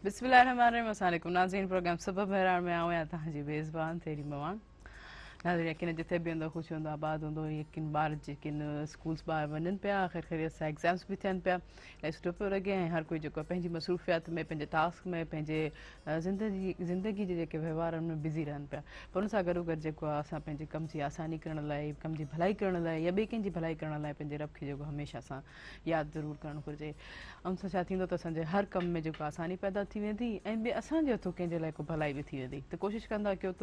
बिस्मिल्लाहिर्रहमानिर्रहीम। अस्सलाम वालेकुम नाज़रीन, प्रोग्राम सुबह बहरार में आऊं या तव्हांजी मेज़बान तेरी मवान। नाज़रीन यकीन जिथे भी हूंदो, ख़ुशि हूंदो, आबाद हूंदो, यकीन ॿार जेकिन स्कूल्स ॿार वञनि पिया, आख़िर ख़ैर असां एग्ज़ाम्स बि थियनि पिया, इलाही सुठो पियो लॻे। ऐं हर कोई जेको पंहिंजी मसरूफ़ियात में, पंहिंजे टास्क में, पंहिंजे ज़िंदगी जे जेके वहिंवारनि में बिज़ी रहनि पिया। पर उन सां गॾोगॾु जेको आहे असां पंहिंजे कम जी आसानी करण लाइ, कम जी भलाई करण लाइ या ॿिए कंहिंजी भलाई करण लाइ पंहिंजे रब खे जेको हमेशह सां यादि ज़रूरु करणु घुरिजे। ऐं सां छा थींदो त असांजे हर कम में जेको आसानी पैदा थी वेंदी ऐं ॿिए असांजे हथों कंहिंजे लाइ को भलाई बि थी वेंदी। त कोशिशि कंदा कयो त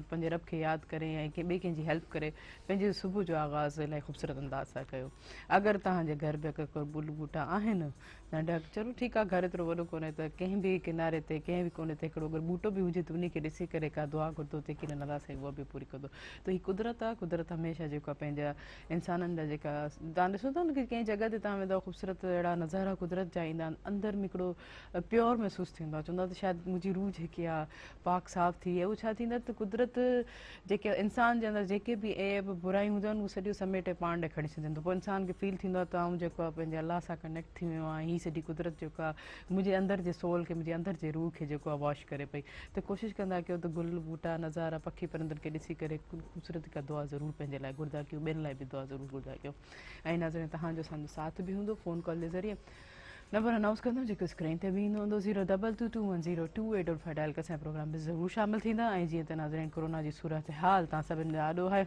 पंहिंजे रब खे यादि करे ऐं ॿिए कंहिंजी हेल्प करे पंहिंजे सुबुह जो आगाज़ इलाही ख़ूबसूरत अंदाज़ सां कयो। अगरि तव्हांजे घर में अगरि को गुल ॿूटा आहिनि नंढा, चलो ठीकु आहे, घर एतिरो वॾो कोन्हे त कंहिं बि किनारे ते कंहिं बि कोने ते हिकिड़ो अगरि ॿूटो बि हुजे त उन खे ॾिसी करे का दुआ घुरंदो त कीन नंढा साईं उहा बि पूरी कंदो। त हीअ कुदरत आहे। कुदरत हमेशह जेको आहे पंहिंजा इंसाननि जा जेका तव्हां ॾिसो था न की कंहिं जॻह ते तव्हां वेंदव ख़ूबसूरत अहिड़ा नज़ारा कुदरत जा ईंदा आहिनि, अंदरि में हिकिड़ो प्योर महसूसु थींदो आहे। चवंदा त शायदि मुंहिंजी रूह जेकी आहे पाक साफ़ थी आहे। उहो छा थींदा त कुदरत जेके इंसान जे अंदरि जेके बि ऐब बुरायूं हूंदियूं आहिनि उहे सॼियूं समेटे पाण ॾे खणी छॾींदो। पोइ इंसान खे फील थींदो आहे त आऊं जेको आहे पंहिंजे अलाह सां कनेक्ट थी वियो आहे। हीअ सॼी कुदरत जेको आहे मुंहिंजे अंदरि जे सोल खे, मुंहिंजे अंदरि जे रूह खे जेको आहे वॉश करे पई। त कोशिशि कंदा कयो त गुल ॿूटा नज़ारा पखी परिंदनि खे ॾिसी करे ख़ूबसूरती का दुआ ज़रूरु पंहिंजे लाइ घुरंदा कयो, ॿियनि लाइ बि दुआ ज़रूरु घुरंदा कयो। ऐं नाज़रीन तव्हांजो असांजो साथ बि हूंदो फ़ोन कॉल जे ज़रिए। नंबर अनाउंस कंदमि जेको स्क्रीन ते बि ईंदो हूंदो 02221022825 डायल करे असांजे प्रोग्राम में ज़रूरु शामिलु थींदा। ऐं जीअं त नाज़रीन कोरोना जी सूरत हाल तव्हां सभिनि ॾाढो आहे,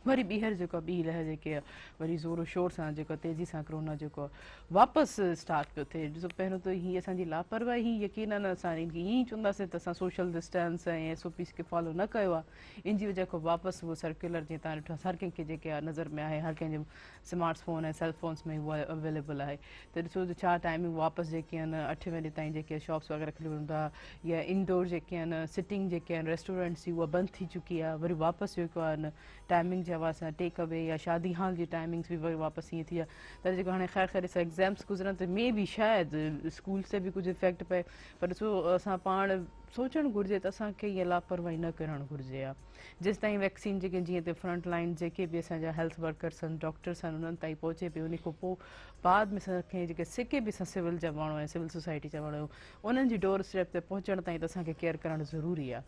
वरी ॿीहर जेको आहे ॿी लहर जेके आहे वरी ज़ोरो शोर सां जेको तेज़ी सां कोरोना जेको वापसि स्टार्ट पियो थिए। ॾिसो पहिरियों त हीअ असांजी लापरवाही यकीनन असां ईअं ई चवंदासीं त असां सोशल डिस्टेंस ऐं SOPs खे फॉलो न कयो आहे। इन जी वजह खां वापसि उहो सर्कुलर जीअं तव्हां ॾिठो हर कंहिंखे जेके आहे नज़र में आहे, हर कंहिंजे स्मार्ट फ़ोन ऐं सेल फ़ोन्स में उहा अवेलेबल आहे। त ॾिसो त छा टाइमिंग वापसि जेके आहिनि 8 बजे ताईं जेके शॉप्स वग़ैरह खुली हूंदा या इंडोर जेके आहिनि सिटिंग जेके आहिनि रेस्टोरेंट्स जी उहा बंदि थी चुकी आहे। वरी वापसि जेको आहे टाइमिंग जे हवाले सां टेक अवे या शादी हाल जी टाइमिंग्स बि वरी वापसि ईअं थी आहे। त जेको हाणे ख़ैर ख़ैर सां एग्ज़ाम्स गुज़रनि त में बि शायदि स्कूल्स ते बि कुझु इफेक्ट पए। पर ॾिसो असां पाण सोचणु घुरिजे त असांखे इहा लापरवाही न करणु घुरिजे आहे। जेसि ताईं वैक्सीन जेके जीअं त फ्रंट लाइन जेके बि असांजा हेल्थ वर्कर्स आहिनि, डॉक्टर्स आहिनि, उन्हनि ताईं पहुचे पियो। उन खां पोइ बाद में असांखे जेके सिके बि असां सिविल जा माण्हू ऐं सिविल सोसाइटी जा माण्हू उन्हनि जी डोर स्टेप ते पहुचण ताईं त असांखे केयर करणु ज़रूरी आहे।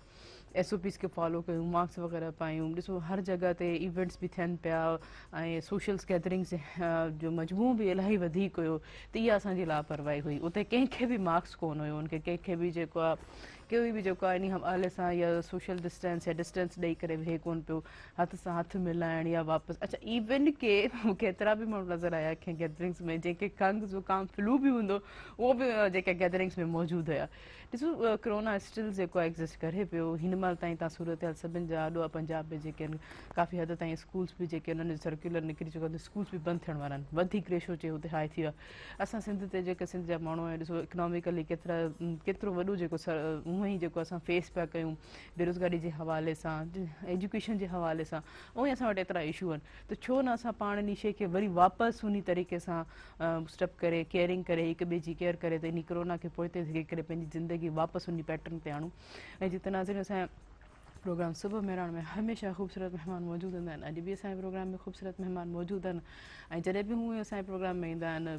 SOPs खे फॉलो कयूं, मास्क वग़ैरह पायूं। ॾिसो हर जॻह ते इवेंट्स बि थियनि पिया ऐं सोशल्स गैदरिंग्स जो मजमू बि इलाही वधीक हुयो। त इहा असांजी लापरवाही हुई। उते कंहिंखे बि मास्क कोन हुयो, उनखे कंहिंखे बि जेको आहे कोई बि जेको आहे इन हवाले सां या सोशल डिस्टेंस या डिस्टेंस ॾेई करे वेहे कोन पियो, हथ सां हथु मिलाइण या वापसि अच्छा इवन के मूंखे एतिरा बि माण्हू नज़र आया कंहिं गैदरिंग्स में जंहिंखे खंघि ज़ुकाम फ्लू बि हूंदो उहो बि जेके गैदरिंग्स में मौजूदु हुया। ॾिसो कोरोना स्टिल जेको आहे एग्ज़िस्ट करे पियो। हिन महिल ताईं तव्हां सूरत हाल सभिनि जा ॾाढो आहे। पंजाब में जेके आहिनि काफ़ी हद ताईं स्कूल्स बि जेके उन्हनि सर्कुलर निकिरी चुका आहिनि, स्कूल्स बि बंदि थियण वारा आहिनि। वधीक रेशो चए हुते हाई थी वियो आहे। असां सिंध ते जेके सिंध जा माण्हू आहिनि ॾिसो इकनॉमिकली केतिरो वॾो जेको हूअं ई जेको असां फेस पिया कयूं बेरोज़गारी जे हवाले सां, एजुकेशन जे हवाले सां, उअं ई असां वटि एतिरा इशू आहिनि। त छो न असां पाण इन शइ खे वरी वापसि उन तरीक़े सां स्टेप करे केयरिंग करे हिक ॿिए जी केयर करे त इन कोरोना खे पोइ ते करे पंहिंजी ज़िंदगी वापसि उन पैटर्न ते आणूं। ऐं जिते नाज़रीन असांजा प्रोग्राम सुबह मेराण में हमेशह ख़ूबसूरत महिमान मौजूदु हूंदा आहिनि। अॼु बि असांजे प्रोग्राम में ख़ूबसूरत महिमान मौजूदु आहिनि। ऐं जॾहिं बि हू असांजे प्रोग्राम में ईंदा आहिनि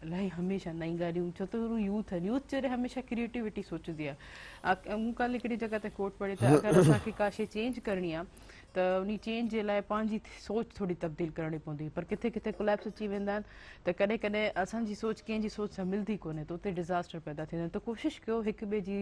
इलाही हमेशह नई ॻाल्हियूं छो त यूथ आहिनि। यूथ जॾहिं हमेशह क्रिएटिविटी सोचंदी आहे। मूं कल्ह हिकिड़ी जॻह ते कोट पढ़ी त अगरि असांखे का शइ चेंज करणी आहे त उन चेंज जे लाइ पंहिंजी सोच थोरी तब्दील करणी पवंदी। पर किथे किथे कोलैप्स अची वेंदा आहिनि त कॾहिं कॾहिं असांजी सोच कंहिंजी सोच सां मिलंदी कोन्हे त उते डिज़ास्टर पैदा थींदा आहिनि। त कोशिशि कयो हिक ॿिए जी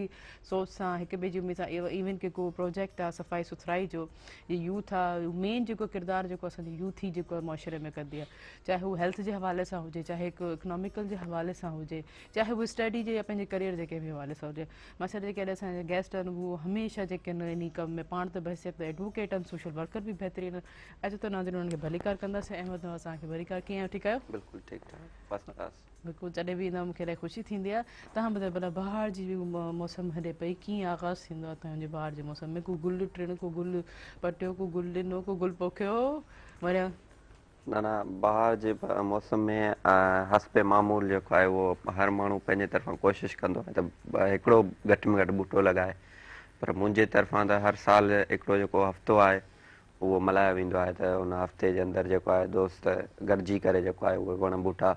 सोच सां, हिक ॿिए जी उमेद सां। इवन की को प्रोजेक्ट आहे सफ़ाई सुथराई जो, ये यूथ आहे मेन जेको किरदारु जेको असांजी यूथ ई जेको आहे मुआशरे में कंदी आहे। चाहे हू हेल्थ जे हवाले सां हुजे, चाहे हिकु इकनॉमिकल जे हवाले सां हुजे, चाहे उहो स्टडी जे या पंहिंजे करियर जे कंहिं बि हवाले सां हुजे। मां छा जेके असांजा गेस्ट आहिनि उहो हमेशह जेके आहिनि इन कम में पाण त बहसियत एडवोकेट आहिनि, सोशल वर्कर बि बहितरीनु आहिनि। अॼु त नाज़रीन उन्हनि खे भलीकार कंदासीं। अहमद असांखे भलीकार कीअं आहियो? ठीकु आहियो? बिल्कुलु ठीकु ठाक फर्स्ट क्लास। बिल्कुलु जॾहिं बि ईंदा मूंखे इलाही ख़ुशी थींदी आहे। तव्हां ॿुधायो भला बहार जी मौसम हले पई, कीअं आगाज़ थींदो आहे तव्हांजे बहार जे मौसम में? को गुल टिण, को गुल पटियो, को गुल ॾिनो, को गुल पोखियो वरिया? न न बहार जे मौसम में हस्बे मामूल जेको आहे उहो हर माण्हू पंहिंजे तरफ़ां कोशिशि कंदो आहे त हिकिड़ो घटि में घटि ॿूटो लॻाए। पर मुंहिंजे तरफ़ां त हर साल हिकिड़ो जेको हफ़्तो आहे उहो मल्हायो वेंदो आहे त उन हफ़्ते जे अंदरि जेको आहे दोस्त गॾिजी करे जेको आहे उहे वण ॿूटा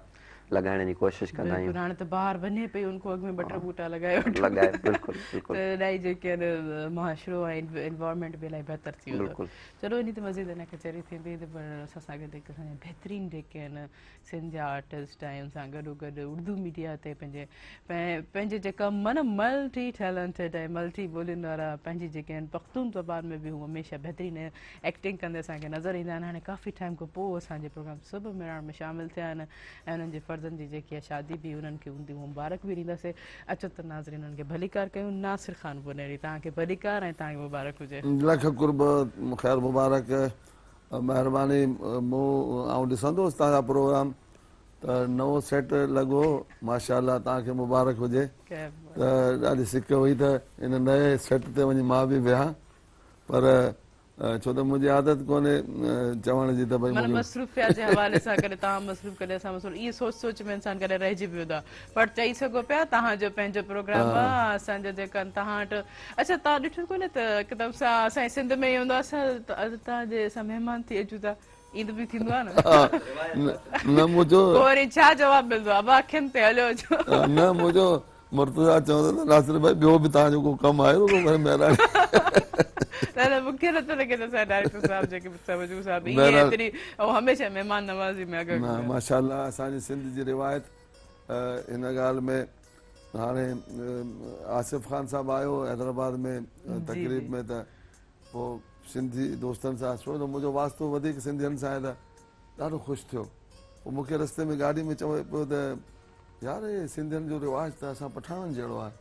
लॻाइण जी कोशिशि कंदा आहियूं। बिल्कुलु हाणे त ॿाहिरि वञे पई उनको अॻ में 2-3 ॿूटा लॻाए वठो लॻाए बिल्कुलु बिल्कुलु त इलाही जेके आहिनि मुआशिरो ऐं एनवायरमेंट बि इलाही बहितर थी वेंदो। बिल्कुलु चलो इन ते मज़ीद हिन कचहरी थींदी त पर असां सां गॾु हिकु असांजा बहितरीनु जेके आहिनि सिंध जा आर्टिस्ट ऐं हुन सां गॾोगॾु उर्दू मीडिया ते पंहिंजे जेका मन मल्टी टैलेंटेड ऐं मल्टी ॿोलियुनि वारा पंहिंजी जेके आहिनि पख्तून ज़बान में बि हू हमेशह बहितरीनु एक्टिंग कंदे असांखे नज़र ईंदा आहिनि। हाणे काफ़ी टाइम खां पोइ असांजे प्रोग्राम सुबुह मिराण में शामिलु थिया आहिनि ऐं उन्हनि जे फर्ज़नि जी जेकी आहे शादी बि उन्हनि खे हूंदी मुबारक बि ॾींदासीं। अचो त नाज़रीन उन्हनि खे भलीकार कयूं। नासिर ख़ान बुनेरी तव्हांखे भलीकार ऐं तव्हांखे मुबारक हुजे। लख कुर्ब ख़ैर मुबारक महिरबानी। मूं आउं ॾिसंदुसि तव्हांजा प्रोग्राम त नओं सेट लॻो माशाअल्लाह तव्हांखे मुबारक हुजे। त ॾाढी सिक हुई त इन नए सेट ते वञी मां बि वियां पर छो त मुंहिंजी आदत कोन्हे चवण जी त भई मन मसरूफ़ियत जे हवाले सां कॾहिं तव्हां मसरूफ़ कॾहिं असां मसरूफ़ इहे सोच में इंसान कॾहिं रहिजी बि वेंदो आहे पर चई सघो पिया तव्हांजो पंहिंजो प्रोग्राम आहे असांजा जेका आहिनि तव्हां वटि। अच्छा तव्हां ॾिठो कोन्हे त हिकदमि सां असांजे सिंध में ई हूंदो आहे असां तव्हांजे असां महिमान थी अचूं था ईद बि थींदो आहे न मुंहिंजो पोइ वरी छा जवाबु मिलंदो आहे अब अखियुनि ते हलियो अचो न मुंहिंजो मुर्तज़ा चवंदो त नासिर भाई ॿियो बि तव्हांजो को कमु आहे महिरबानी। न मूंखे नथो लॻे त असांजा डायरेक्टर साहिब जेके वजू साहिब ईअं एतिरी ऐं हमेशह महिमान नवाज़ी में अॻु माशाअल्लाह असांजी सिंध जी रिवायत हिन ॻाल्हि में हाणे आसिफ ख़ान साहिबु आयो हैदराबाद में तकरीब में त पोइ सिंधी दोस्तनि सां छो त मुंहिंजो वास्तो वधीक सिंधियुनि सां आहे त ॾाढो ख़ुशि थियो। पोइ मूंखे रस्ते में गाॾी में चवे पियो त यार हे सिंधियुनि जो रिवाज़ त असां पठाणनि जहिड़ो आहे।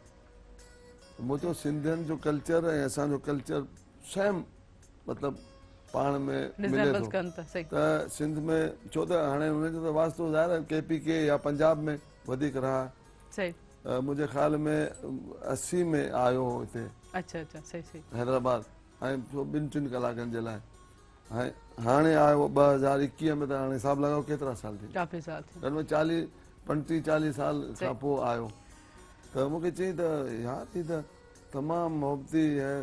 मुंहिंजो सिंधियुनि जो कल्चर ऐं असांजो कल्चर सेम मतिलबु पाण में मिले थो त सिंध में छो त हाणे हुनजो त वास्तो ज़ाहिर आहे KPK या पंजाब में वधीक रहा। मुंहिंजे ख़्याल में 80 में आयो हो हिते हैदराबाद ऐं 2-3 कलाकनि जे लाइ ऐं हाणे आयो 2021 में त हाणे हिसाबु लॻायो केतिरा साल थी घटि में 35-40 साल खां पोइ आयो त मूंखे चई त यार ही त तमामु मोहबती ऐं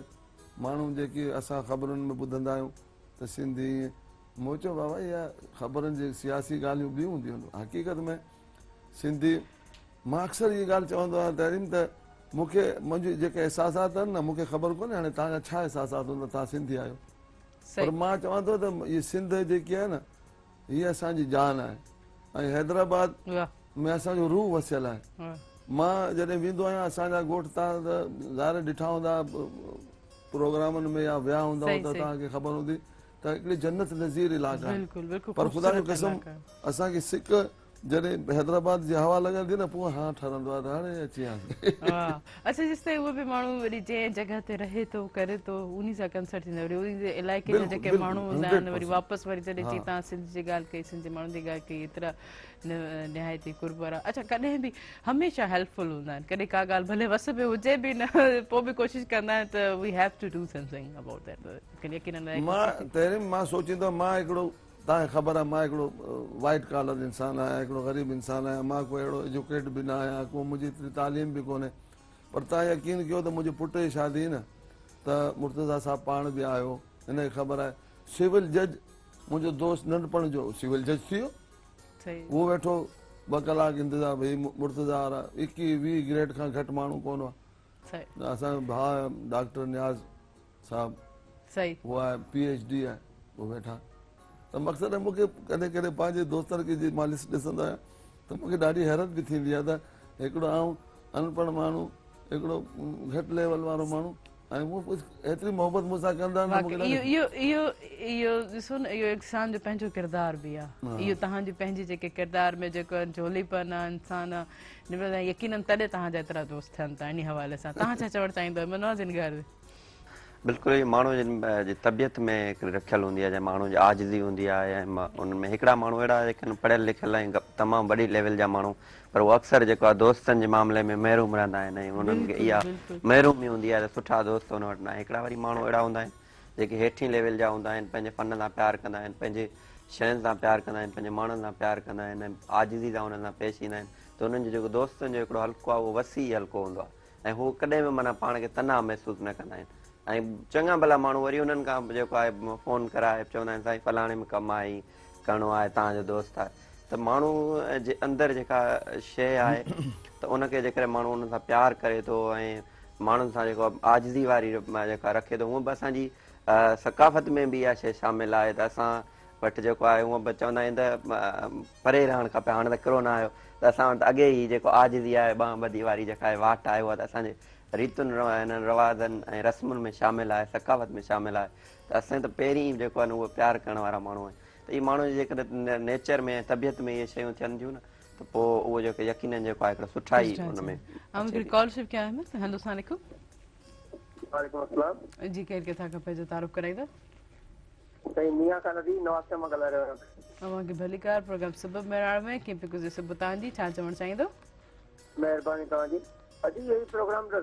माण्हू जेकी असां ख़बरुनि में ॿुधंदा आहियूं त सिंधी मूं चयो बाबा इहा ख़बरुनि जी सियासी ॻाल्हियूं ॿियूं हूंदियूं आहिनि हक़ीक़त में सिंधी मां अक्सर इहा ॻाल्हि चवंदो आहियां तहरीम त मूंखे मुंहिंजी जेके अहसासात आहिनि न मूंखे ख़बर कोन्हे हाणे तव्हांजा छा अहसासात हूंदा तव्हां सिंधी आहियो पर मां चवां थो त इहा सिंध जेकी आहे न हीअ असांजी जान आहे ऐं हैदराबाद में असांजो रूह वसियल आहे। मां जॾहिं वेंदो आहियां असांजा ॻोठ तव्हां त ज़ाहिर ॾिठा हूंदा प्रोग्रामनि में या विया हूंदा त तव्हांखे ख़बर हूंदी त हिकिड़ी जन्नत नज़ीर इलाइक़ो आहे पर ख़ुदा जो कसम असांखे सिक जॾहिं हैदराबाद जी हवा लॻंदी न पोइ हा ठहंदो आहे त हाणे अची वियासीं। अच्छा जेसि ताईं उहो बि माण्हू वरी जंहिं जॻह ते रहे थो करे थो उन सां कंसर्ट थींदो वरी उन इलाइक़े जा जेके माण्हू हूंदा आहिनि वरी वापसि वरी जॾहिं जीअं तव्हां सिंध जी ॻाल्हि कई सिंध जे माण्हुनि जी ॻाल्हि कई एतिरा निहायती कुर्ब वारा। अच्छा कॾहिं बि हमेशह हेल्पफुल हूंदा आहिनि कॾहिं का ॻाल्हि भले वस बि हुजे बि न पोइ बि कोशिशि कंदा आहिनि त we have to do something about that. मां सोचींदो मां हिकिड़ो तव्हांखे ख़बर आहे मां हिकिड़ो वाइट कॉलर इंसानु आहियां हिकिड़ो ग़रीब इंसानु आहियां मां कोई अहिड़ो एजुकेट बि न आहियां को मुंहिंजी एतिरी तालीम बि कोन्हे पर तव्हां यकीन कयो त मुंहिंजे पुट जी शादी न त मुर्तज़ा साहिबु पाण बि आयो हिनखे ख़बर आहे सिविल जज मुंहिंजो दोस्त नंढपण जो सिविल जज थी वियो उहो वेठो 2 कलाक इंतज़ारु भई मुर्तज़ा वारा 21-20 ग्रेड खां घटि माण्हू कोन हुआ। असांजो भाउ डॉक्टर नियाज़ साहिबु उहो आहे PhD आहे उहो वेठा त मक़सदु आहे मूंखे कॾहिं कॾहिं पंहिंजे दोस्तनि खे मां लिस्ट ॾिसंदो आहियां त मूंखे ॾाढी हैरत बि थींदी आहे त हिकिड़ो आउं अनपढ़ माण्हू हिकिड़ो घटि लेवल वारो माण्हू ऐं एतिरी मोहबत मूंसां कंदा इहो ॾिसो न इहो इंसान जो पंहिंजो किरदारु बि आहे इहो तव्हांजी पंहिंजी जेके किरदार में जेको झोलीपन आहे इंसान आहे यकीननि तॾहिं तव्हांजा एतिरा दोस्त थियनि था इन हवाले सां तव्हां छा चवणु चाहींदव मनोज हिन ॻाल्हि बिल्कुलु इहे माण्हू जी तबियत में हिकिड़ी रखियलु हूंदी आहे जंहिं माण्हू जी आजिज़ी हूंदी आहे ऐं उनमें हिकिड़ा माण्हू अहिड़ा जेके पढ़ियल लिखियल ऐं तमामु वॾी लेवल जा माण्हू पर उहो अक्सर जेको आहे दोस्तनि जे मामले में महरूम रहंदा आहिनि ऐं उन्हनि खे इहा महरूमी हूंदी आहे त सुठा दोस्त हुन वटि न आहे। हिकिड़ा वरी माण्हू अहिड़ा हूंदा आहिनि जेके हेठि लेवल जा हूंदा आहिनि पंहिंजे फन सां प्यारु कंदा आहिनि पंहिंजे शयुनि सां प्यारु कंदा आहिनि पंहिंजे माण्हुनि सां प्यारु कंदा आहिनि ऐं आजिज़ी सां हुननि सां पेश ईंदा आहिनि त उन्हनि जो जेको दोस्तनि जो हिकिड़ो हल्को आहे उहो वसी हल्को हूंदो आहे ऐं हू कॾहिं बि माना पाण खे तनाव महसूसु न कंदा आहिनि ऐं चङा भला माण्हू वरी उन्हनि खां जेको आहे फ़ोन कराए चवंदा आहिनि साईं फलाणे में कमु आहे करिणो आहे तव्हांजो दोस्त आहे त त माण्हू जे अंदरि जेका शइ आहे त उनखे जेकॾहिं माण्हू उन सां प्यार करे थो ऐं माण्हुनि सां जेको आजिज़ी वारी जेका रखे थो, हूअं बि असांजी सकाफ़त में बि इहा शइ शामिल आहे त असां वटि जेको आहे हूअं बि चवंदा आहिनि त परे रहणु खपे। हाणे त कोरोना आयो त असां वटि अॻे ई जेको आजिज़ी आहे ॿांह ॿधी वारी जेका आहे वाट आहे उहा त असांजे रीतुनि हिननि रवाज़नि ऐं रस्मुनि में शामिल आहे, सकाफ़त में शामिल आहे। त असां त पहिरीं जेको आहे न उहो प्यार करण वारा माण्हू आहिनि। त इहे माण्हू जेकॾहिं नेचर में तबियत में इहे शयूं थियनि थियूं न त पोइ उहो जेको यकीननि जेको आहे हिकिड़ो सुठा ई हुनमें हम कॉलशिप क्या है हेलो अस्सलाम वालेकुम। वालेकुम अस्सलाम जी केर किथां खपे जो तारुफ कराईंदा? सही मियां का नदी नवाज़ मां ॻाल्हाए रहियो आहियां। अवांखे भलीकार प्रोग्राम सबब मेराड़ में के पे कुछ सब बतांदी छा चवण चाहींदो? महिरबानी तव्हांजी। अॼु यही प्रोग्राम जो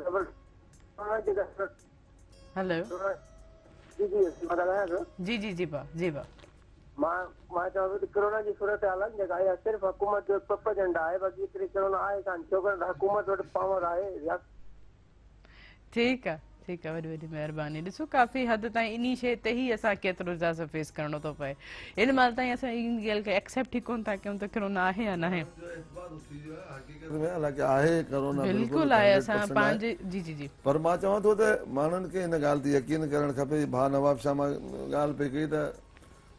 हेलो जी जी मां ॻाल्हायां पियो। जी बा मां चवां पियो त कोरोना जी सूरत हाल आहे जेका आहे सिर्फ़ु हुकूमत जो प्रोपेगेंडा आहे, बाक़ी एतिरी कोरोना आहे कान, छोकिरि हुकूमत वटि पावर आहे। ठीक है वॾी वॾी महिरबानी। ॾिसो काफ़ी हद ताईं इन शइ ते ई असां केतिरो ज़्यादा फेस करणो थो पए। इन महिल ताईं असां इन ॻाल्हि खे एक्सेप्ट ई कोन था कयूं त कोरोना आहे या न आहे। हालांकि आहे कोरोना बिल्कुलु आहे, असां पंहिंजे जी पर मां चवां थो त माण्हुनि खे हिन ॻाल्हि ते यकीन करणु खपे। भाउ नवाब शाह मां ॻाल्हि पई कई त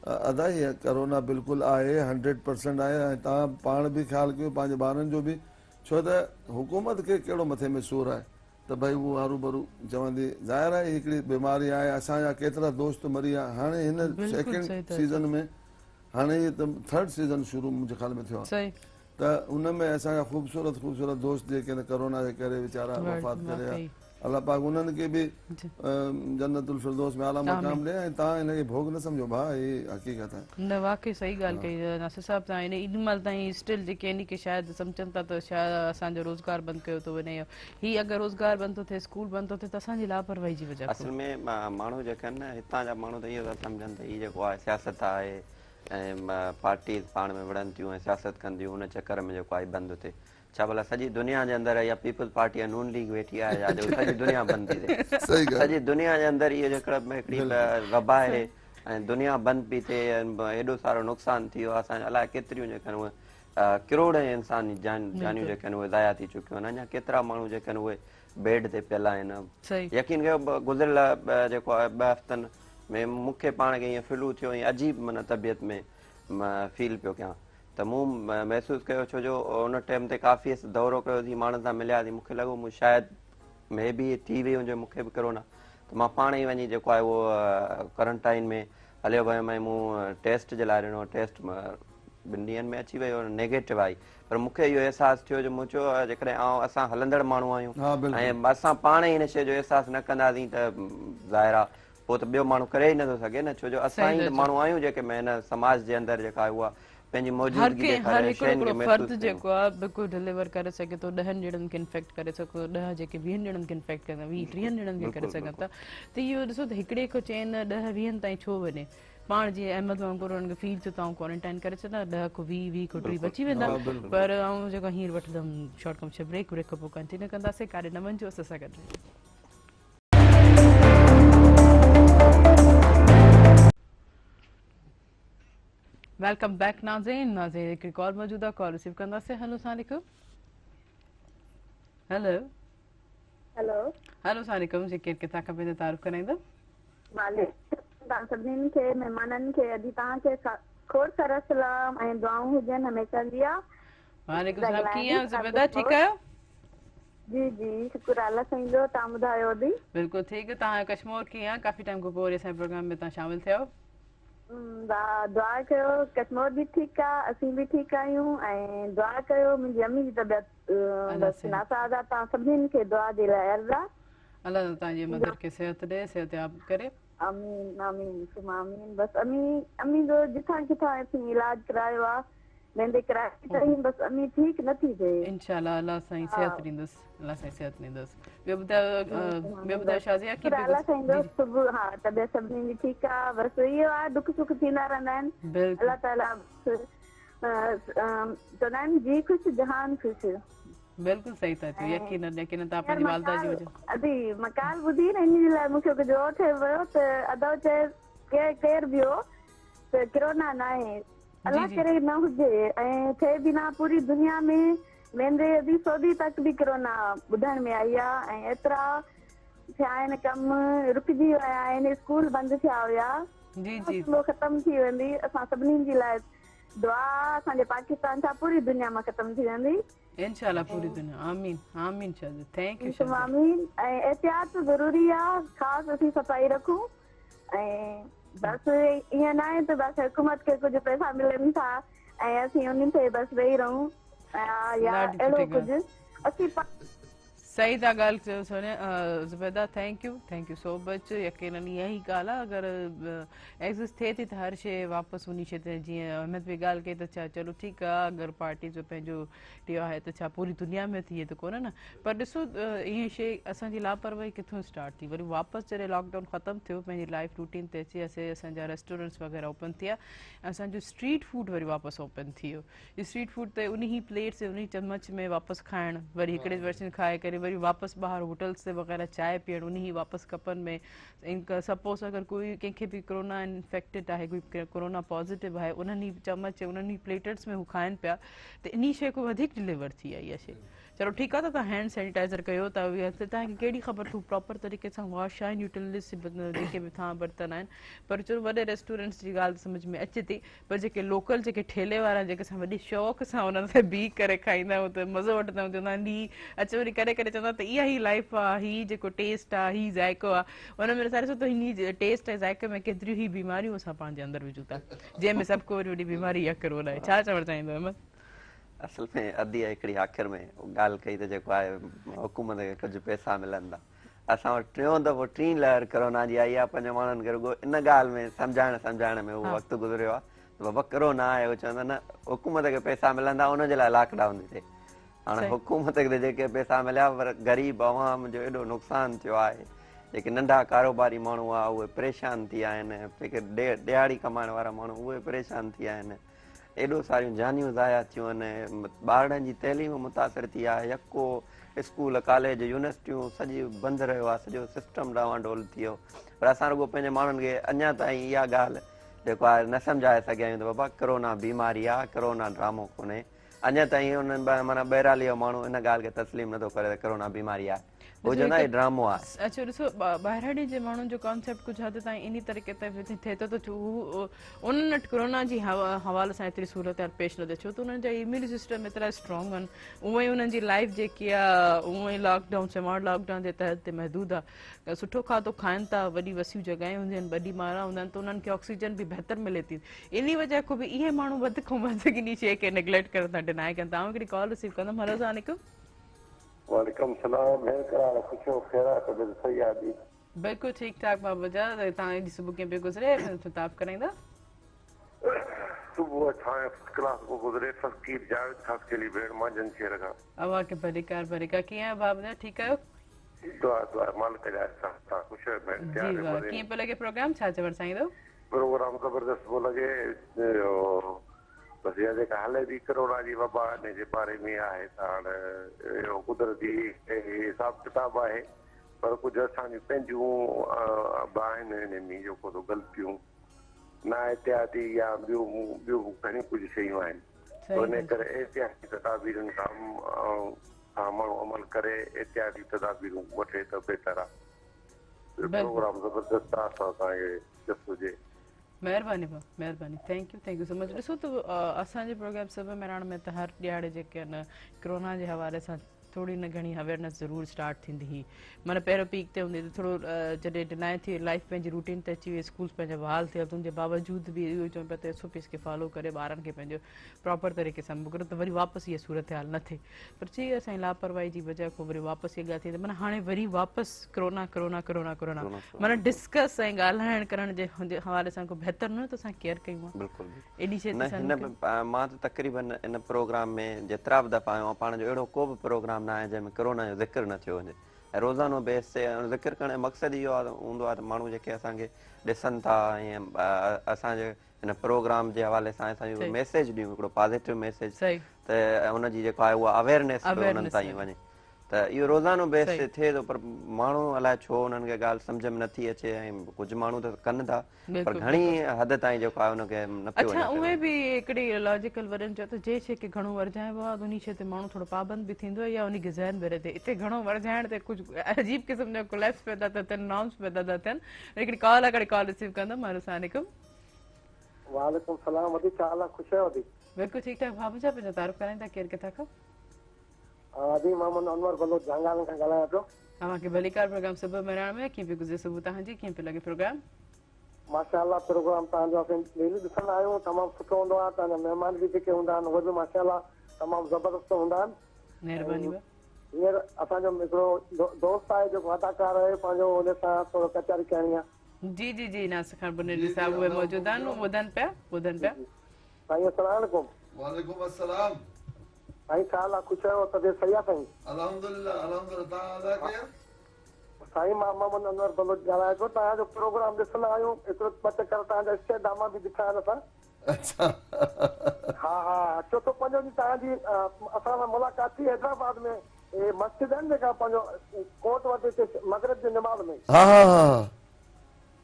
अदा ई कोरोना बिल्कुलु आहे, 100% आहे। ऐं तव्हां पाण बि ख़्यालु कयो पंहिंजे ॿारनि जो बि, छो त हुकूमत खे कहिड़ो मथे में सूरु आहे त भई उहो हरू भरू चवंदी। ज़ाहिर आहे हिकिड़ी बीमारी आहे, असांजा केतिरा दोस्त मरी विया। हाणे हिन सेकेंड सीज़न में, हाणे इहे त थर्ड सीज़न शुरू मुंहिंजे ख़्याल में थियो आहे, त उन में असांजा ख़ूबसूरत दोस्त जेके कोरोना जे करे वीचारा वफ़ात करे, अलाह पाक उन्हनि खे बि जन्नतुल फिरदौस में आला मक़ाम ॾे। ऐं तव्हां हिनखे भोग न सम्झो भाउ, हीअ हक़ीक़त आहे। न वाकई सही ॻाल्हि कई नासिर साहब तव्हां। इन महिल ताईं स्टिल जेके इन खे शायदि सम्झनि था त शायदि असांजो रोज़गार बंदि कयो थो वञे, हीअ अगरि रोज़गार बंदि थो थिए, स्कूल बंदि थो थिए त असांजी लापरवाही जी वजह असल में माण्हू जेके आहिनि न हितां जा माण्हू त इहो था सम्झनि त हीअ जेको आहे सियासत आहे ऐं पार्टीज़ पाण में विढ़नि थियूं ऐं सियासत कनि थियूं, उन चकर में जेको आहे बंदि थिए। छा भला सॼी दुनिया जे अंदरि या पीपल्स पार्टी या नून लीग वेठी आहे या जो सॼी दुनिया बंदि थी थिए। सॼी दुनिया जे अंदरि इहो हिकिड़ी वबा आहे ऐं दुनिया बंदि पई थिए, एॾो सारो नुक़सानु थी वियो आहे। असांजे अलाए केतिरियूं जेके आहिनि उहे किरोड़ इंसान जानियूं जेके आहिनि उहे ज़ाया थी चुकियूं आहिनि। अञा केतिरा माण्हू जेके आहिनि उहे बेड ते पियल आहिनि। यकीन कयो गुज़िरियल जेको आहे 2 हफ़्तनि में मूंखे पाण खे ईअं फ्लू थियो, ईअं अजीब माना तबियत में फील पियो कयां त मूं महसूसु कयो, छो जो उन टाइम ते काफ़ी दौरो कयोसीं, माण्हुनि सां मिलियासीं। मूंखे लॻो मूं शायदि मे बी थी वई हुजे मूंखे बि कोरोना, त मां पाण ई वञी जेको आहे उहो क्वारंटाइन में हलियो वियुमि ऐं मूं टेस्ट जे लाइ ॾिनो। टेस्ट 2 ॾींहंनि में अची वियो, नेगेटिव आई। पर मूंखे इहो अहसासु थियो जो मूं चयो जेकॾहिं असां हलंदड़ माण्हू आहियूं ऐं असां पाण ई हिन शइ जो अहसासु न कंदासीं त ज़ाहिर आहे पोइ त ॿियो माण्हू करे ई नथो सघे न, छो जो असां ई माण्हू आहियूं जेके हिन समाज जे अंदरि जेका आहे उहा पंहिंजी मौजूदगी जे करे शयुनि खे फर्द जेको आहे बिल्कुलु डिलीवर करे सघे थो। 10 ॼणनि खे इन्फेक्ट करे सघो, 10 जेके 20 ॼणनि खे इन्फेक्ट कंदा, 20-30 ॼणनि खे करे सघनि था। त इहो ॾिसो त हिकिड़े खां चइनि 10-20 ताईं छो वञे। पाण जीअं अहमद वांगुरु हुननि खे फील थियो त क्वारंटाइन करे छॾा, 10 खां 20 खां 30 बची वेंदा। पर ऐं जेको हींअर वठंदमि शॉर्ट कम छा ब्रेक खां पोइ कंटिन्यू कंदासीं। काॾे न वञिजो, असां सां गॾु। वेलकम बैक नाज़रीन हिकिड़ी कॉल मौजूद आहे, कॉल रिसीव कंदासीं। हेलो अस्सलाम वालेकुम। हेलो अस्सलाम वालेकुम जी, केरु किथां खां पंहिंजो तारुफ़ कराईंदो? तव्हां सभिनीनि खे महिमाननि खे अॼु तव्हांखे खोड़ सारा सलाम ऐं दुआऊं हुजनि हमेशह जी। वालेकुम सलाम, कीअं आहियो ज़ुबैदा, ठीकु आहियो? जी शुक्र अल्लाह साईं जो, तव्हां ॿुधायो अॼु? बिल्कुलु ठीकु। तव्हां कश्मीर कीअं आहे? काफ़ी टाइम खां पोइ असांजे प्रोग्राम में तव्हां शामिल थियो। दुआ कयो, कश्मीर बि ठीकु आहे, असीं बि ठीकु आहियूं। ऐं दुआ कयो मुंहिंजी अम्मी जी तबियत नासाज़ आहे, तव्हां सभिनीनि खे दुआ जे लाइ अर्ज़ु आहे। अल्लाह तव्हांजी मदर खे सिहत ॾे, सिहतयाब करे। आमीन आमीन आमीन। बस अम्मी जो जिथां किथां असीं इलाज करायो आहे, वेंदे कराए ताईं बस अम्मी ठीकु नथी थिए। इंशाल्लाह अल्लाह साईं सिहत ॾींदुसि, अल्लाह साईं सिहत ॾींदुसि। ॿियो ॿुधायो शाज़िया की अल्लाह साईं जो सुबुह हा तबियत सभिनी जी ठीकु आहे। बसि इहो आहे दुख सुख थींदा रहंदा आहिनि। अल्लाह ताला चवंदा आहिनि जी ख़ुशि जहान ख़ुशि। बिल्कुलु सही था चओ, यकीन तव्हां पंहिंजी वालदा जी वजह अदी मकाल ॿुधी न इन जे लाइ मूंखे कुझु ओ थिए वियो त अदो चए केरु बि हो त कोरोना न आहे, अल्लाह करे न हुजे ऐं थिए बि न पूरी दुनिया में वेंदे अभी सऊदी तक भी कोरोना ॿुधण में आई आहे ऐं एतिरा थिया आहिनि कम रुकिजी विया आहिनि स्कूल बंदि थिया हुया फसलो ख़तम थी वेंदी असां सभिनीनि जे लाइ दुआ असांजे पाकिस्तान सां पूरी दुनिया मां ख़तम थी वेंदी इंशाल्लाह पूरी दुनिया आमीन आमीन शादी थैंक यू आमीन ऐं एहतियात ज़रूरी आहे ख़ासि असीं सफ़ाई रखूं ऐं बसि ईअं न आहे त बसि हुकूमत खे कुझु पैसा मिलनि था ऐं असीं उन्हनि ते बसि वेही रहूं या अहिड़ो कुझु असीं सही था ॻाल्हि चयो Sonia Zubaida thank you so much यकीनन इहा ई ॻाल्हि आहे अगरि एग्ज़िस्ट थिए थी त हर शइ वापसि उन शइ ते जीअं अहमद बि ॻाल्हि कई त छा चलो ठीकु आहे अगरि पार्टी जो पंहिंजो इहो आहे त छा पूरी दुनिया में थिए त कोन्हे न पर ॾिसो इहा शइ असांजी लापरवाही किथां स्टार्ट थी वरी वापसि जॾहिं लॉकडाउन ख़तमु थियो पंहिंजी लाइफ रूटीन ते अची असीं असांजा रेस्टोरेंट्स वग़ैरह ओपन थिया असांजो स्ट्रीट फूड वरी वापसि ओपन थी वियो स्ट्रीट फूड ते उन ई प्लेट से उन चम्मच में वापसि खाइणु वरी हिकिड़े वर्षन खाए करे वरी वापसि ॿाहिरि होटल्स ते वग़ैरह चांहि पीअणु उन ई वापसि कपनि में सपोज़ अगरि कोई कंहिंखे बि कोरोना इन्फेक्टेड आहे कोई कोरोना पॉज़िटिव आहे उन्हनि ई चम्मच उन्हनि ई प्लेटर्स में हू खाइनि पिया त इन शइ खां वधीक डिलीवर थी आहे इहा शइ चलो ठीकु आहे त तव्हां हैंड सैनिटाइज़र कयो था तव्हांखे कहिड़ी ख़बर तूं प्रॉपर तरीक़े सां वॉश आहिनि यूटिलिटीज़ जेके बि तव्हां बर्तन आहिनि पर चलो वॾे रेस्टोरेंट्स जी ॻाल्हि सम्झ में अचे थी पर जेके लोकल जेके ठेले वारा जेके असां वॾे शौक़ सां उन्हनि ते बीह करे खाईंदा आहियूं त मज़ो वठंदा आहियूं चवंदा आहिनि अच वरी करे करे चवंदा त इहा ई लाइफ आहे हीअ जेको टेस्ट आहे हीअ ज़ाइको आहे हुन में ॾिसो त हिन टेस्ट ऐं ज़ाइके में केतिरियूं ई बीमारियूं असां पंहिंजे अंदरि विझूं था जंहिंमें सभु को वरी वॾी बीमारी आहे कोरोना आहे छा चवणु चाहींदो अहमद असल में अधी आहे हिकिड़ी आख़िर में ॻाल्हि कई त जेको आहे हुकूमत खे कुझु पैसा मिलनि था असां वटि टियों दफ़ो टीं लहर कोरोना जी आई आहे पंहिंजे माण्हुनि खे रुॻो इन ॻाल्हि में सम्झाइण में उहो वक़्तु गुज़रियो आहे त बाबा कोरोना आहे उहो चवंदा न हुकूमत खे पैसा मिलंदा उनजे लाइ लॉकडाउन थी थिए हाणे हुकूमत खे जेके पैसा मिलिया पर ग़रीब अवाम जो एॾो नुक़सानु थियो आहे जेके नंढा कारोबारी माण्हू आहे उहे परेशान थी विया आहिनि जेके ॾियाड़ी कमाइण वारा माण्हू उहे परेशान थी विया आहिनि एॾो सारियूं जानियूं ज़ाया थियूं आहिनि ॿारनि जी तइलीम मुतासिर थी आहे यको स्कूल कॉलेज यूनिवर्सिटियूं सॼी बंदि रहियो आहे सॼो सिस्टम डावाडोल थी वियो पर असां रुॻो पंहिंजे माण्हुनि खे अञा ताईं इहा ॻाल्हि जेको आहे न सम्झाए सघिया आहियूं त बाबा कोरोना बीमारी आहे कोरोना ड्रामो कोन्हे अञा ताईं उन्हनि माना ॿाहिरां माण्हू इन ॻाल्हि खे तस्लीम नथो करे त कोरोना बीमारी आहे वो जो ना ड्रामो आहे अच्छा ॾिसो ॿाहिरां जे माण्हुनि जो कॉन्सेप्ट कुझु हद ताईं इन तरीक़े ते थिए थो त उन्हनि वटि कोरोना जी हवाले सां एतिरी सूरत पेश न थिए छो त उन्हनि जा इम्यून सिस्टम एतिरा स्ट्रॉन्ग आहिनि उअं ई उन्हनि जी लाइफ जेकी आहे उअं ई लॉकडाउन स्मार्ट लॉकडाउन जे तहत ते महदूद आहे सुठो खाधो खाइनि था वॾी वसियूं जॻहियूं हूंदियूं आहिनि वॾी मारा हूंदा आहिनि त उन्हनि खे ऑक्सीजन बि बहितर मिले थी इन वजह खां बि इहे माण्हू वधि खां वधीक इन शइ खे नेग्लेक्ट कनि था डिनाए कनि था हिकिड़ी कॉल रिसीव कंदमि हलो वालेकुम वालेकुम सलाम बिल्कुलु ठीकु ठाक बाबा जा तव्हां जी सुबुह कीअं पियो गुज़रे ताप कराईंदा सुबह फर्स्ट क्लास को गुजरे फकीर जावेद खास के लिए भेड़ मां जनशेर का अवा के भरिका कीअं आहे बाबा जा ठीकु आहियो दुआ दुआ मालिक जा साथ खुश है मैं जी वाह कीअं पियो लॻे प्रोग्राम छा चवणु चाहींदो प्रोग्राम जबरदस्त पियो लॻे बस इहा जेका हले थी कोरोना जी वबा इन जे बारे में आहे त हाणे इहो कुदरती हिसाब किताब आहे पर कुझु असांजूं पंहिंजूं आहिनि हिन में जेको तो ग़लतियूं ना एहतियाती या ॿियूं घणियूं कुझु शयूं आहिनि इन करे एहतियाती तदाबीरुनि सां माण्हू अमल करे एहतियाती तदाबीरूं वठे त बहितर आहे प्रोग्राम ज़बरदस्त आहे असां तव्हांखे ॾिस हुजे महिरबानी भाउ महिरबानी थैंक यू सो मच ॾिसो त असांजे प्रोग्राम सभु मेराण में त हर ॾियारे जेके आहिनि कोरोना जे हवाले सां थोड़ी न घणी अवेयरनेस ज़रूरु स्टार्ट थींदी हुई माना पहिरियों पीक ते हूंदी त थोरो जॾहिं डिनाए थी लाइफ पंहिंजी रूटीन ते अची वई स्कूल्स पंहिंजा बहाल थिया तुंहिंजे बावजूद बि इहो चवनि पिया त SOPs खे फॉलो करे ॿारनि खे पंहिंजो प्रॉपर तरीक़े सां मोकिलियो त वरी वापसि इहा सूरत हाल न थिए पर चई असांजी लापरवाही जी वजह खां वरी वापसि इहा ॻाल्हि थी माना हाणे वरी वापसि कोरोना माना डिस्कस ऐं ॻाल्हाइण करण जे हवाले सां को बहितर न त असां केयर कयूं एॾी शइ मां त तक़रीबन इन प्रोग्राम में जेतिरा बि दफ़ा आहियो पाण जो अहिड़ो को बि प्रोग्राम न आहे जंहिंमें कोरोना जो ज़िक्र न थियो वञे ऐं रोज़ानो बेस ते ज़िक्र करण जो मक़सदु इहो हूंदो आहे त माण्हू जेके असांखे ॾिसनि था ऐं असांजे हिन प्रोग्राम जे हवाले सां असांजो मैसेज ॾियूं हिकिड़ो पॉज़िटिव मैसेज त हुनजी जेको आहे उहा अवेयरनेस उन्हनि ताईं वञे त इहो रोज़ानो बेस ते थिए थो, पर माण्हू अलाए छो उन्हनि खे ॻाल्हि सम्झ में नथी अचे ऐं कुझु माण्हू त कनि था पर घणी हद ताईं जेको आहे उनखे न पियो अच्छा वञे। उहे बि हिकिड़ी लॉजिकल वॾनि चयो त जे शइ खे घणो वरजाइबो आहे उन शइ ते माण्हू थोरो पाबंद बि थींदो आहे या उनखे ज़हन में रहे हिते घणो वरजाइण ते कुझु अजीब क़िस्म जा कोलैप्स पैदा था थियनि, नॉर्म्स पैदा था थियनि। हिकिड़ी कॉल आहे, कॉल रिसीव कंदमि। अस्सलाम वालेकुम सलाम। वधीक हाल आहे? ख़ुशि आहियो? बिल्कुलु ठीकु ठाक। बाबू छा पंहिंजो तारीफ़ कराईंदा? केरु किथां खां? अदी मोहम्मद अनवर बलोच जंगाल खां ॻाल्हायां पियो। तव्हांखे भलीकार प्रोग्राम सुबुह में में कीअं पियो गुज़रे सुबुह तव्हांजी? कीअं पियो लॻे प्रोग्राम? माशाअल्लाह प्रोग्राम तव्हांजो असां डेली ॾिसंदा आहियूं, तमामु सुठो हूंदो आहे। तव्हांजा महिमान बि जेके हूंदा आहिनि उहे बि माशाअल्लाह तमामु ज़बरदस्त हूंदा आहिनि। महिरबानी। हींअर असांजो हिकिड़ो दोस्त आहे जेको अदाकार आहे, पंहिंजो हुन सां थोरो कचहरी करणी आहे। जी जी जी नासिर खान बुनेरी साहब उहे मौजूद आहिनि, ॿुधनि पिया। साईं अस्सलाम वालेकुम। वालेकुम अस्सलाम। साईं छा हाल आहे? ख़ुशि आहियो? तबियत सही आहे साईं? अल्हम्दुलिल्लाह अल्हम्दुलिल्लाह। तव्हां अदा कयो? साईं मां मोहम्मद अनवर बलोच ॻाल्हायां पियो। तव्हांजो प्रोग्राम ॾिसंदा आहियूं, एतिरो ॿ चकर तव्हांजा स्टेज ड्रामा बि ॾिठा आहिनि असां। अच्छा। हा हा, चोथों पंजो ॾींहुं तव्हांजी असां सां मुलाक़ात थी हैदराबाद में। मस्जिद आहिनि जेका पंहिंजो कोट वटि हिते मगरिब जी निमाज़ में। हा हा हा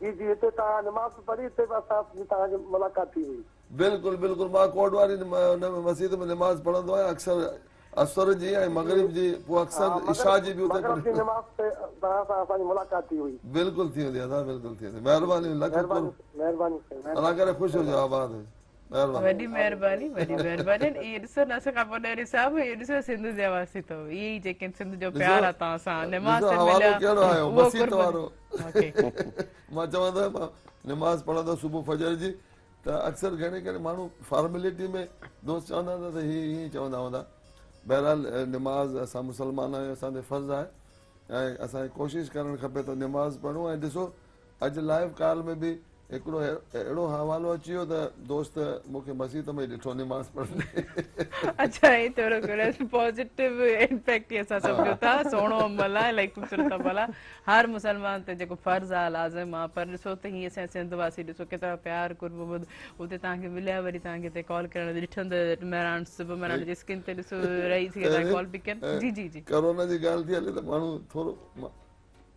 जी जी, हिते तव्हां निमाज़ पढ़ी, हिते बि असां तव्हांजी मुलाक़ात थी हुई। बिल्कुलु बिल्कुलु। मां कोट वारी मस्जिद में निमाज़ पढ़ंदो आहियां अक्सर, असर जी ऐं मगरिब जी, पोइ अक्सर इशा जी बि उते मगरिब जी निमाज़ ते तव्हां सां असांजी मुलाक़ात थी हुई। बिल्कुलु थी वेंदी आहे, बिल्कुलु थी वेंदी। महिरबानी, लख महिरबानी महिरबानी अल्लाह करे ख़ुशि हुजो, आबाद हुजे। वॾी महिरबानी वॾी महिरबानी। इहे ॾिसो नासिर खान बुनेरी साहब, इहे ॾिसो सिंध जा वासी अथव, इहे ई जेके सिंध जो प्यार आहे तव्हां सां। निमाज़ ते हवालो कहिड़ो आयो उहो मसीत वारो। ओके मां चवंदो आहियां मां निमाज़ पढ़ंदो सुबुह फजर जी, त अक्सर घणे करे माण्हू फॉर्मेलिटी में दोस्त चवंदा हुआ त हीअं हीअं चवंदा हूंदा। बहरहाल निमाज़ असां मुस्लमान आहियूं, असांजो फर्ज़ु आहे ऐं असांखे कोशिशि करणु खपे त निमाज़ पढ़ूं। ऐं ॾिसो अॼु लाइव कॉल में बि हिकिड़ो अहिड़ो हवालो अची वियो त दोस्त मूंखे मस्जिद में ॾिठो निमाज़ पढ़ंदे। अच्छा ही थोरो पॉजिटिव इम्पैक्ट ही असां सम्झो था। सुहिणो अमल आहे, इलाही ख़ूबसूरत अमल आहे। हर मुसलमान ते जेको फर्ज़ आहे, लाज़िम आहे। पर ॾिसो त हीअं असां सिंध वासी ॾिसो केतिरा प्यार कुर्ब उते तव्हांखे मिलिया, वरी तव्हांखे हिते कॉल करण ॾिठनि त महिराण सुबुह महिराण जी स्किन ते ॾिसो रही थी कॉल बि कनि। जी जी जी। कोरोना जी ॻाल्हि थी हले त माण्हू थोरो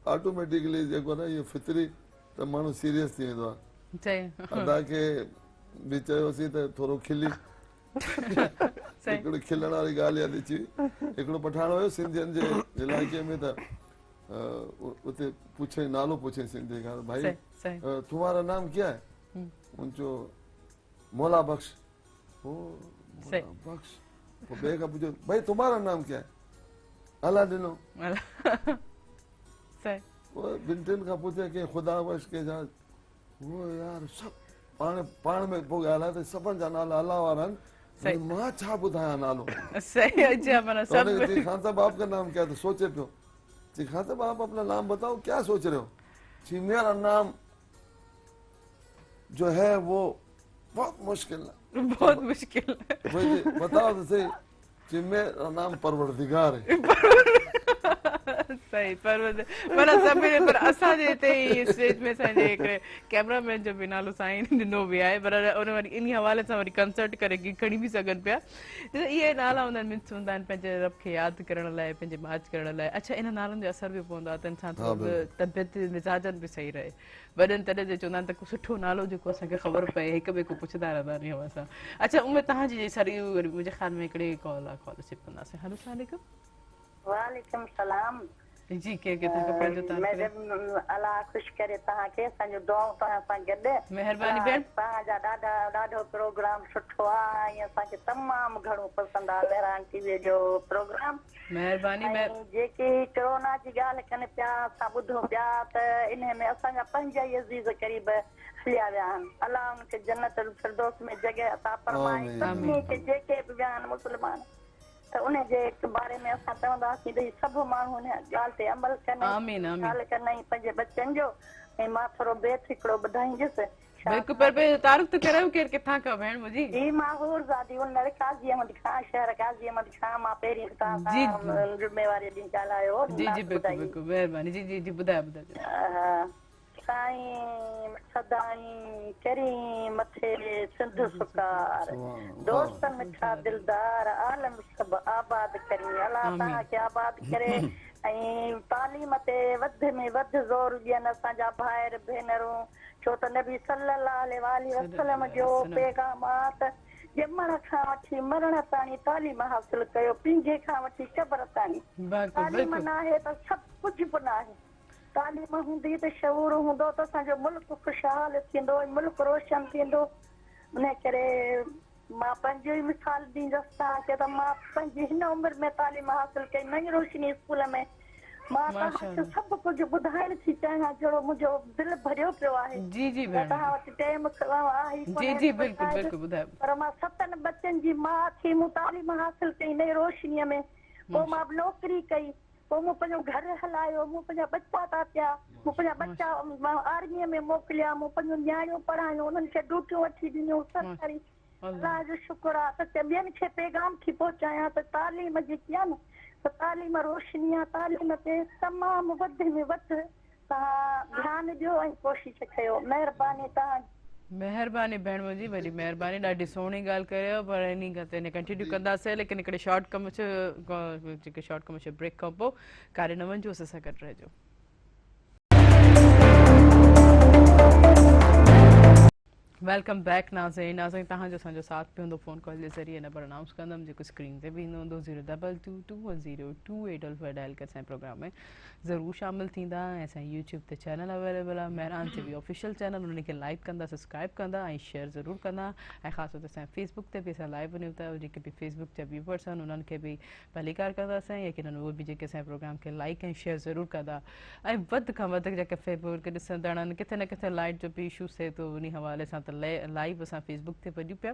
ऑटोमेटिकली जेको आहे न इहो फितरी त माण्हू सीरियस थी वेंदो आहे। अदा खे बि चयोसीं त थोरो खिली हिकिड़ी खिलण वारी ॻाल्हि यादि अची। हिकिड़ो पठाण हुयो सिंधियुनि जे इलाइक़े में, त उते पुछे नालो पुछे सिंधी खां, भाई तुम्हारा नाम क्या है? उनजो मौला बख्श। ओ मौला बख्श। पोइ ॿिए खां पुछो भाई तुम्हारा नाम क्या है? अला ॾिनो। ॿिनि टिनि खां पुछे के ख़ुदा बख्श के जा, वो यार सभु पाण में पोइ ॻाल्हाए त सभिनि जा नाला अलाह वारा आहिनि। मां छा ॿुधायां नालो? खान साहब आपका नाम क्या? तो सोचे पियो। खान साहब आप अपना नाम बताओ, क्या सोच रहे हो? मेरा नाम जो है वो बहुत मुश्किल है। बहुत मुश्किल बताओ तो सही। मेरा नाम परवरदिगार है। सही पर सभिनी पर असांजे हिते स्टेज में असांजे हिकिड़े कैमरामैन जो बि नालो साईं ॾिनो बि आहे, पर उन वरी इन हवाले सां वरी कंसर्ट करे खणी बि सघनि पिया। इहे नाला हूंदा आहिनि, मिन्स हूंदा आहिनि पंहिंजे रब खे यादि करण लाइ, पंहिंजे माच करण लाइ। अच्छा इन नालनि जो असर बि पवंदो आहे त इंसान थोरो तबियत मिज़ाजनि बि सही रहे। वॾनि तॾहिं जे चवंदा आहिनि त सुठो नालो जेको असांखे ख़बर पए, हिक ॿिए खां पुछंदा रहंदा आहियूं असां। अच्छा उहे तव्हांजी सरी मुंहिंजे ख़्याल में हिकिड़ी कॉल आहे, कॉल रिसीव कंदासीं। हेलो अस्सलाम वालेकुम। वालेकुम सलाम। जी केरु किथां खां पंहिंजो अलाह ख़ुशि करे तव्हांखे, असांजो दुआऊं तव्हां सां गॾु। महिरबानी भेण। तव्हांजा ॾाढो प्रोग्राम सुठो आहे ऐं असांखे तमामु घणो पसंदि आहे महिरान टीवीअ जो प्रोग्राम। महिरबानी। जेके कोरोना जी ॻाल्हि कनि पिया, असां ॿुधूं पिया त इन में असांजा 5 अज़ीज़ क़रीब हलिया विया आहिनि। अलाह उनखे जन्नत फिरदौस में जॻह अता फरमाए। सभिनी खे जेके बि विया आहिनि मुस्लमान, त उन जे बारे में असां चवंदासीं त सभु माण्हू हिन ॻाल्हि ते अमल कनि, ख़्यालु कनि पंहिंजे बचनि जो। ऐं मां थोरो बेत हिकिड़ो ॿुधाईंदुसि। तारीफ़ त करायो, केरु किथां खां भेण मुंहिंजी? जी मां हूरज़ादी उनर काज़ी अहमद खां, शहर काज़ी अहमद खां। मां पहिरीं तव्हां सां ज़िम्मेवारी ॾींहुं ॻाल्हायो। जी जी बिल्कुलु बिल्कुलु महिरबानी। जी जी जी ॿुधायो ॿुधायो। साईं सदाई करी मथे सिंध सुकार दोस्त मिठा दिलदार आलम सब आबाद करी अल्लाह तव्हां खे आबाद करे ऐं तालीम ते वध में वध ज़ोर ॾियनि असांजा भाइर भेनरूं छो त नबी सल्लल्लाहु अलैहि वसल्लम जो पैगाम आहे त ॼमण खां वठी मरण ताणी तालीम हासिल कयो पिंजे खां वठी क़बर ताणी तालीम न आहे त सभु कुझु बि न आहे तालीम हूंदी त शऊर हूंदो त असांजो मुल्क ख़ुशहाल थींदो मुल्क रोशन थींदो उन करे मां पंहिंजो ई मिसाल ॾींदसि तव्हांखे त मां पंहिंजी हिन उमिरि में तालीम हासिल कई नई रोशनी स्कूल में मां तव्हांखे सभु कुझु ॿुधाइण थी चाहियां जहिड़ो मुंहिंजो दिलि भरियो पियो आहे तव्हां वटि टाइम आहे पर मां 7 बच्चनि जी माउ थी मूं तालीम हासिल कई नई रोशनीअ में पोइ मां नौकिरी कई पोइ मूं पंहिंजो घर हलायो मूं पंहिंजा बच्चा था थिया मूं पंहिंजा बच्चा आर्मीअ में मोकिलिया मूं पंहिंजो नियाणियूं पढ़ायूं उन्हनि खे ड्यूटियूं वठी ॾिनियूं सरकारी अल्लाह जो शुक्र आहे त ॿियनि खे पैगाम थी पहुचायां त तालीम जेकी आहे न त तालीम रोशनी आहे तालीम ते तमामु वध में वधि तव्हां ध्यानु ॾियो ऐं कोशिशि कयो महिरबानी तव्हां महिरबानी भेण मुंहिंजी वॾी महिरबानी ॾाढी सुहिणी ॻाल्हि कयो पर इन खां कंटिन्यू कंदासीं लेकिन हिकिड़े शॉर्ट कमर्शियल ब्रेक खां पोइ कारे न वञिजो असां सां गॾु रहिजो वेलकम बैक नाज़रीन तव्हांजो असांजो साथ पियो हूंदो फ़ोन कॉल जे ज़रिए नंबर अनाउंस कंदमि जेको स्क्रीन ते बि ईंदो हूंदो 022210228 डायल करे असांजे प्रोग्राम में ज़रूरु शामिलु थींदा ऐं असांजे यूट्यूब ते चैनल अवेलेबल आहे महिरान ते बि ऑफिशियल चैनल उन खे लाइक कंदा सब्सक्राइब कंदा ऐं शेयर ज़रूरु कंदा ऐं ख़ासि तौर ते असांजे फेसबुक ते बि असां लाइव वञूं था जेके बि फेसबुक जा व्यूवर्स आहिनि उन्हनि खे बि भलीकार कंदासीं यकीनन उहे बि जेके असांजे प्रोग्राम खे लाइक ऐं शेयर ज़रूरु कंदा ऐं वधि खां वधि जेके फेसबुक ॾिसंदड़ आहिनि किथे न किथे लाइट जो बि इशूस थिए थो उन हवाले सां त लाइव असां फेसबुक ते वञूं पिया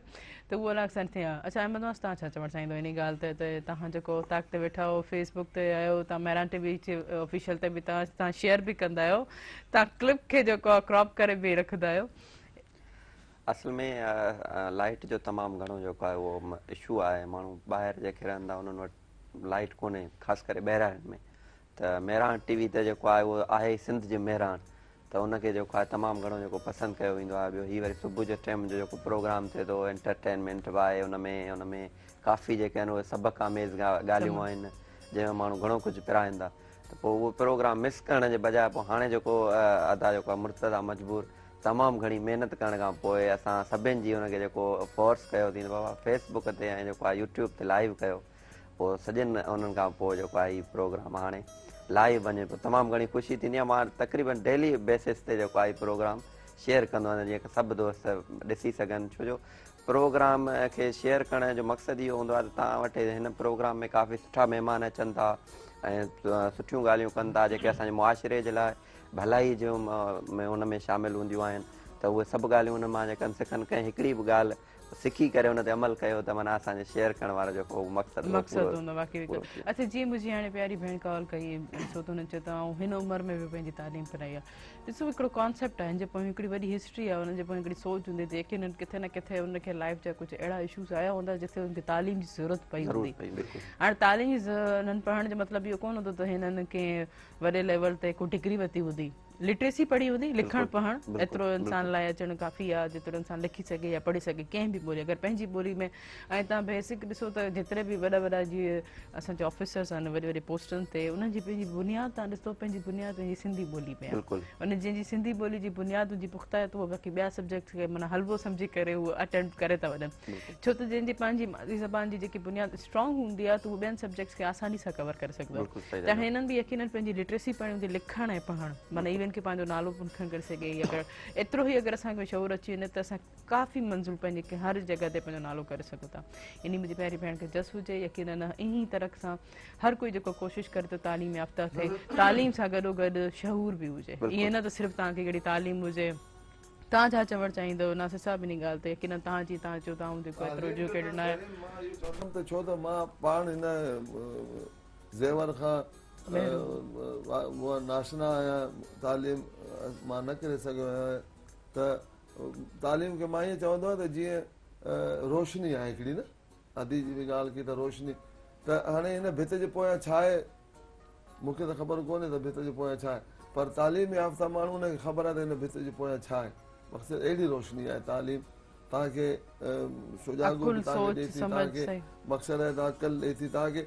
त उहो अलॻि सां थिए अच्छा अहमद वास तव्हां छा चवणु चाहींदो इन ॻाल्हि ते त तव्हां जेको ताक़ ते वेठा हो फेसबुक ते आहियो तव्हां महिरान टी वी ऑफिशियल ते बि तव्हां शेयर बि कंदा आहियो तव्हां क्लिप खे जेको आहे क्रॉप करे बि रखंदा आहियो असल में लाइट जो तमामु घणो जेको आहे उहो इशू आहे माण्हू ॿाहिरि जेके रहंदा उन्हनि वटि लाइट कोन्हे ख़ासि करे बहिराणे में त महिरान टीवी ते जेको आहे उहो आहे सिंध जी महिरान त उनखे जेको आहे तमामु घणो जेको पसंदि कयो वेंदो आहे ॿियो हीअ वरी सुबुह जे टाइम जो जेको प्रोग्राम थिए थो एंटरटेनमेंट बि आहे उनमें काफ़ी जेके आहिनि उहे सबक़ आमेज़ ॻाल्हियूं आहिनि जंहिंमें माण्हू घणो कुझु पिराइनि था त पोइ उहो प्रोग्राम मिस करण जे बजाए पोइ हाणे जेको अदा जेको आहे मुर्तज़ा मजबूर तमामु घणी महिनत करण खां पोइ असां सभिनि जी हुनखे जेको फोर्स कयो थी बाबा फेसबुक ते ऐं जेको आहे यूट्यूब ते लाइव कयो पोइ सॼनि उन्हनि खां पोइ जेको आहे हीउ प्रोग्राम हाणे लाइव वञे पोइ तमामु घणी ख़ुशी थींदी आहे मां तक़रीबन डेली बेसिस ते जेको आहे प्रोग्राम शेयर कंदो आहियां जीअं सभु दोस्त ॾिसी सघनि छो जो प्रोग्राम खे शेयर करण जो मक़सदु इहो हूंदो आहे त तव्हां वटि हिन प्रोग्राम में काफ़ी सुठा महिमान अचनि था ऐं सुठियूं ॻाल्हियूं कनि था जेके असांजे मुआशिरे जे लाइ भलाई जो में हुन में शामिलु हूंदियूं आहिनि त उहे सभु ॻाल्हियूं हुन मां जेकनि सिखनि कंहिं हिकिड़ी बि ॻाल्हि सिखी करे हुन ते अमल कयो त माना असांजे शेयर करण वारो जेको मक़सदु हूंदो वाक़ई अच्छा जीअं मुंहिंजी हाणे प्यारी भेण कॉल कई ॾिसो त हुननि चयो त ऐं हिन उमिरि में बि पंहिंजी तालीम कराई आहे ॾिसो हिकिड़ो कॉन्सेप्ट आहे हिन जे पोइ हिकिड़ी वॾी हिस्ट्री आहे हुननि जे पोइ हिकिड़ी सोच हूंदी त यकीन किथे न किथे हुनखे लाइफ जा कुझु अहिड़ा इशूस आया हूंदा जिते हुनखे तालीम जी ज़रूरत पई हूंदी हाणे तालीम हिननि पढ़ण जो मतिलबु इहो कोन हूंदो त हिननि कंहिं वॾे लेवल ते को डिग्री वरिती हूंदी लिटरेसी पढ़ी हूंदी लिखणु पढ़णु एतिरो इंसान लाइ अचणु काफ़ी आहे जेतिरो इंसान लिखी सघे या पढ़ी सघे कंहिं बि ॿोली अगरि पंहिंजी ॿोली में ऐं तव्हां बेसिक ॾिसो त जेतिरे बि वॾा जीअं असांजा ऑफिसर्स आहिनि वॾे वॾे पोस्टनि ते उन्हनि जी पंहिंजी बुनियादु तव्हां ॾिसो पंहिंजी बुनियादु पंहिंजी सिंधी ॿोली में आहे उन जंहिंजी सिंधी ॿोली जी बुनियादु जी पुख़्ता आहे त उहो बाक़ी ॿिया सब्जेक्ट खे माना हलवो सम्झी करे उहो अटेम्प्ट करे था वञनि छो त जंहिंजी पंहिंजी मादरी ज़बान जी जेकी बुनियादु स्ट्रॉन्ग हूंदी आहे त उहो ॿियनि सब्जेक्ट्स खे आसानी सां कवर करे सघंदो आहे त हिननि बि यकीननि पंहिंजी लिटरेसी पढ़ी हूंदी लिखणु ऐं पढ़णु माना इवन खे पंहिंजो नालो खणी करे सघे या अगरि एतिरो ई अगरि असांखे शौर अची वञे त असां काफ़ी मंज़िल पंहिंजे हर जॻह ते पंहिंजो नालो करे सघूं था इन मुंहिंजी पहिरीं भेण खे जस हुजे यकीन इन ई तरह सां हर कोई जेको कोशिशि करे थो तालीम याफ़्ता थिए तालीम सां गॾोगॾु शहूर बि हुजे ईअं न त सिर्फ़ु तव्हांखे कहिड़ी तालीम हुजे तव्हां छा चवणु चाहींदव नासिर साहिब इन ॻाल्हि ते यकीन तव्हां चयो तव्हां जेको एतिरो एजुकेटेड न आहे छो त मां पाण हिन ज़ेवर खां नाशना आहियां तालीम मां न करे सघियो आहियां त तालीम खे मां ईअं चवंदो आहियां त जीअं रोशनी आहे हिकिड़ी न अदी जी बि ॻाल्हि कई त रोशनी त हाणे हिन भित जे पोयां छा आहे मूंखे त ख़बर कोन्हे त भित जे पोयां छा आहे पर तालीम याफ़्ता माण्हू हुनखे ख़बर आहे त हिन भित जे पोयां छा आहे। मक़सदु अहिड़ी रोशनी आहे तालीम तव्हांखे सुजाॻो बि तव्हांखे ॾिए थी, तव्हांखे मक़सदु आहे त अक़ल ॾिए थी तव्हांखे।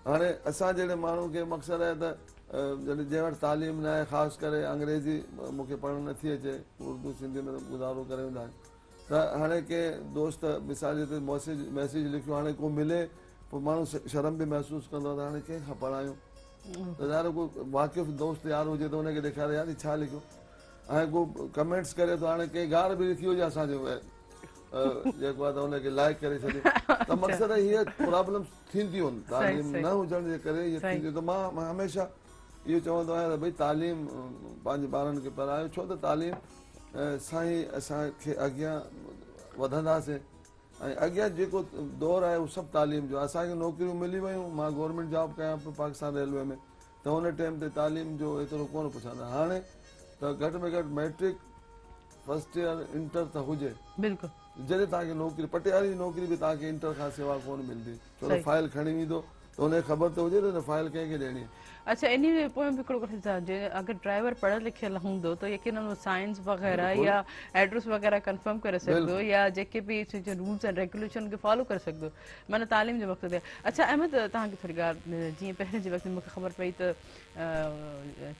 हाणे असां जहिड़े माण्हू खे मक़सदु आहे त जंहिं वटि तालीम न आहे, ख़ासि करे अंग्रेज़ी मूंखे पढ़णु नथी अचे, उर्दू सिंधी में गुज़ारो करे वेंदा आहिनि, त हाणे कंहिं दोस्त मिसाल जे तौरु मैसेज लिखियो, हाणे को मिले पोइ माण्हू शर्म बि महसूसु कंदो आहे त हाणे कंहिंखां पढ़ायूं, त यार को वाक़िफ़ दोस्त यार हुजे त हुनखे ॾेखारे यार छा लिखियो। ऐं को कमेंट्स करे थो, हाणे कंहिं गार बि लिखी हुजे असांजो जेको आहे त हुनखे लाइक करे छॾियो, त मक़सदु हीअ प्रॉब्लम्स थींदियूं आहिनि तालीम न हुजण जे करे इहे थींदियूं। त मां हमेशह इहो चवंदो आहियां त भई तालीम पंहिंजे ॿारनि खे पढ़ायो, छो त तालीम सां ई असांखे अॻियां वधंदासीं। ऐं अॻियां जेको दौरु आहे उहो सभु तालीम जो आहे। असांखे नौकरियूं मिली वियूं, मां गवर्नमेंट जॉब कयां पियो पाकिस्तान रेलवे में, त हुन टाइम ते तालीम जो एतिरो कोन पुछंदा। हाणे त घटि में घटि मैट्रिक फर्स्ट ईयर इंटर त हुजे, बिल्कुलु जॾहिं तव्हांखे नौकिरी पटियाले जी नौकिरी बि तव्हांखे इंटर खां सवाइ कोन मिलंदी, छो त फाइल खणी वेंदो त हुनखे ख़बर त हुजे न फाइल कंहिंखे ॾियणी। अच्छा, इन पोइ बि हिकिड़ो अगरि ड्राइवर पढ़ियलु लिखियलु हूंदो त यकीनन साइंस वग़ैरह या एड्रेस वग़ैरह कंफर्म करे सघंदो या जेके बि रूल्स एंड रेगुलेशन खे फॉलो करे सघंदो, माना तालीम जो मक़सदु आहे। अच्छा अहमद, तव्हांखे थोरी ॻाल्हि, जीअं पहिरें जे वक़्त में मूंखे ख़बर पई त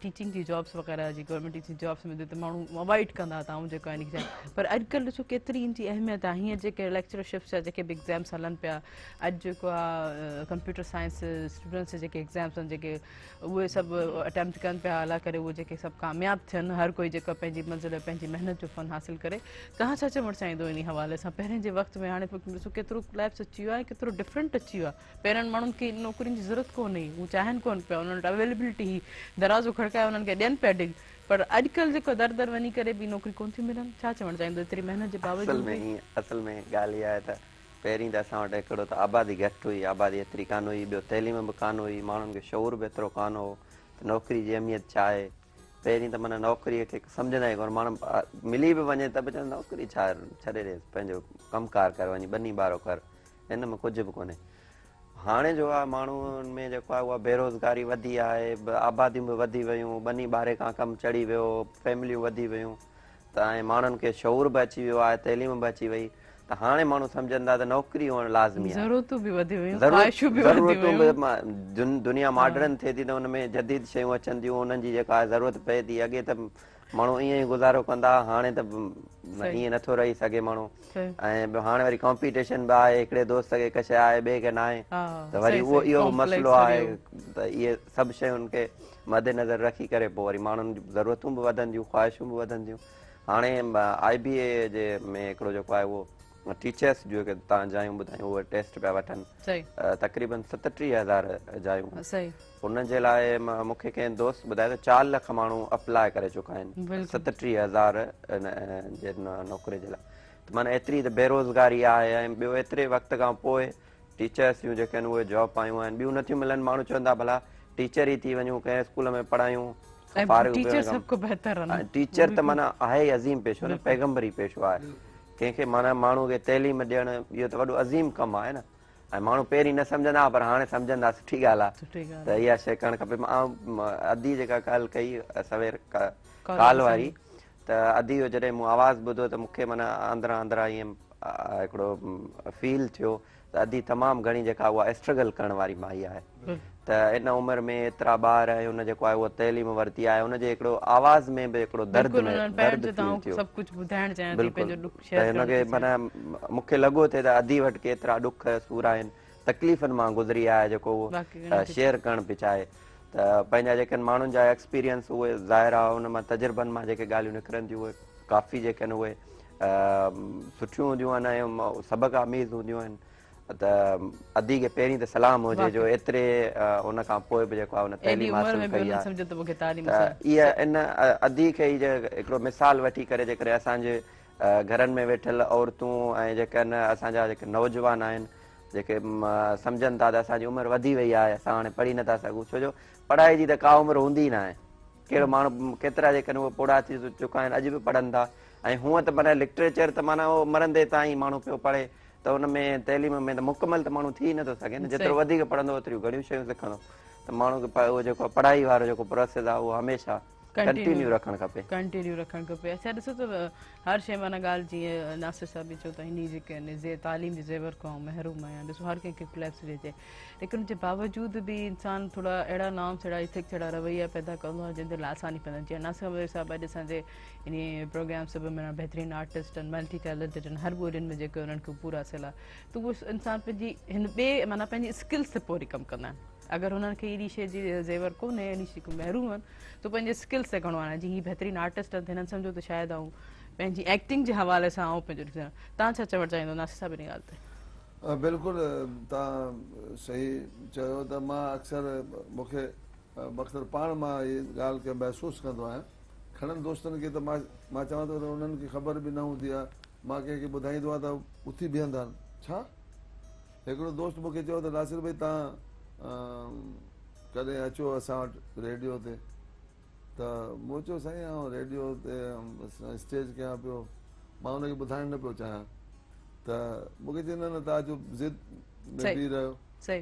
टीचिंग जी जॉब्स वग़ैरह जी गवर्नमेंट टीचिंग जॉब्स में त माण्हू अवॉइड कंदा हुआ तव्हां जेको आहे, पर अॼुकल्ह ॾिसो केतिरी इन जी अहमियत आहे। हीअं जेके लेक्चरशिप्स जा जेके बि एग्ज़ाम्स हलनि पिया, अॼु जेको आहे कंप्यूटर साइंस स्टूडेंट्स जेके एग्ज़ाम्स आहिनि जेके उहे सभु अटैम्प्ट कनि पिया, अला करे उहे जेके सभु कामयाबु थियनि, हर कोई जेको पंहिंजी मंज़िल पंहिंजी महिनत जो फ़न हासिलु करे। तव्हां छा चवणु चाहींदो इन हवाले सां? पहिरें जे वक़्त में हाणे ॾिसो केतिरो लैब्स अची वियो आहे, केतिरो डिफरेंट अची वियो आहे। पहिरियों माण्हुनि खे नौकरियुनि जी ज़रूरत कोन हुई, हू चाहिनि कोन पिया, उन्हनि वटि अवेलेबिलिटी हुई, दरवाज़ो खड़काए उन्हनि खे ॾियनि पिया डिग, पर अॼुकल्ह जेको दर दर वञी करे बि नौकरी कोन थी मिलनि। छा चवणु चाहींदो एतिरी महिनत जे बावजूद? असल में ॻाल्हि इहा आहे त पहिरीं त असां वटि हिकिड़ो त आबादी घटि हुई, आबादी एतिरी कान हुई, ॿियो तइलीम बि कान हुई, माण्हुनि खे शौर बि एतिरो कान हो त नौकिरी जी अहमियत छा आहे। पहिरीं त माना नौकिरीअ खे सम्झंदा ई कोन, माण्हू मिली बि वञे त बि चवंदा नौकिरी छा, छॾे ॾे, पंहिंजो कमकार कर, वञी ॿनी ॿारो कर, हिन में कुझु बि कोन्हे। हाणे जो आहे माण्हुनि में जेको आहे उहा बेरोज़गारी वधी आहे, आबादियूं बि वधी वियूं, ॿनी ॿारे खां कमु चढ़ी वियो, फैमिलियूं वधी वियूं, त ऐं माण्हुनि खे शौर बि अची वियो आहे, तइलीम बि अची वई, त हाणे माण्हू सम्झनि था त नौकिरी हुअणु लाज़मी आहे। ज़रूरतूं बि वधी वियूं, दुनिया मॉडर्न थिए थी त हुन में जदीद शयूं अचनि थियूं, उन्हनि जी जेका ज़रूरत पए थी। अॻे त माण्हू ईअं ई गुज़ारो कंदा, हाणे त ईअं नथो रही सघे माण्हू। ऐं हाणे वरी कॉम्पिटिशन बि आहे, हिकिड़े दोस्त खे हिकु शइ आहे, ॿिए खे न आहे, त वरी उहो इहो मसइलो आहे। त इहे सभु शयुनि खे मद्देनज़र रखी करे पोइ वरी माण्हुनि जूं ज़रूरतूं बि वधंदियूं, ख़्वाहिशूं बि वधंदियूं। हाणे IBA जे में हिकिड़ो जेको आहे उहो टीचर्स जो तव्हां जायूं ॿुधायूं, उहे टेस्ट पिया वठनि, तक़रीबन 37,000 जायूं। हुन जे लाइ मूंखे कंहिं दोस्त ॿुधायो त 4 लख माण्हू अप्लाई करे चुका आहिनि 37,000 जे नौकिरी जे लाइ। त माना एतिरी त बेरोज़गारी आहे। ऐं ॿियो एतिरे वक़्त खां पोइ टीचर्स जूं जेके आहिनि उहे जॉब आयूं आहिनि, ॿियूं नथियूं मिलनि। माण्हू चवंदा भला टीचर ई थी वञूं, कंहिं स्कूल में पढ़ायूं, टीचर त माना आहे ई अज़ीम पेशो न, पैगम्बरी पेशो आहे। कंहिंखे माना माण्हू खे तइलीम ॾियणु इहो त वॾो अज़ीम कमु आहे न। ऐं माण्हू पहिरीं न सम्झंदा, पर हाणे सम्झंदा, सुठी ॻाल्हि आहे त इहा शइ करणु खपे। अदी जेका ॻाल्हि कई सवेर काल वारी, त अदी जो जॾहिं मूं आवाज़ु ॿुधो त मूंखे माना अंदरां अंदरां ईअं हिकिड़ो फील थियो त अदी तमामु घणी जेका उहा स्ट्रगल करण वारी माई आहे। त इन उमिरि में एतिरा ॿार आहे, हुन जेको आहे उहा तइलीम वरिती आहे, हुनजे हिकिड़ो आवाज़ में बि हिकिड़ो दर्द थियो। हिनखे माना मूंखे लॻो थिए त अदी वटि केतिरा ॾुख सूर आहिनि, तकलीफ़ुनि मां गुज़री आहे, जेको उहो शेयर करणु पई चाहे। त पंहिंजा जेके माण्हुनि जा एक्सपीरियंस उहे ज़ाहिर आहे, हुन मां तजुर्बनि मां जेके ॻाल्हियूं निकिरनि थियूं उहे काफ़ी जेके आहिनि उहे सुठियूं हूंदियूं आहिनि ऐं सबक़ आमीज़ हूंदियूं आहिनि। त अदी खे पहिरीं त सलाम हुजे जो एतिरे उन खां पोइ बि जेको आहे उन तइलीम हासिल कई आहे। त इहा इन अदी खे ई हिकिड़ो मिसाल वठी करे जेकॾहिं असांजे घरनि में वेठल औरतूं ऐं जेके आहिनि असांजा जेके नौजवान आहिनि, जेके सम्झनि था त असांजी उमिरि वधी वई आहे, असां हाणे पढ़ी नथा सघूं, छो जो पढ़ाई जी त का उमिरि हूंदी ई न आहे। कहिड़ो माण्हू केतिरा जेके आहिनि उहे पूरा थी चुका आहिनि, अॼु बि पढ़नि था। ऐं हूअं त माना लिटरेचर त माना उहो मरंदे ताईं माण्हू पियो पढ़े, त हुन में तइलीम में त मुकमल त माण्हू थी नथो सघे न। जेतिरो वधीक पढ़ंदो ओतिरियूं घणियूं शयूं सिखंदो। त माण्हू खे उहो जेको पढ़ाई वारो जेको प्रोसेस आहे उहो हमेशह कंटिन्यू रखणु खपे। कंटिन्यू रखणु खपे। अच्छा ॾिसो त हर शइ माना ॻाल्हि जीअं नासिर साहब बि चयो त हिन जेके आहिनि तालीम जे ज़ेवर खां महरूम आहियां, ॾिसो हर कंहिंखे कोलैप्स अचे, लेकिन उनजे बावजूद बि इंसान थोड़ा अहिड़ा नॉर्म्स, अहिड़ा इथिक्स, अहिड़ा रवैया पैदा कंदो आहे जंहिंजे लाइ आसानी पवंदी। जीअं नासिर साहब अॼु असांजे इन प्रोग्राम सभु में बहितरीनु आर्टिस्ट आहिनि, मल्टी टैलेंटेड आहिनि, हर ॿोलियुनि में जेके उन्हनि खे पूरा हासिल आहे, त उहो इंसान पंहिंजी हिन ॿिए माना पंहिंजी स्किल्स ते पूरी कमु कंदा आहिनि। अगर उन्हनि खे अहिड़ी शइ जी ज़ेवर कोन्हे, अहिड़ी शइ महरूम आहिनि, त पंहिंजे स्किल्स ते खणो आहे। जीअं हीअ बहितरीनु आर्टिस्ट आहिनि, हिननि सम्झो त शायदि आऊं पंहिंजी एक्टिंग जे हवाले सां आऊं पंहिंजो ॾिसां। तव्हां छा चवणु चाहींदो नासिर साहब इन ॻाल्हि ते? बिल्कुलु तव्हां सही चयो त मां अक्सर मूंखे मक़सदु पाण मां इहा ॻाल्हि खे महसूसु कंदो आहियां। खणनि दोस्तनि खे त मां चवां थो त उन्हनि खे ख़बर बि न हूंदी आहे, मां कंहिंखे ॿुधाईंदो आहे त उथी बीहंदा आहिनि। छा हिकिड़ो दोस्त मूंखे चयो त नासिर भाई तव्हां कॾहिं अचो असां वटि रेडियो ते, त मूं चयो साईं आउं रेडियो ते स्टेज कयां पियो, मां हुनखे ॿुधाइणु न पियो चाहियां। त मूंखे चवंदा न तव्हां अचो ज़िद में बीह रहियो,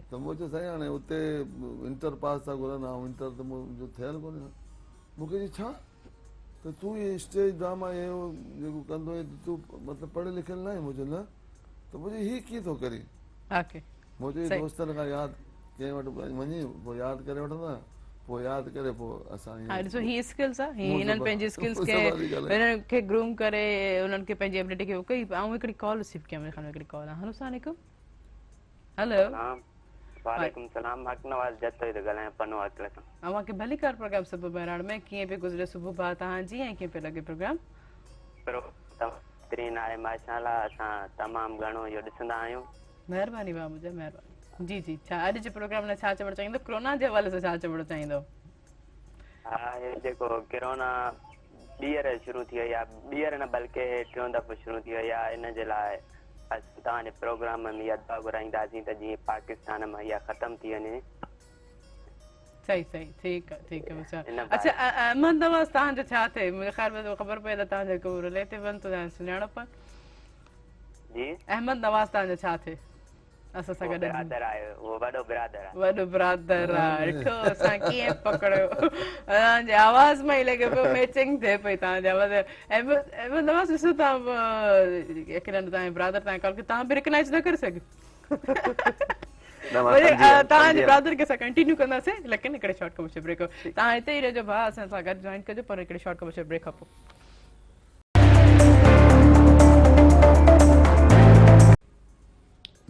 त मूं चयो साईं हाणे उते इंटर पास था घुरनि, ऐं इंटर त मुंहिंजो थियलु कोन्हे। मूंखे चई छा त तूं इहे स्टेज ड्रामा इहो जेको कंदो आहीं, तूं मतिलबु पढ़ियलु लिखियलु न आहे? मुंहिंजो न, त मुंहिंजो हीअ कीअं थो करी? मुंहिंजे दोस्तनि खां यादि कंहिं वटि वञी पोइ यादि करे वठंदा, पोइ यादि करे पोइ असां ॾिसो हीअ स्किल्स आहे, हिननि पंहिंजी स्किल्स खे हिननि खे ग्रूम करे उन्हनि खे पंहिंजी एबिलिटी खे कई। ऐं हिकिड़ी कॉल रिसीव कया, मेरे ख़्याल में हिकिड़ी कॉल आहे। हेलो अस्सलाम वालेकुम। हेलो वालेकुम सलाम, अकनवाज जतो तो गलाए पनो अकल सां। अवां के भली कार प्रोग्राम सुबह बहरान में कीअं पे गुज़रे सुबह बा तव्हांजी ऐं कीअं पे लॻे प्रोग्राम? बहितरीन आहे माशाअल्लाह, असां तमामु घणो इहो ॾिसंदा आहियूं। महिरबानी भाउ मुंहिंजा, महिरबानी। जी जी, छा अॼु जे प्रोग्राम लाइ छा चवणु चाहींदो? कोरोना जे हवाले सां छा चवणु चाहींदो? हा, हे जेको कोरोना ॿीहर शुरू थी वई आहे, ॿीहर न बल्कि टियों दफ़ो शुरू थी वई आहे, इन जे लाइ असां तव्हांजे प्रोग्राम में इहा दुआ घुराईंदासीं त जीअं पाकिस्तान में इहा ख़तमु थी वञे। सही सही, ठीकु आहे ठीकु आहे। अच्छा अहमद नवाज़ तव्हांजो छा थिए? मुंहिंजे ख़्याल में ख़बर पए त तव्हांजो को रिलेटिव आहिनि, त सुञाणप जी? अहमद नवाज़ तव्हांजो छा थिए? असां सां गॾु बिरादर आहे, उहो वॾो बिरादर आहे। वॾो बिरादर आहे, ॾिठो असां कीअं पकड़ियो? तव्हांजी आवाज़ मां ई लॻे पियो मैचिंग थिए पई तव्हांजी आवाज़। अहमद नवाज़ ॾिसो तव्हां यकीनन तव्हांजे बिरादर तव्हां कॉल तव्हां बि रिकनाइज़ न करे सघो। तव्हांजे बिरादर खे असां कंटिन्यू कंदासीं, लेकिन हिकिड़े शॉर्ट कमर्शियल ब्रेक। तव्हां हिते ई रहिजो भाउ, असां सां गॾु जॉइन कजो, पर हिकिड़े शॉर्ट कमर्शियल ब्रेक खां पोइ।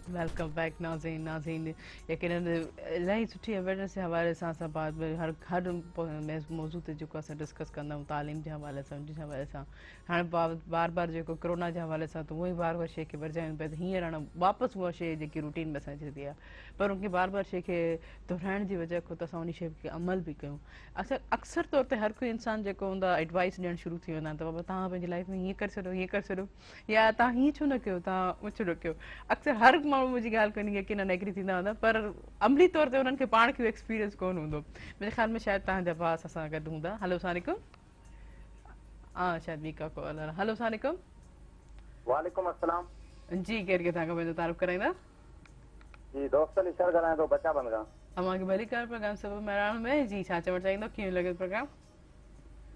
वेलकम बैक नाज़रीन। यकीनन इलाही सुठी अवेयरनेस जे हवाले सां असां बाद में हर मौज़ू ते जेको असां डिस्कस कंदा आहियूं, तालीम जे हवाले सां, उनजे हवाले सां। हाणे बार बार जेको कोरोना जे हवाले सां त उहो ई बार बार शइ खे वरजायूं पिया, त हींअर हाणे वापसि उहा शइ जेकी रूटीन में असांजी थी आहे, पर उनखे बार बार शइ खे दोहिराइण जी वजह खां त असां उन शइ खे अमल बि कयूं। असां अक्सर तौर ते हर कोई इंसान जेको हूंदो आहे एडवाइस ॾियणु शुरू थी वेंदा आहिनि, त बाबा तव्हां पंहिंजी लाइफ में हीअं करे छॾियो, हीअं करे छॾियो, या तव्हां हीअं छो न कयो, तव्हां उहो छो न कयो। अक्सर हर माण्हू मुंहिंजी ॻाल्हि कोन्हे यकीनन एग्री थींदा हूंदा, पर अमली तौर ते उन्हनि खे पाण खे एक्सपीरियंस कोन हूंदो। मुंहिंजे ख़्याल में शायदि तव्हांजा भाउ असां सां गॾु हूंदा। हेलो अस्सलाम वालेकुम। हा शायदि ॿी का कॉल। हेलो अस्सलाम वालेकुम। वालेकुम अस्सलाम। जी केरु केरु तव्हांखां पंहिंजो तारुफ़ कराईंदा? जी दोस्त अली सर ॻाल्हायां थो बचा बंद खां। अव्हांखे भली कार प्रोग्राम सभु महिराण में। जी छा चवणु चाहींदो, कीअं लॻे प्रोग्राम?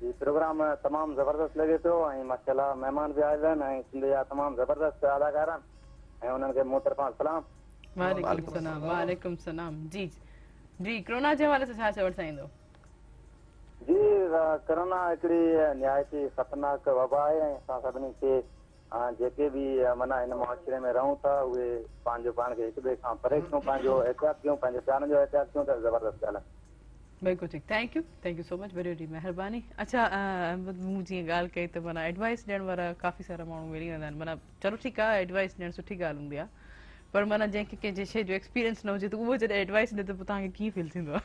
जी प्रोग्राम तमामु ज़बरदस्त लॻे पियो, ऐं माशाअल्लाह महिमान बि आयल आहिनि, ऐं सिंध जा तमामु ज़बरदस्त अदाकार आहिनि, ऐं उन्हनि खे मूं तरफ़ां सलाम। वालेकुम सलाम। वालेकुम सलाम। जी जी, कोरोना जे हवाले सां छा चवणु चाहींदो? जी कोरोना हिकिड़ी निहायती ख़तरनाक वबा आहे, ऐं असां सभिनी खे जेके बि माना हिन मुआशिरे में रहूं था, उहे पंहिंजो पाण खे हिक ॿिए खां परे कयूं, पंहिंजो एहतियात कयूं, पंहिंजे प्यारनि जो एहतियात कयूं, त ज़बरदस्त ॻाल्हि आहे। बिल्कुलु ठीकु, थैंक यू सो मच, वॾी वॾी महिरबानी। अच्छा मूं जीअं ॻाल्हि कई त माना एडवाइस ॾियण वारा काफ़ी सारा माण्हू मिली वेंदा आहिनि। माना चलो ठीकु आहे, एडवाइस ॾियणु सुठी ॻाल्हि हूंदी आहे, पर माना जंहिंखे कंहिंजे शइ जो एक्सपीरियंस न हुजे त उहो जॾहिं एडवाइस ॾे त पोइ तव्हांखे कीअं फील थींदो आहे?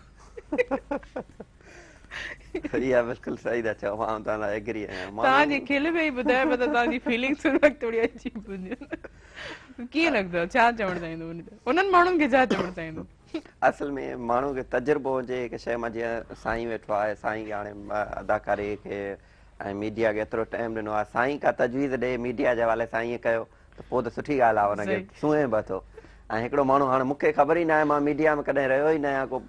इहा बिल्कुलु सही था चओ, मां तव्हां सां एग्री आहियां। तव्हांजी खिल में ई ॿुधायो पियो त तव्हांजी फीलिंग्स थोरी अजीब हूंदियूं। कीअं लॻंदो, छा चवणु चाहींदो उन्हनि माण्हुनि खे, छा चवणु चाहींदो? असल में माण्हू खे तजुर्बो हुजे हिकु शइ मां, जीअं साईं वेठो आहे, साईं हाणे अदाकारी खे ऐं मीडिया खे एतिरो टाइम ॾिनो आहे, साईं का तजवीज़ ॾे मीडिया जे हवाले सां ईअं कयो त पोइ त सुठी ॻाल्हि आहे, हुनखे सूंहें बि थो। ऐं हिकिड़ो माण्हू, हाणे मूंखे ख़बर ई न आहे, मां मीडिया में कॾहिं रहियो ई न आहियां, को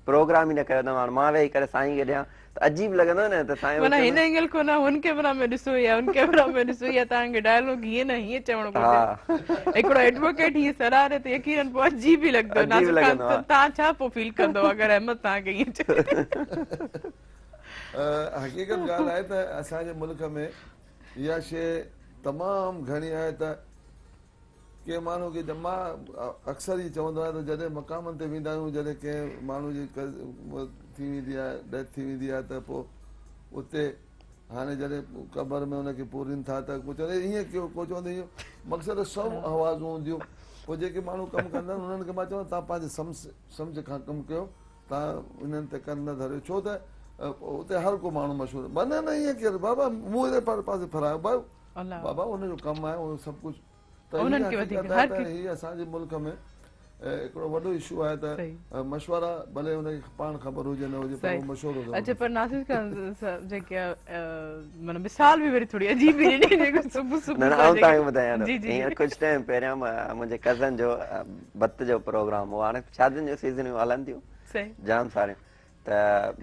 प्रोग्राम ही न कयो अथऊं। हाणे मां वेही करे साईं खे ॾियां त अजीब लॻंदो न त साईं माना हिन एंगल को ना हुन कैमरा में ॾिसो या हुन कैमरा में ॾिसो या तव्हांखे डायलॉग हीअं न हीअं चवणो घुरिजे। हिकिड़ो एडवोकेट हीअं सलाह ॾे त यकीनन पोइ अजीब ई लॻंदो। नासिर खान तव्हां छा पोइ फील कंदो अगरि अहमद तव्हांखे हीअं चवे? हक़ीक़त ॻाल्हि आहे त असांजे मुल्क में इहा शइ तमामु घणी आहे त के माण्हू खे मां अक्सर ई चवंदो आहियां त जॾहिं मक़ामनि ते वेंदा आहियूं, जॾहिं कंहिं माण्हू जी थी वेंदी आहे, डेथ थी वेंदी आहे, त पोइ उते हाणे जॾहिं क़बर में हुनखे पूरीनि था त को चवंदे ईअं कयो, को चवंदो ईअं। मक़सदु सभु आवाज़ूं हूंदियूं। पोइ जेके माण्हू कमु कंदा आहिनि उन्हनि खे मां चवां तव्हां पंहिंजे सम्झ खां कमु कयो, तव्हां उन्हनि ते कन न धरियो। छो त उते हर को माण्हू मशहूरु मन न ईअं केरु बाबा मूं हिन पासे फरायो बाबा उनजो कमु आहे उहो सभु कुझु। त हीअ असांजे मुल्क में हिकिड़ो वॾो इशू आहे त मशवरा भले हुनखे पाण ख़बर हुजे न हुजे पर मशहूरु हुजे। अच्छा पर नासिर खान जेके माना मिसाल बि वरी थोरी अजीब ई ॾिनी जेको सुबुह सुबुह न आउं तव्हांखे ॿुधायां हींअर कुझु टाइम पहिरियां मुंहिंजे कज़न जो भत जो प्रोग्राम हो। हाणे शादियुनि जो सीज़न हलनि थियूं जाम सारियूं। त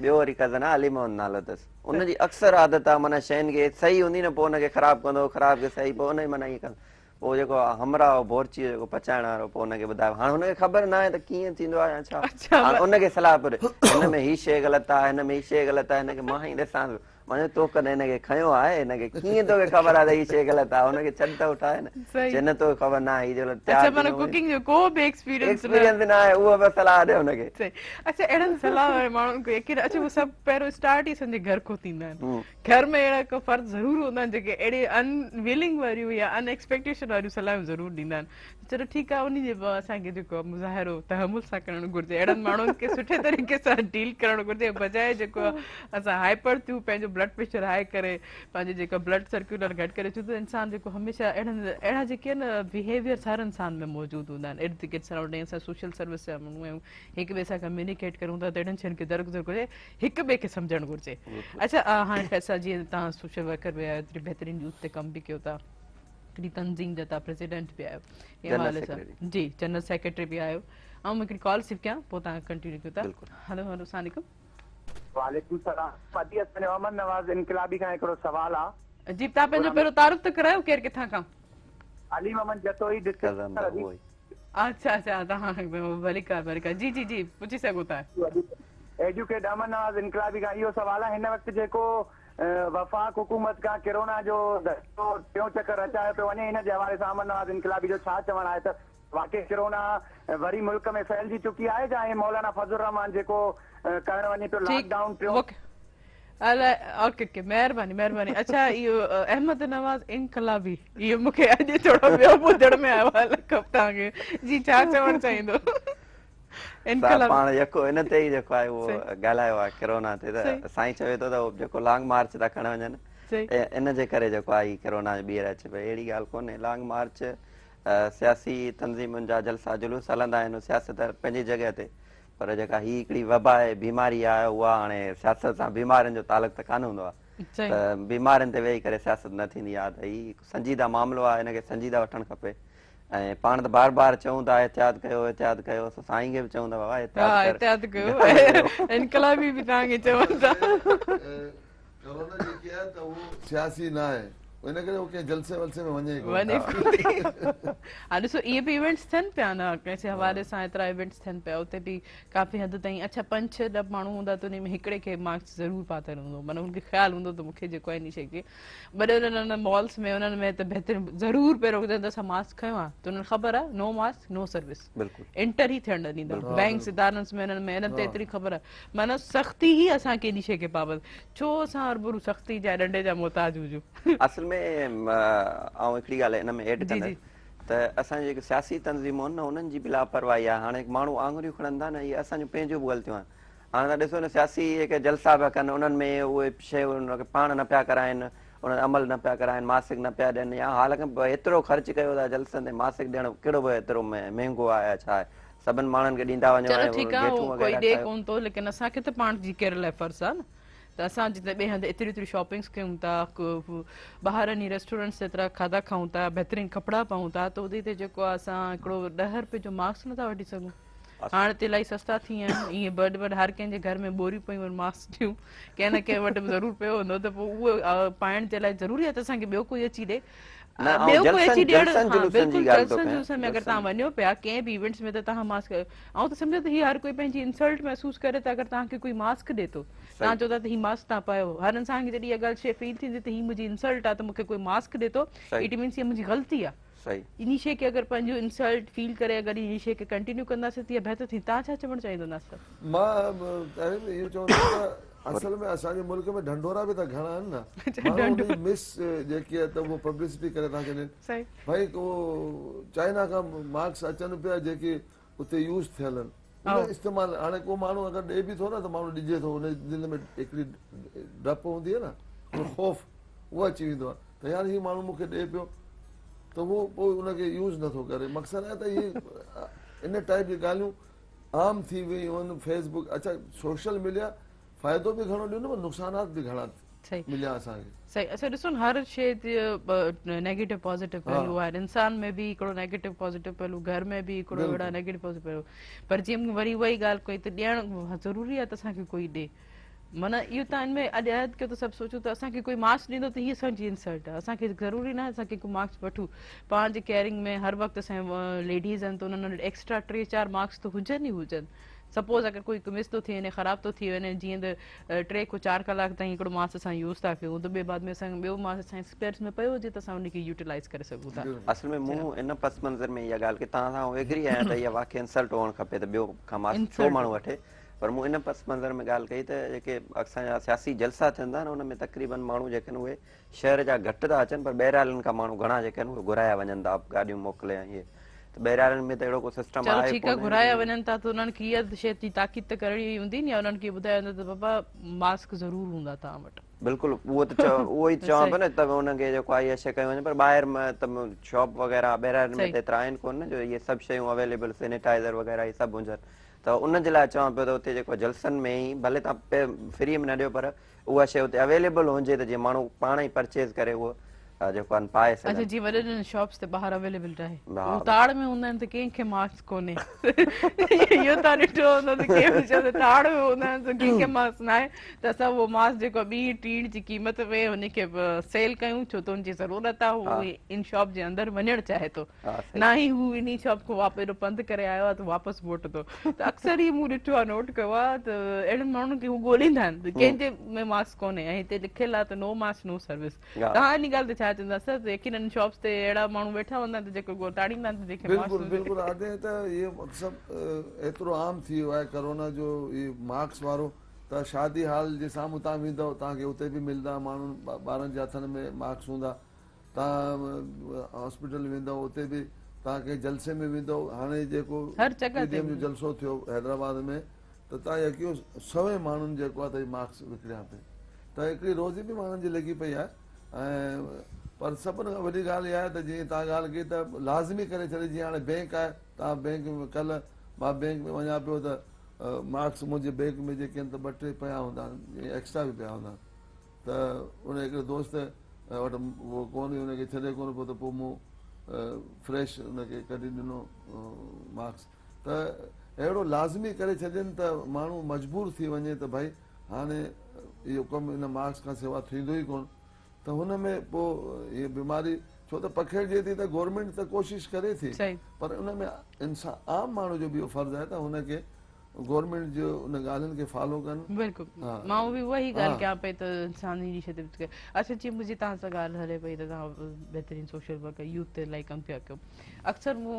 ॿियो वरी कज़न आहे अली मोहम्मद नालो अथसि। उनजी अक्सर आदत आहे माना शयुनि खे सही हूंदी न पोइ हुनखे ख़राबु कंदो, ख़राबु खे सही, पोइ हुनजी माना ईअं कंदो। पोइ जेको हमरा बोरची जेको पचाइण वारो पोइ हुनखे ॿुधायो। हाणे हुनखे ख़बर न आहे त कीअं थींदो आहे या छा। हाणे उनखे सलाह पियो हिन में हीअ शइ ग़लति आहे, हिन में हीअ शइ ग़लति आहे, हिनखे मां ई ॾिसां पियो। मां तो कॾहिं हिनखे खयो आहे, हिनखे कीअं तोखे ख़बर आहे त हीअ शइ ग़लति आहे। हुनखे छॾ त उठाए न, चए न तोखे ख़बर न आहे कुकिंग जो को बि एक्सपीरियंस न आहे, उहो बि सलाह ॾे हुनखे। अच्छा अहिड़नि सलाह वारे माण्हुनि खे यकीन। अच्छा उहे सभु पहिरियों स्टार्ट ई असांजे घर खां थींदा आहिनि। घर में अहिड़ा को फर्द ज़रूरु हूंदा आहिनि जेके अहिड़े अनविलिंग वारियूं या अनएक्सपेक्टेशन वारियूं सलाहूं ज़रूरु ॾींदा आहिनि। चलो ठीकु आहे, उन जे असांखे जेको मुज़ाहिरो तहमुल सां करणु घुरिजे, अहिड़नि माण्हुनि खे सुठे तरीक़े सां डील करणु घुरिजे, बजाए जेको असां हाइपर थियूं पंहिंजो ब्लड प्रेशर हाई करे पंहिंजे जेको ब्लड सर्कुलर घटि करे। छो त इंसान जेको हमेशह अहिड़ा जेके आहिनि बिहेवियर हर इंसान में मौजूदु हूंदा आहिनि। इर्द गिर्द सराउंडिंग असां सोशल सर्विस जा माण्हू आहियूं, हिक ॿिए सां कम्युनिकेट करूं था त अहिड़नि शयुनि खे दरगुज़र घुरिजे, हिक ॿिए खे सम्झणु घुरिजे। अच्छा हाणे फैसला जीअं तव्हां सोशल वर्कर बि आहियो, एतिरी बहितरीन यूथ ते कमु बि कयो था, हिकिड़ी तंज़ीम जा तव्हां प्रेसिडेंट बि आहियो, जी जनरल सेक्रेटरी बि आहियो। ऐं मूं हिकिड़ी कॉल रिसीव कयां पोइ तव्हां कंटिन्यू कयो था। हलो हलो अस्सलाम वालेकुम। वालेकुम सलाम। पति असांजो अमन नवाज़ इनकलाबी खां हिकिड़ो सुवाल आहे। जी तव्हां पंहिंजो पहिरियों तारुफ़ त करायो, केरु किथां खां? अली मोहम्मद जतोई डिस्ट्रिक्ट। अच्छा अच्छा तव्हां वलीका वलीका जी जी जी पुछी सघो था। एजुकेट अमन नवाज़ इनकलाबी खां इहो सुवाल आहे, हिन वक़्तु जेको वफ़ाक हुकूमत खां कोरोना जो टियों चकर अचायो पियो वञे, हिन जे हवाले सां अमन नवाज़ इनकलाबी जो छा चवणु आहे त वाकई कोरोना वरी मुल्क में फैलिजी चुकी आहे या मौलाना फज़लुर रहमान जेको करणु वञे पियो लॉकडाउन टियों? ओके ओके महिरबानी महिरबानी। अच्छा इहो अहमद नवाज़ इनकलाबी इहो मूंखे अॼु थोरो ॿियो ॿुधण में आयो आहे तव्हांखे। जी छा चवणु चाहींदो? पाण जेको हिन ते ई जेको आहे उहो ॻाल्हायो आहे कोरोना ते, त साईं चवे थो त जेको लॉन्ग मार्च था खणण वञनि इन जे करे जेको आहे कोरोना जो ॿीहर अचे पई। अहिड़ी ॻाल्हि कोन्हे। लॉन्ग मार्च सियासी तंज़ीमुनि जा जलसा जुलूस हलंदा आहिनि, सियासत पंहिंजी जॻह ते, पर जेका ही हिकिड़ी वबा आहे बीमारी आहे उहा हाणे सियासत सां बीमारियुनि जो तालुक त कान हूंदो आहे। त बीमारियुनि ते वेही करे सियासत न थींदी आहे। त ही संजीदा मामिलो आहे, हिनखे संजीदा वठणु खपे। ऐं पाण त बार बार चऊं था एहतियात कयो एहतियात कयो, साईं खे बि चऊं था बाबा एहतियात कयो, इनकलाबी बि तव्हांखे चवनि था। कोरोना जेकी आहे त उहो सियासी न आहे, इन करे उहो कंहिं जलसे वलसे में वञे। हा ॾिसो इहे बि इवेंट्स थियनि पिया न, कंहिं हवाले सां एतिरा इवेंट्स थियनि पिया, उते बि काफ़ी हद ताईं अच्छा 5-6 ॾह माण्हू हूंदा त उन में हिकिड़े खे मास्क ज़रूरु पातल हूंदो, माना हुनखे ख़्यालु हूंदो त मूंखे जेको आहे इन शइ खे वॾे वॾे मॉल्स में उन्हनि में त बहितरीन ज़रूरु पहिरियों ॿुधाईंदा असां मास्क खयो आहे त उन्हनि ख़बर आहे नो मास्क नो सर्विस, एंटर ई थियणु न ॾींदा। बैंक इदारनि में हिननि में हिननि ते एतिरी ख़बर आहे, माना सख़्ती ई असांखे इन शइ खे पाबंद, छो असां हरबुरु सख़्ती जा डंडे जा मोहताज हुजूं। असल में ऐं हिकिड़ी ॻाल्हि हिन में एड कंदे त असांजी जेके सियासी तंज़ीमूं आहिनि न उन्हनि जी बि लापरवाही आहे। हाणे माण्हू आङुरियूं खणनि था न, इहे असांजूं पंहिंजूं बि ग़लतियूं आहिनि। हाणे तव्हां ॾिसो न सियासी जेके जलसा पिया कनि उन्हनि में उहे शयूं उनखे पाण न पिया कराइनि, उन्हनि अमल न पिया कराइनि, मासिक न पिया ॾियनि, या हालांकि एतिरो ख़र्चु कयो था जलसनि ते, मासिक ॾियणु कहिड़ो बि एतिरो महांगो आहे छा आहे, सभिनि माण्हुनि खे ॾींदा वञो। लेकिन असांखे त पाण जी केयर लाइ फ़र्ज़ु आहे न, त असां जिते ॿिए हंधि एतिरी एतिरी शॉपिंग्स कयूं था, ॿाहिरनि रेस्टोरेंट्स ते एतिरा खाधा खाऊं था, बहितरीन कपिड़ा पाऊं था, त उते ते जेको आहे असां हिकिड़ो 10 रुपए जो मास्क नथा वठी सघूं। हाणे त इलाही सस्ता थी विया आहिनि ईअं बड हर कंहिंजे घर में बोरियूं पियूं आहिनि मास्क जूं कंहिं न कंहिं वटि ज़रूरु पियो हूंदो त पोइ उहो पाइण जे लाइ ज़रूरी आहे त असांखे ॿियो कोई अची ॾे ॿियो कोई अची ॾियण हा बिल्कुलु जलसनि जुलूसनि में अगरि तव्हां वञो पिया कंहिं बि इवेंट्स में त तव्हां मास्क ऐं त सम्झो त हीअ हर कोई पंहिंजी इंसल्ट महसूसु करे त अगरि तव्हांखे कोई मास्क ॾे थो तव्हां चओ था त हीअ मास्क तव्हां पायो हर इंसान खे जॾहिं इहा ॻाल्हि शइ फील थींदी त हीअ मुंहिंजी इंसल्ट आहे त मूंखे कोई मास्क ॾे थो इट मीन्स हीअ मुंहिंजी ग़लती आहे इन शइ खे अगरि पंहिंजो इंसल्ट फील करे अगरि इन शइ खे कंटिन्यू कंदासीं त इहा बहितर थी तव्हां छा चवणु चाहींदो नासर मां इहो चवंदुमि त असल में असांजे मुल्क में ढंढोरा बि त घणा आहिनि न माण्हू मिस जेकी आहे त उहो पब्लिसिटी करे था छॾनि भई को चाइना खां मास्क अचनि पिया जेके उते यूज़ थियल आहिनि इस्तेमालु हाणे को माण्हू अगरि ॾे बि थो न त माण्हू ॾिजे थो हुन दिलि में हिकिड़ी डपु हूंदी आहे न ख़ौफ़ उहो अची वेंदो आहे त यार हीअ माण्हू मूंखे ॾे पियो त उहो पोइ उनखे यूज़ नथो करे मक़सदु आहे त इहे इन टाइप जी ॻाल्हियूं आम थी वियूं आहिनि फेसबुक अच्छा सोशल मीडिया फ़ाइदो बि घणो ॾिनो पर नुक़सानात बि घणा मिलिया असांखे सही अच्छा ॾिसो न हर शइ ते नेगेटिव पॉज़िटिव पहलू आहे इंसान में बि हिकिड़ो नेगेटिव पॉज़िटिव पहलू घर में बि हिकिड़ो अहिड़ा नेगेटिव पॉज़िटिव पहलू पर जीअं वरी उहा ई ॻाल्हि कोई त ॾियणु ज़रूरी आहे त असांखे कोई ॾे माना इहो तव्हां हिन में अॼु अहद कयो त सभु सोचो त असांखे कोई मास्क ॾींदो त हीअ असांजी इंसल्ट आहे असांखे ज़रूरी न आहे असांखे कोई मास्क वठूं पाण जे केयरिंग में हर वक़्तु असांजे लेडीज़ आहिनि त उन्हनि वटि एक्स्ट्रा 3-4 मास्क त हुजनि ई हुजनि सपोज़ अगरि कोई मिस थो थी वञे ख़राबु थो थी वञे जीअं त 3 खां 4 कलाक ताईं हिकिड़ो मास्क असां यूज़ था कयूं त ॿिए बाद में असांखे ॿियो मास्क असांजे स्पेयर्स में पियो हुजे त असां उनखे यूटिलाइज़ करे सघूं था असल में मूं इन पस मंज़र में इहा ॻाल्हि की तव्हां सां एग्री आहियां त इहा वाक़ई इंसल्ट हुअणु खपे त ॿियो खां मास्क छो माण्हू वठे पर मूं इन पस मंज़र में ॻाल्हि कई त जेके असांजा सियासी जलसा थियनि था न उन में तक़रीबन माण्हू जेके आहिनि उहे शहर जा घटि था अचनि पर ॿाहिरालनि खां माण्हू घणा जेके आहिनि उहे घुराया वञनि था गाॾियूं मोकिले ऐं इहे त ॿाहिरालनि में त अहिड़ो को सिस्टम आहे ठीकु आहे घुराया वञनि था त उन्हनि खे इहा शइ जी ताक़ीद त करणी हूंदी न या उन्हनि खे ॿुधायो वेंदो त बाबा मास्क ज़रूरु हूंदा तव्हां वटि बिल्कुलु उहो त उहो ई चवां पियो न त उनखे जेको आहे इहा शइ कयूं वञे पर ॿाहिरि त शॉप वग़ैरह ॿाहिरि में त एतिरा आहिनि कोन न जो इहे सभु शयूं अवेलेबल सैनिटाइज़र वग़ैरह इहे सभु हुजनि त उन जे लाइ चवां पियो त उते जेको जलसनि में ई भले तव्हां फ्री में न ॾियो पर उहा शइ उते अवेलेबल हुजे त जीअं माण्हू पाण ई परचेज़ करे उहो जेको आहे पाए अच्छा जी वॾनि शॉप्स ते ॿाहिरि अवेलेबल आहे ताड़ में हूंदा आहिनि त कंहिंखे मास्क कोन्हे इहो तव्हां ॾिठो हूंदो त कंहिं बि चवंदो ताड़ में हूंदा आहिनि त कंहिंखे मास्क न आहे त असां उहो मास्क जेको 2-3 जी क़ीमत में हुनखे सेल कयूं छो त हुनजी ज़रूरत आहे उहो इन शॉप जे अंदरि वञणु चाहे थो न ई हू इन शॉप खां वापसि एॾो पंधु करे आयो आहे त वापसि मोट थो त अक्सर ई मूं ॾिठो आहे नोट कयो आहे त अहिड़नि माण्हुनि खे हू ॻोल्हींदा आहिनि त कंहिंजे में मास्क कोन्हे ऐं हिते लिखियलु आहे त नो मास्क नो सर्विस तव्हां इन ॻाल्हि ते छा चवंदा सर यकीनन शॉप्स ते अहिड़ा माण्हू वेठा हूंदा आहिनि त जेको ताड़ींदा आहिनि त बिल्कुलु बिल्कुलु आदे त इहो मक़सदु एतिरो आम थी वियो आहे कोरोना जो इहो मास्क वारो त शादी हाल जे साम्हूं तव्हां वेंदव तव्हांखे उते बि मिलंदा माण्हू ॿारनि जे हथनि में मास्क हूंदा तव्हां हॉस्पिटल वेंदव उते बि तव्हांखे जलसे में वेंदव हाणे जेको जो जलसो थियो हैदराबाद में त तव्हां यकीन 100 माण्हुनि जेको आहे त मास्क विकिणिया पई त हिकिड़ी रोज़ी बि माण्हुनि जी लॻी पई आहे ऐं पर सभिनि खां वॾी ॻाल्हि इहा आहे त जीअं तव्हां ॻाल्हि कई त लाज़मी करे छॾे जीअं हाणे बैंक आहे तव्हां बैंक में कल्ह मां बैंक में वञा पियो त मास्क मुंहिंजे बैंक में जेके आहिनि त 2-3 पिया हूंदा आहिनि एक्स्ट्रा बि पिया हूंदा आहिनि त उन हिकिड़े दोस्त वटि उहो कोन हुनखे छॾे कोन पियो त पोइ मूं फ्रेश उनखे कढी ॾिनो मास्क त अहिड़ो लाज़मी करे छॾनि त माण्हू मजबूर थी वञे त भई हाणे इहो कमु हिन मास्क खां सवाइ थींदो ई कोन त हुन में पोइ इहा बीमारी छो त पखेड़िजे थी त गवर्नमेंट त कोशिशि करे थी पर उन में इंसान आम माण्हू जो बि इहो फर्ज़ु आहे त हुनखे गवर्नमेंट जो उन ॻाल्हियुनि खे फॉलो कनि बिल्कुलु मां बि उहा ई ॻाल्हि कयां पई त इंसान जी शइ अच्छा जीअं मुंहिंजी तव्हां सां ॻाल्हि हले पई त तव्हां बहितरीनु सोशल वर्क यूथ ते इलाही कमु पिया कयो अक्सर मूं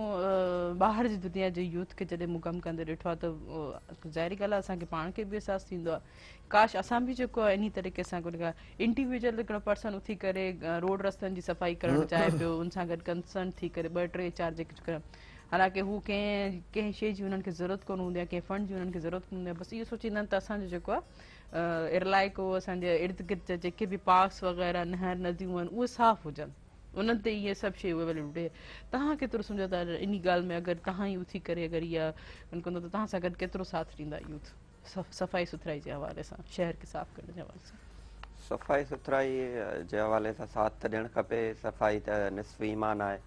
ॿाहिरि जी दुनिया जे यूथ खे जॾहिं मूं कमु कंदे ॾिठो आहे त ज़ाहिरी ॻाल्हि आहे असांखे पाण खे बि अहसासु थींदो आहे काश असां बि जेको आहे इन तरीक़े सां इंडिविजुअल हिकिड़ो पर्सन उथी करे रोड रस्तनि जी सफ़ाई करणु चाहे पियो उन सां गॾु कंसर्न थी करे 2-3-4 जेके हालांकि हू कंहिं शइ जी उन्हनि खे ज़रूरत कोन हूंदी आहे कंहिं फंड जी उन्हनि खे ज़रूरत कोन हूंदी आहे बसि इहो सोचींदा आहिनि त असांजो जेको आहे इलाइक़ो असांजे इर्द गिर्द जा जेके बि पार्क्स वग़ैरह नहर नदियूं आहिनि उहे साफ़ु हुजनि उन्हनि ते इहे सभु शयूं अवेलेबल हुजे तव्हां केतिरो सम्झो था इन ॻाल्हि में अगरि तव्हां ई उथी करे अगरि इहा कंदो त तव्हां सां गॾु केतिरो साथ ॾींदा यूथ सफ़ाई सुथराई जे हवाले सां शहर खे साफ़ु करण जे हवाले सां सफ़ाई सुथराई जे हवाले सां साथ त ॾियणु खपे सफ़ाई त निस्फ़ ईमान आहे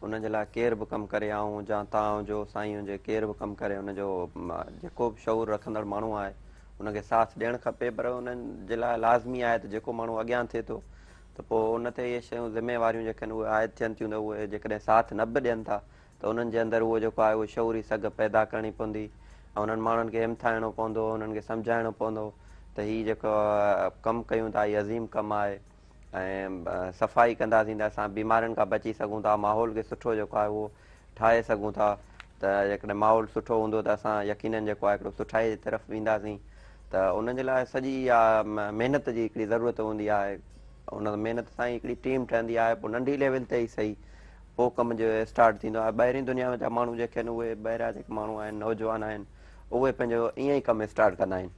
उन जे लाइ केर बि कमु करे ऐं जा तव्हां जो साईं हुजे केर बि कमु करे उनजो जेको बि शऊर रखंदड़ माण्हू आहे उनखे साथ ॾियणु खपे। पर उन्हनि जे लाइ लाज़मी आहे त जेको माण्हू अॻियां थिए थो त पोइ उन ते इहे शयूं ज़िम्मेवारियूं जेके आहिनि उहे आयत थियनि थियूं त उहे जेकॾहिं साथ न बि ॾियनि था त उन्हनि जे अंदरि उहो जेको आहे उहो शऊरी सघ पैदा करणी पवंदी ऐं उन्हनि माण्हुनि खे हिमथाइणो पवंदो उन्हनि खे सम्झाइणो पवंदो त हीउ जेको कमु कयूं था हीउ अज़ीम कमु आहे ऐं सफ़ाई कंदासीं त असां बीमारियुनि खां बची सघूं था माहौल खे सुठो जेको आहे उहो ठाहे सघूं था त जेकॾहिं माहौल सुठो हूंदो त असां यकीननि जेको आहे हिकिड़ो सुठाई जी तरफ़ वेंदासीं त उन जे लाइ सॼी इहा महिनत जी हिकिड़ी ज़रूरत हूंदी आहे। उन महिनत सां ई हिकिड़ी टीम ठहंदी आहे पोइ नंढी लेवल ते ई सही पोइ कमु जो स्टार्ट थींदो आहे। ॿाहिरीं दुनिया जा माण्हू जेके आहिनि उहे ॿाहिरियां जेके माण्हू आहिनि नौजवान आहिनि उहे पंहिंजो ईअं ई कमु स्टार्ट कंदा आहिनि।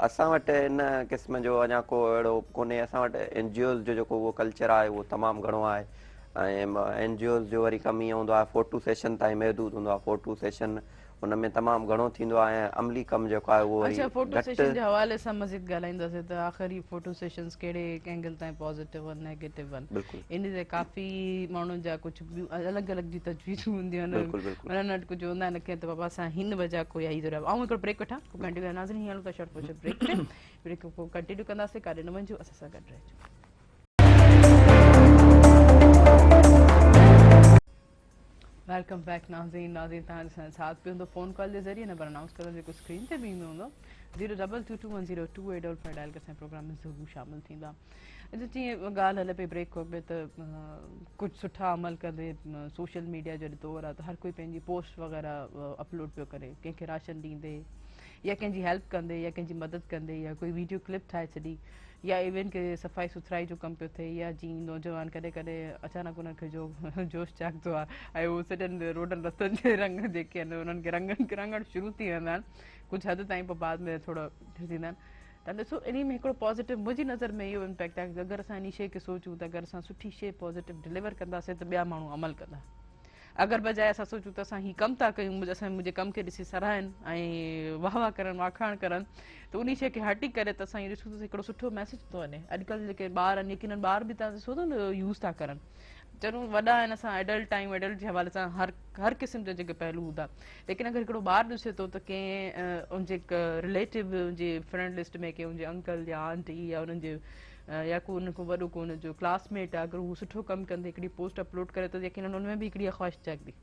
असां वटि इन क़िस्म जो अञा को अहिड़ो कोन्हे। असां वटि NGOs जो जेको उहो कल्चर आहे उहो तमामु घणो आहे ऐं NGOs जो वरी कमु ईअं हूंदो आहे फ़ोटो सेशन ताईं महदूदु हूंदो आहे। फ़ोटो सेशन उन में तमामु घणो थींदो आहे ऐं अमली कमु जेको आहे उहो अच्छा फोटो सेशन जे हवाले सां मज़ीद ॻाल्हाईंदासीं त आख़िर ही फोटो सेशंस कहिड़े एंगल ताईं पॉज़िटिव आहिनि नेगेटिव आहिनि इन ते काफ़ी माण्हुनि जा कुझु ॿियूं अलॻि अलॻि जी तजवीज़ूं हूंदियूं आहिनि उन्हनि वटि कुझु हूंदा आहिनि की त बाबा असां हिन वजह कोई आई ज़रूरत ऐं हिकिड़ो ब्रेक वठां पोइ कंटिन्यू नाज़रीन हीअं हलूं था शॉर्ट पोइ ब्रेक ते ब्रेक पोइ कंटिन्यू कंदासीं काॾे न वञिजो असां सां गॾु रहिजो। वेलकम बैक नाज़रीन तव्हां साथ पे हूंदो फ़ोन कॉल जे ज़रिए नंबर अनाउंस करण जेको स्क्रीन ते बि ईंदो हूंदो 02221022855 कैसे प्रोग्राम में ज़रूरु शामिल थींदा। अॼु जीअं ॻाल्हि हले पई ब्रेक अॻु त कुझु सुठा अमल कंदे सोशल मीडिया जो दौरु आहे त हर कोई पंहिंजी पोस्ट वग़ैरह अपलोड पियो करे कंहिंखे राशन ॾींदे या कंहिंजी हेल्प कंदे या कंहिंजी मदद कंदे या कोई वीडियो क्लिप ठाहे छॾी या इवन के सफ़ाई सुथराई जो कमु पियो थिए या जीअं नौजवान कॾहिं कॾहिं अचानक उन्हनि खे जोश जाॻंदो आहे ऐं उहो सॼनि रोडनि रस्तनि जे रंग जेके आहिनि उन्हनि खे रंगणु शुरू थी वेंदा आहिनि कुझु हद ताईं पोइ बाद में थोरो थींदा आहिनि। त ॾिसो इन में हिकिड़ो पॉज़िटिव मुंहिंजी नज़र में इहो इम्पैक्ट आहे की अगरि असां इन शइ खे सोचूं त अगरि असां सुठी शइ पॉज़िटिव डिलीवर कंदासीं त ॿिया माण्हू अमल कंदा। अगरि बजाए असां सोचूं त असां हीउ कमु था कयूं असां मुंहिंजे कम खे ॾिसी सराहनि ऐं वाह वाह करनि वाखाण करनि त उन शइ खे हटी करे त असां इहो ॾिसूं त हिकिड़ो सुठो मैसेज थो वञे। अॼुकल्ह जेके ॿार आहिनि यकीननि ॿार बि तव्हां ॾिसो था न यूज़ था करनि चङो वॾा आहिनि असां एडल्ट आहियूं एडल्ट जे हवाले सां हर क़िस्म जा जेके पहलू हूंदा लेकिन अगरि हिकिड़ो ॿारु ॾिसे थो त कंहिं उनजे रिलेटिव जे फ्रेंड लिस्ट में कंहिं उनजे अंकल या आंटी या उन्हनि जे या को उन खां वॾो को उनजो क्लासमेट आहे अगरि हू सुठो कमु कंदे हिकिड़ी पोस्ट अपलोड करे त यकीननि उन में बि हिकिड़ी ख़्वाहिश जाॻंदी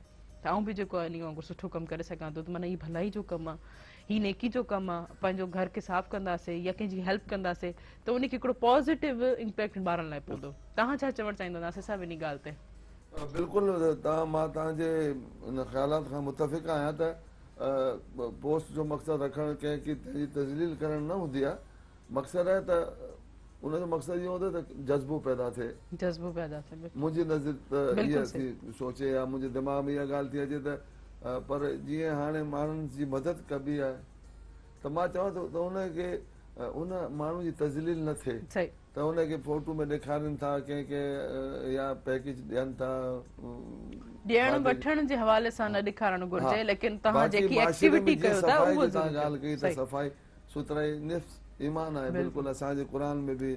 त आउं बि जेको आहे इन वांगुरु सुठो कमु करे सघां थो त माना हीउ भलाई जो कमु आहे हीउ नेकी जो कमु आहे पंहिंजो घर खे साफ़ु कंदासीं या कंहिंजी हेल्प कंदासीं त उनखे हिकिड़ो पॉज़िटिव इम्पैक्ट ॿारनि लाइ पवंदो। तव्हां छा चवणु चाहींदा नासिर साहिब इन ॻाल्हि ते? बिल्कुलु मां तव्हांजे इन ख़्यालात खां मुतफ़िक़ आहियां त पोस्ट जो मक़सदु रखणु कंहिंखे तज़लील करणु न हूंदी आहे। मक़सदु आहे त उनजो मक़सदु इहो हूंदो त जज़्बो पैदा थिए मुंहिंजी नज़र त इहा थी सोचे या मुंहिंजे दिमाग़ में इहा ॻाल्हि थी अचे त पर जीअं हाणे माण्हुनि जी मदद कबी आहे त मां चवां थो त उनखे उन माण्हू जी तज़लील न थिए त उनखे फोटू में ॾेखारनि था कंहिंखे या पैकेज ॾियनि था ॾियण वठण जे हवाले सां न ॾेखारणु घुरिजे लेकिन तव्हां जेकी एक्टिविटी कयो था उहो तव्हां ॻाल्हि कई त सफ़ाई सुथराई निफ़्स ईमान आहे। बिल्कुलु असांजे क़ुरान में बि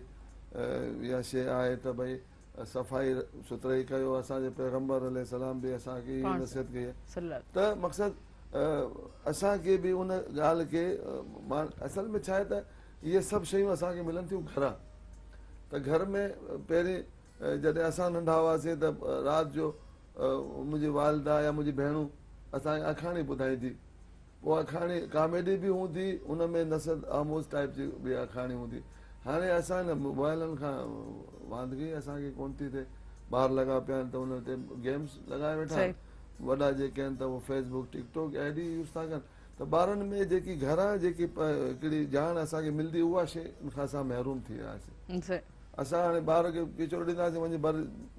इहा शइ आहे त भई सफ़ाई सुथराई कयो। असांजे पैगम्बर अलैहिस्सलाम बि असांखे इहा नसीहत कई आहे त मक़सदु असांखे बि उन ॻाल्हि खे असल में छा आहे त इहे सभु शयूं असांखे मिलनि थियूं घरां त घर में पहिरीं जॾहिं असां नंढा हुआसीं त राति जो मुंहिंजी वालिदा या मुंहिंजी भेणूं असांखे अखाणी ॿुधाईंदी पोइ अखाणी कॉमेडी बि हूंदी उन में नसद आमोज़ टाइप जी बि अखाणी हूंदी। हाणे असां न मोबाइलनि खां वांदगी असांखे कोन थी थिए ॿार लॻा पिया आहिनि त उन ते गेम्स लॻाए वेठा वॾा जेके आहिनि त उहे फेसबुक टिकटॉक एडी यूज़ था कनि त ॿारनि में जेकी घरां जेकी हिकिड़ी ॼाण असांखे मिलंदी उहा शइ खां असां महिरूम थी वियासीं। असां हाणे ॿार खे किचरो ॾींदासीं वञी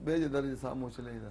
ॿिए जे दर जे साम्हूं छॾे ईंदा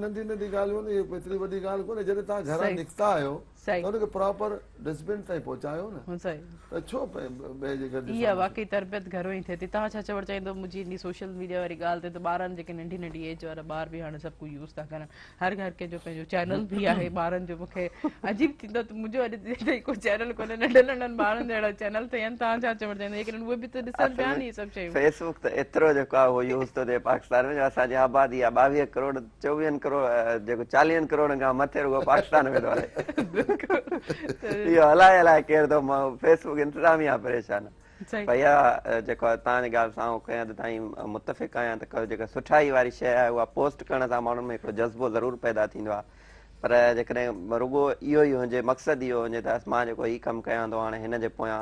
नंढी नंढी ॻाल्हियूं एतिरी वॾी ॻाल्हि कोन्हे जॾहिं तव्हां घरां निकिता आहियो सही। त हुनखे प्रॉपर डस्टबिन ताईं पहुचायो न, सही त छो ॿिए जे घर इहा वाकई तरबियत घरों ई थिए थी। तव्हां छा चवणु चाहींदो मुंहिंजी इन सोशल मीडिया वारी ॻाल्हि ते? त ॿारनि जेके नंढी नंढी एज वारा ॿार बि हाणे सभु कुझु यूज़ था करनि, हर घर कंहिंजो पंहिंजो चैनल बि आहे ॿारनि जो। मूंखे अजीब थींदो त मुंहिंजो अॼु ताईं को चैनल कोन्हे, नंढनि नंढनि ॿारनि जा अहिड़ा चैनल त आहिनि। तव्हां छा चवणु चाहींदा? लेकिन उहे बि त ॾिसनि पिया नी सभु शयूं। फेसबुक त एतिरो जेको आहे उहो यूज़ थो थिए पाकिस्तान में, असांजी आबादी आहे 22 करोड़ 24 करोड़, जेको 40 करोड़ खां मथे रुगो पाकिस्तान में थो हले। इहो अलाए केरु थो, फेसबुक इंतिज़ामिया परेशान आहे। पर इहा जेको आहे तव्हांजी ॻाल्हि सां कयां त ताईं मुतफ़िक़ आहियां त जेका सुठाई वारी शइ आहे उहा पोस्ट करण सां माण्हुनि में हिकिड़ो जज़्बो ज़रूरु पैदा थींदो आहे। पर जेकॾहिं रुगो इहो ई हुजे, मक़सदु इहो हुजे त मां जेको हीउ कमु कयां थो हाणे हिन जे पोयां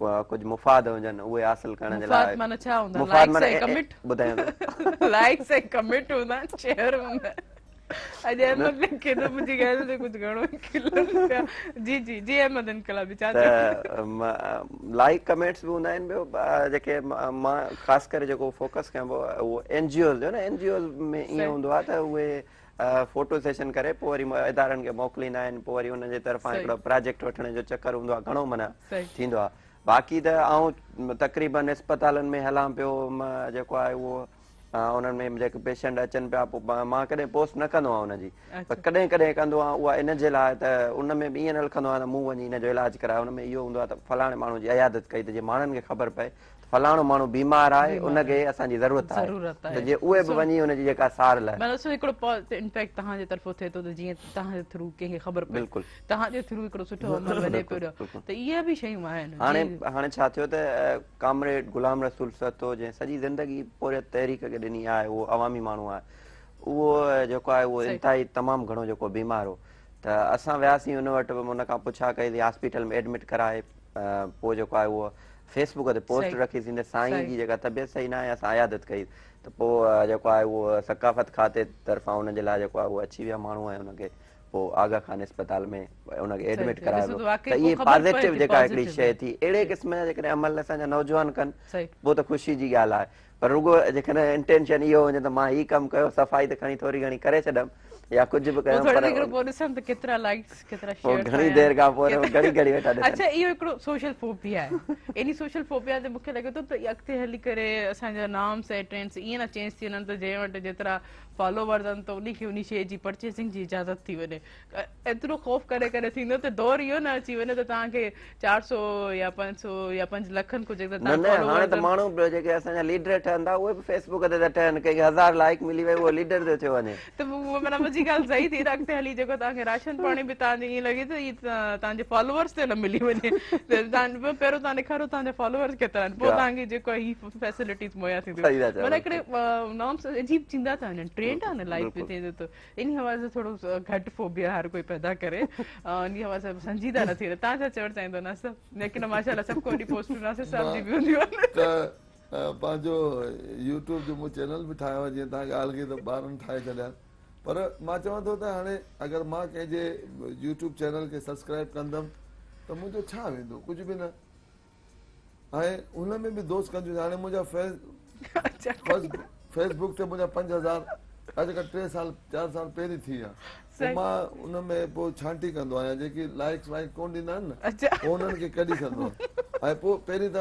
कुझु मुफ़ाद हुजनि उहे हासिल करण जे लाइ, माना छा हूंदा? मुफ़ाद माना ॿुधायां लाइक्स ऐं कमेंट हूंदा, शेयर हूंदा। अॼु अहमद लिखे थो मुंहिंजी ॻाल्हि ते कुझु घणो खिलनि पिया। जी जी जी अहमद इनकलाबी छा लाइक कमेंट्स बि हूंदा आहिनि। ॿियो जेके मां ख़ासि करे जेको फोकस कयां पियो उहो NGOs जो न, NGOs में ईअं हूंदो आहे त उहे फोटो सेशन करे पोइ वरी इदारनि खे मोकिलींदा आहिनि, पोइ वरी हुनजे तरफ़ां हिकिड़ो प्रोजेक्ट वठण जो चकर हूंदो आहे, घणो माना थींदो आहे। बाक़ी त आउं तक़रीबन अस्पतालनि में हलां पियो, जेको आहे उहो उन्हनि में जेके पेशेंट अचनि पिया, पोइ मां कॾहिं पोस्ट न कंदो आहियां हुनजी, पर कॾहिं कॾहिं कंदो आहियां। उहा इन जे लाइ त उन में बि ईअं न लिखंदो आहियां त मूं वञी हिन जो इलाजु करायो। हुन में इहो हूंदो आहे त फलाणे माण्हू जी अयादत कई त जीअं माण्हुनि खे ख़बर पए फलाणो माण्हू बीमार आहे, उनखे असांजी ज़रूरत आहे, त जीअं उहे बि वञी हुनजी जेका सार लाइ इनफैक्ट तव्हांजे तरफ़ो थिए थो त जीअं तव्हांजे थ्रू कंहिंखे ख़बर पए, बिल्कुलु तव्हांजे थ्रू हिकिड़ो सुठो अमल वञे पियो, त इहे बि शयूं आहिनि। हाणे छा थियो त कामरेड गुलाम रसूल सतो जंहिं सॼी ज़िंदगी पूरे तहरीक खे ॾिनी आहे, उहो अवामी माण्हू आहे, उहो जेको आहे उहो इंतिहाई तमामु घणो जेको बीमार हो, त असां वियासीं हुन वटि, हुन खां पुछा कई हॉस्पिटल में एडमिट कराए, पोइ जेको आहे उहो फेसबुक ते पोस्ट रखीसीं त साईं जी जेका तबियत सही न आहे, असां अयादत कई, त पोइ जेको आहे उहो सकाफ़त खाते तरफ़ां हुनजे लाइ जेको आहे उहो अची विया माण्हू ऐं हुनखे पोइ आगा खान अस्पताल में हुनखे एडमिट करायो। त इहे पॉज़िटिव जेका हिकिड़ी शइ थी, अहिड़े क़िस्म जा जेकॾहिं अमल असांजा नौजवान कनि पोइ त ख़ुशी जी ॻाल्हि आहे। पर रुगो जेकॾहिं इंटेंशन इहो हुजे त मां हीउ कमु कयो, सफ़ाई त खणी थोरी घणी करे छॾियमि या कुझु बि कयो, घणी देरि खां पोइ घड़ी घड़ी वेठा। अच्छा, इहो हिकिड़ो सोशल फोबिया आहे। इन सोशल फोबिया ते मूंखे लॻे थो त अॻिते हली करे असांजा नाम्स ऐं ट्रेंड्स ईअं न चेंज थी वञनि त जंहिं वटि जेतिरा फॉलोवर्स आहिनि त उनखे उन शइ जी परचेसिंग जी इजाज़त थी वञे। एतिरो ख़ौफ़ करे करे थींदो त दौर इहो न अची वञे त तव्हांखे 400 या 500 या 5 लखनि कुझु हाणे त माण्हू जेके असांजा लीडर ठहंदा उहे बि फेसबुक ते था ठहनि, कंहिंखे 1000 लाइक मिली वई उहो लीडर थो थियो वञे, त माना मुंहिंजी ॻाल्हि सही थी। अॻिते हली जेको तव्हांखे राशन पाणी बि तव्हांजे ईअं लॻे त इहे तव्हांजे फॉलोवर्स ते न मिली वञे, पहिरियों तव्हां ॾेखारो तव्हांजा फॉलोवर्स केतिरा आहिनि, पोइ तव्हांखे जेको आहे हीअ फैसिलिटीज़ मुहैया थींदियूं। माना हिकिड़े नॉर्म्स अजीब थींदा था वञनि, ट्रेंड आहे न लाइफ में थींदो, त इन हवाले सां थोरो घटि फोबिया हर कोई पैदा करे, इन हवाले सां संजीदा न थी वञे। तव्हां छा चवणु चाहींदो? न सभु, लेकिन माशाल्लाह सभु को ॾींहुं पोस्टूं नासिर साहब जी बि हूंदियूं आहिनि। पंहिंजो यूट्यूब जो मूं चैनल बि ठाहियो आहे, जीअं तव्हां ॻाल्हि कई त ॿारनि ठाहे छॾिया, पर मां चवां थो त हाणे अगरि मां कंहिंजे यूट्यूब चैनल खे सब्सक्राइब कंदुमि त मुंहिंजो छा वेंदो, कुझु बि न। ऐं हुन में बि दोस्त कंदियूं, हाणे मुंहिंजा फेसबुक ते मुंहिंजा 5000 अॼु खां 3 साल 4 साल पहिरीं थी विया, पोइ मां हुन में पोइ छांटी कंदो आहियां, जेकी लाइक्स वाइक कोन ॾींदा आहिनि न पोइ हुननि खे कढी छॾंदो आहियां। ऐं पोइ पहिरीं त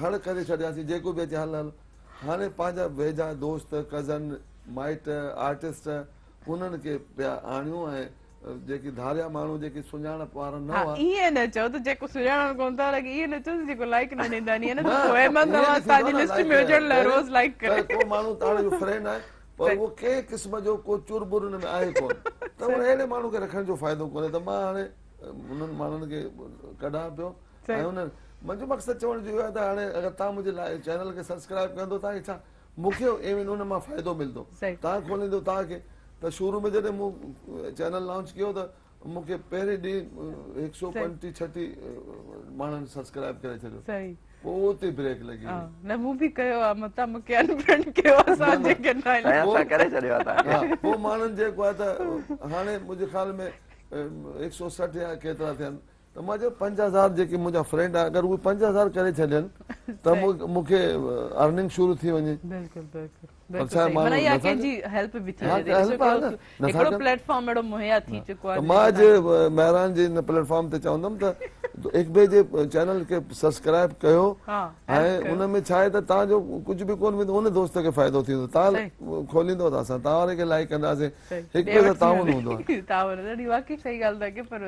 हड़ करे छॾियासीं, जेको बि अचे हल हल। हाणे पंहिंजा वेझा दोस्त कज़न माइट आर्टिस्ट उन्हनि खे पिया आणियूं, ऐं जेकी धारिया माण्हू जेके सुञाणप वारा न हुआ, ईअं न चओ त जेको सुञाणण कोन था लॻे, ईअं न चओ त जेको लाइक न ॾींदा आहिनि, को माण्हू तव्हांजो फ्रेंड आहे पर उहो कंहिं क़िस्म जो को चुरबुर हुन में आहे कोन, त उन अहिड़े माण्हू खे रखण जो फ़ाइदो कोन्हे। त मां हाणे उन्हनि माण्हुनि खे कढां पियो, ऐं उन्हनि मुंहिंजो मक़सदु चवण जो इहो आहे त हाणे अगरि तव्हां मुंहिंजे चैनल खे सब्सक्राइब कंदो, तव्हांखे छा मूंखे इवन उन मां फ़ाइदो मिलंदो, तव्हां खोलींदो तव्हांखे। त शुरू में जॾहिं मूं चैनल लॉन्च कयो त मूंखे पहिरें ॾींहुं 135 माण्हुनि सब्सक्राइब करे छॾियो, पोइ उते ब्रेक लॻी। न मूं बि कयो आहे, मतां मूंखे अनफ्रेंड कयो असांजे पोइ माण्हुनि जेको आहे त हाणे मुंहिंजे ख़्याल में 160 या केतिरा थियनि, त त मां चयो 5000 जेके मुंहिंजा फ्रेंड आहे अगरि उहे 5000 करे छॾनि त मूंखे अर्निंग शुरू थी वञे। बिल्कुलु बिल्कुलु पर छा बिल्कुलु माण्हू सही। या नथा कंहिंजी हेल्प बि थी हा, वञे। help आहे न, नथा हिकिड़ो कनि। प्लेटफॉर्म अहिड़ो मुहैया थी चुको त आहे मां अॼु महिरान जे हिन प्लेटफॉर्म ते चवंदुमि त हिक ॿिए जे चैनल खे सब्सक्राइब कयो ऐं उन में छा आहे त तव्हांजो कुझु बि कोन वेंदो उन दोस्त खे फ़ाइदो थींदो। तव्हां खोलींदो त असां तव्हां वारे खे लाइक कंदासीं, हिक ॿिए सां ताउन हूंदो आहे। ताउन वाकई सही ॻाल्हि था की पर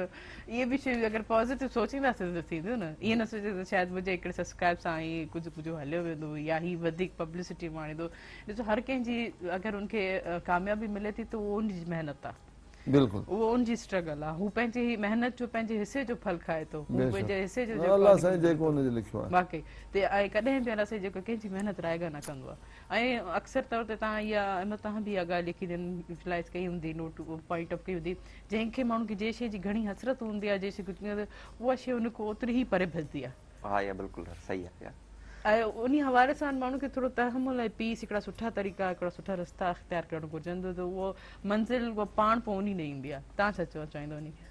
इहे बि शयूं अगरि पॉज़िटिव सोचींदासीं त थींदियूं न। ईअं न सोचे त शायदि मुंहिंजे हिकिड़े सब्सक्राइब सां ई कुझु हलियो वेंदो या ही वधीक पब्लिसिटी माणींदो। ॾिसो हर कंहिंजी अगरि उनखे कामयाबी मिले थी त उहो उनजी महिनत आहे, बिल्कुलु उहो उनजी स्ट्रगल आहे, हू पंहिंजी महिनत जो पंहिंजे हिसे जो फल खाए थो, हू पंहिंजे हिसे जो अल्लाह साईं जेको हुनजे लिखियो आहे वाकई ते ऐं कॾहिं बि अलाह साईं जेको कंहिंजी महिनत रायगा न कंदो आहे। ऐं अक्सर तौर ते तव्हां इहा अहमद तव्हां बि इहा ॻाल्हि लिखी यूटिलाइज़ कई हूंदी, नोट पॉइंट ऑफ कई हूंदी, जंहिंखे माण्हू खे जंहिं शइ जी घणी हसरत हूंदी आहे, जंहिं शइ कुझु उहा शइ उनखां ओतिरी ई परे भॼंदी आहे। हा इहा बिल्कुलु सही आहे। ऐं उन हवाले सां माण्हू खे थोरो तहमुल ऐं पीस हिकिड़ा सुठा तरीक़ा हिकिड़ा सुठा रस्ता अख़्तियार करणु घुरजंदो त उहो मंज़िल उहा पाण पोइ उन न ईंदी आहे। तव्हां छा चवणु चाहींदो उन खे?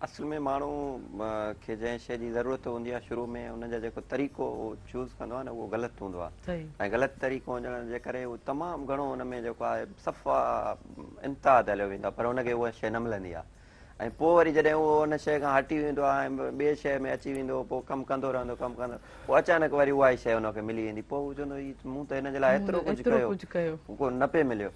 असल में माण्हू खे जंहिं शइ जी ज़रूरत हूंदी आहे शुरू में उनजो जेको तरीक़ो उहो चूज़ कंदो आहे न उहो ग़लति हूंदो आहे ऐं ग़लति तरीक़ो हुजण जे करे उहो तमामु घणो हुन में जेको आहे सफ़ा इंतिहा ते हलियो वेंदो आहे पर हुनखे उहा शइ न मिलंदी आहे। ऐं पोइ वरी जॾहिं उहो हुन शइ खां हटी वेंदो आहे ऐं ॿिए शइ में अची वेंदो पोइ कमु कंदो रहंदो पोइ अचानक वरी उहा ई शइ हुनखे मिली वेंदी पोइ हू चवंदो मूं त हिन जे लाइ एतिरो कुझु कयो को न पिए मिलियो।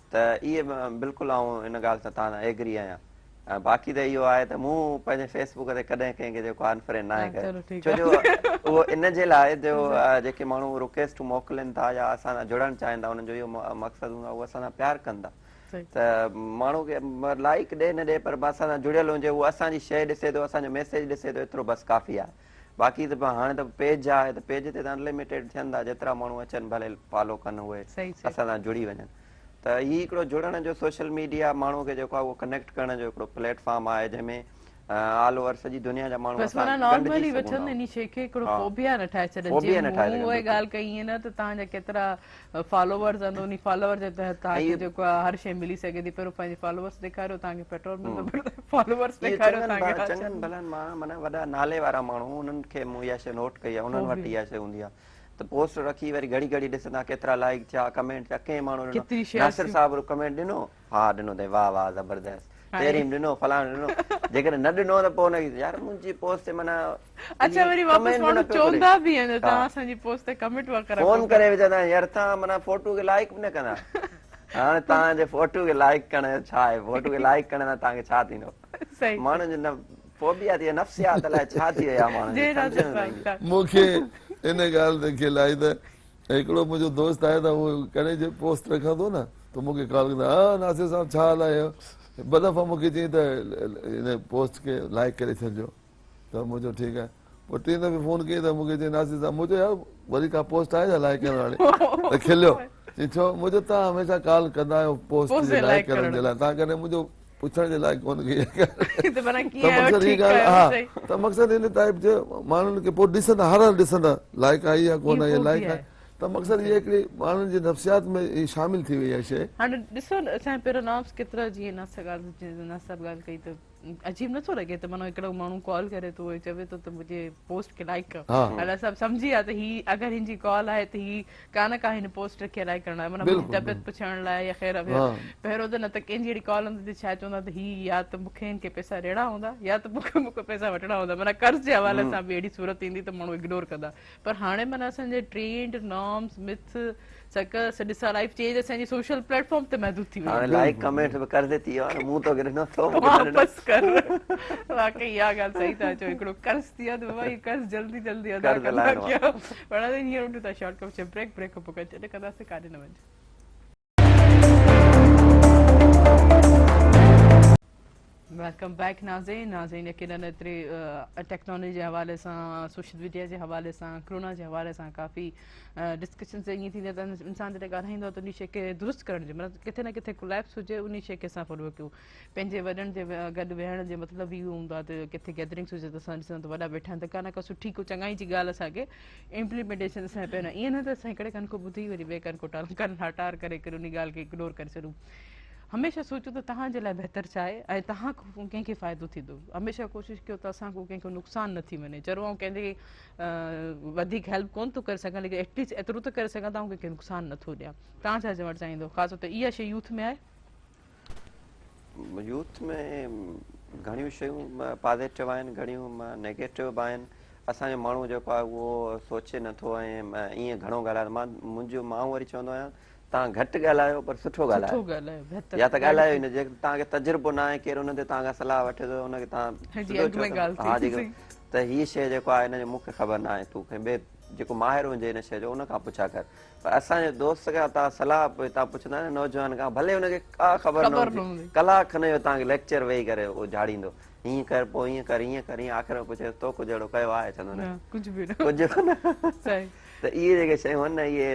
त इहे बिल्कुलु आउं हिन ॻाल्हि सां तव्हां एग्री आहियां। बाक़ी त इहो आहे त मूं पंहिंजे फेसबुक ते कॾहिं कंहिंखे जेको अनफ्रेंड न आहे कयो छो जो उहो इन जे लाइ जो जेके माण्हू रिक्वेस्ट मोकिलीनि था या असां सां जुड़णु चाहिनि था उन्हनि जो इहो मक़सदु हूंदो आहे उहो असां सां प्यारु कनि था त माण्हू खे लाइक ॾे न ॾे पर असां सां जुड़ियल हुजे उहो असांजी शइ ॾिसे थो असांजो मैसेज ॾिसे थो एतिरो बसि काफ़ी आहे। बाक़ी त हाणे त पेज आहे त पेज ते त अनलिमिटेड थियनि था जेतिरा माण्हू अचनि भले फॉलो कनि उहे असां सां जुड़ी वञनि। त हीउ हिकिड़ो जुड़ण जो सोशल मीडिया माण्हू खे जेको आहे उहो कनेक्ट करण जो हिकिड़ो प्लेटफॉर्म आहे जंहिंमें ऑल ओवर सॼी दुनिया जा माण्हू नॉर्मली वठनि इन शइ खे हिकिड़ो फोबिया न ठाहे छॾनि। उहे ॻाल्हि कई ईअं न त तव्हांजा केतिरा फॉलोवर्स आहिनि उन फॉलोवर जे तहत तव्हांखे जेको आहे हर शइ मिली सघे थी। पहिरियों पंहिंजे फॉलोवर्स ॾेखारियो तव्हांखे पेट्रोल मिलंदो, फॉलोवर्स ॾेखारियो चङनि भलनि माना वॾा नाले वारा माण्हू उन्हनि खे मूं इहा शइ नोट कई आहे उन्हनि वटि इहा शइ हूंदी आहे त पोस्ट रखी वरी घड़ी घड़ी ॾिसंदा केतिरा लाइक थिया कमेंट थिया कंहिं माण्हू नासिर साहिब कमेंट ॾिनो हा ॾिनो अथई वाह वाह ज़बरदस्त तेरीम ॾिनो फलाणो ॾिनो जेकॾहिं न ॾिनो त पोइ हुनखे यार मुंहिंजी पोस्ट ते माना अच्छा वरी वापस माण्हू चवंदा बि आहिनि तव्हां असांजी पोस्ट ते कमेंट वग़ैरह फोन करे विझंदा यार तव्हां माना फोटो खे लाइक बि न कंदा हाणे तव्हांजे फोटो खे लाइक करण जो छा आहे फोटो खे लाइक करण सां तव्हांखे छा थींदो माण्हुनि जो फोबिया थी नफ़्सियात अलाए छा थी वई आहे माण्हुनि मूंखे इन ॻाल्हि ते खिलाई त हिकिड़ो मुंहिंजो दोस्त आहे त उहो कॾहिं जे पोस्ट रखंदो न त मूंखे कॉल कंदो हा नासिर साहिबु छा हाल आहे ॿ दफ़ा मूंखे चई त हिन पोस्ट खे लाइक करे छॾिजो त मुंहिंजो ठीकु आहे पोइ टे दफ़े फ़ोन कई त मूंखे चई नासिर साहिबु मुंहिंजो यार वरी का पोस्ट आहे छा लाइक करण वारी त खिलियो चई छो मुंहिंजो तव्हां हमेशह कॉल कंदा आहियो पोस्ट खे लाइक करण जे लाइ तव्हां कॾहिं मुंहिंजो पुछण जे लाइ कोन हा त मक़सदु इन टाइप जे माण्हुनि खे पोइ ॾिसंदा हर हल ॾिसंदा लाइक आई आहे कोन आई लाइक आहे त मक़सदु इहा हिकिड़ी माण्हुनि जी नफ़्सियात में शामिल थी वई आहे शइ। हाणे ॾिसो असांजे पहिरियों नॉब्स केतिरा जीअं न सभु ॻाल्हि कई त अजीब नथो लॻे त माना हिकिड़ो माण्हू कॉल करे थो चवे थो त मुंहिंजे पोस्ट खे लाइक कयो हाणे सभु सम्झी विया त हीअ अगरि हिनजी कॉल आहे त हीअ कान का हिन पोस्ट खे लाइक करणु आहे माना तबियत पुछण लाइ या ख़ैर पहिरियों त न त कंहिंजी अहिड़ी कॉल हूंदी त छा चवंदा त हीअ या त मूंखे हिनखे पैसा ॾियणा हूंदा या त मूंखे पैसा वठणा हूंदा माना कर्ज़ जे हवाले सां बि अहिड़ी सूरत ईंदी त माण्हू इग्नोर कंदा पर हाणे माना असांजे ट्रेंड नॉर्म्स मिथ्स सकस ॾिसा लाइफ चेंज असांजी सोशल प्लेटफॉर्म ते महदूद थी वई लाइक कमेंट बि कर थी वियो मूं तो गिरनो थो वापस कर वाकई इहा ॻाल्हि सही था चओ हिकिड़ो कर्ज़ थी वियो त भई कर्ज़ जल्दी जल्दी अदा कंदा कयो पर हींअर उठूं था शॉर्ट कप ब्रेक ब्रेक पोइ कॾहिं कंदासीं काॾे न वञो। वेलकम बैक नाज़रीन यकीनन एतिरे टेक्नोलॉजी जे हवाले सां सोशल मीडिया जे हवाले सां कोरोना जे हवाले सां काफ़ी डिस्कशन्स ईअं थींदी आहे त इंसान जॾहिं ॻाल्हाईंदो आहे त उन शइ खे दुरुस्त करण जो मतिलबु किथे न किथे कोलैप्स हुजे उन शइ खे असां फॉलो कयूं पंहिंजे वॾनि जे गॾु वेहण जो मतिलबु इहो हूंदो आहे त किथे गैदरिंग्स हुजे त असां ॾिसंदा त वॾा वेठा आहिनि त का न का सुठी को चङाई जी ॻाल्हि असांखे इम्प्लीमेंटेशन असांजे पहिरियों ईअं न त असां हिकिड़े कन को ॿुधी वरी ॿिए कन को कन हटार करे उन ॻाल्हि खे इग्नोर करे छॾूं। हमेशह सोचो त तव्हांजे लाइ बहितर छा आहे ऐं तव्हां कंहिंखे फ़ाइदो थींदो। हमेशह कोशिशि कयो त असांखे कंहिंखे नुक़सानु न थी वञे। चरो ऐं कंहिंखे वधीक हेल्प कोन थो करे सघां, लेकिन एटलीस्ट एतिरो त करे सघां त आउं कंहिंखे नुक़सानु नथो ॾियां। तव्हां छा चवणु चाहींदो? ख़ासि तौर ते इहा शइ यूथ में आहे? यूथ में घणियूं शयूं पॉज़िटिव आहिनि, घणियूं नेगेटिव बि आहिनि। असांजो माण्हू जेको आहे उहो सोचे नथो ऐं ईअं घणो ॻाल्हाए। मां वरी चवंदो आहियां तव्हां घटि ॻाल्हायो पर सुठो ॻाल्हायो, या त ॻाल्हायो ई न। जेके तव्हांखे तजुर्बो न आहे, केरु हुन ते तव्हां खां सलाह वठे थो, हुनखे तव्हां हा जेको त हीअ शइ जेको आहे हिनजो मूंखे ख़बर न आहे, तूं कंहिं ॿिए जेको माहिर हुजे हिन शइ जो उन खां पुछा कर। पर असांजे दोस्त खां तव्हां सलाह तव्हां पुछंदा आहियो नौजवान खां, भले हुनखे का ख़बर न हुजे, कलाक खनि जो तव्हांखे लेक्चर वेही करे उहो झाड़ींदो, हीअं कर पोइ हीअं कर, हीअं कर, हीअं आख़िर में पुछे तो कुझु अहिड़ो कयो आहे, चवंदो न कुझु कोन। त इहे जेके शयूं आहिनि न इहे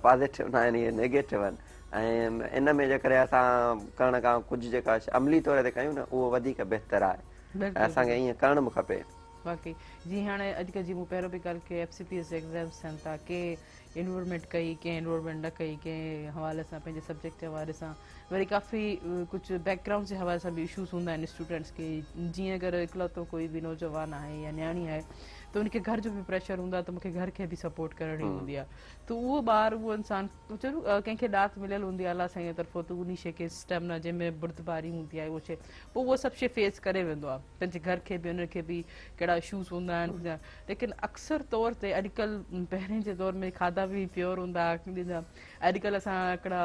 पॉज़िटिव न आहिनि, इहे नेगेटिव आहिनि। ऐं इन में जेकॾहिं असां करण खां कुझु जेका अमली तौर ते कयूं न उहो वधीक बहितर आहे। असांखे ईअं करणु बि खपे। वाकई जीअं हाणे अॼुकल्ह जी मूं पहिरियों बि ॻाल्हि कई, FCPS एग्ज़ाम्स थियनि था, के इनरोलमेंट कई, कंहिं इनरोलमेंट न कई, कंहिं हवाले सां पंहिंजे सब्जेक्ट जे हवाले सां, वरी काफ़ी कुझु बैकग्राउंड जे हवाले सां बि इशूज़ हूंदा आहिनि स्टूडेंट्स के। जीअं अगरि इकलौतो कोई बि नौजवान आहे या न्याणी आहे त उनखे घर जो बि प्रेशर हूंदो आहे त मूंखे घर खे बि सपोर्ट करणी हूंदी आहे। त उहो ॿारु उहो इंसानु चलो कंहिंखे ॾात मिलियल हूंदी आहे अलाह साईं जी तरफ़ो, त उन शइ खे स्टेमिना जंहिंमें बुर्दबारी हूंदी आहे उहो शइ, पोइ उहो सभु शइ फेस करे वेंदो आहे। पंहिंजे घर खे बि उनखे बि कहिड़ा इशूज़ हूंदा आहिनि, लेकिन अक्सर तौर ते अॼुकल्ह पहिरें जे दौर में खाधा बि प्योर हूंदा। अॼुकल्ह असां हिकिड़ा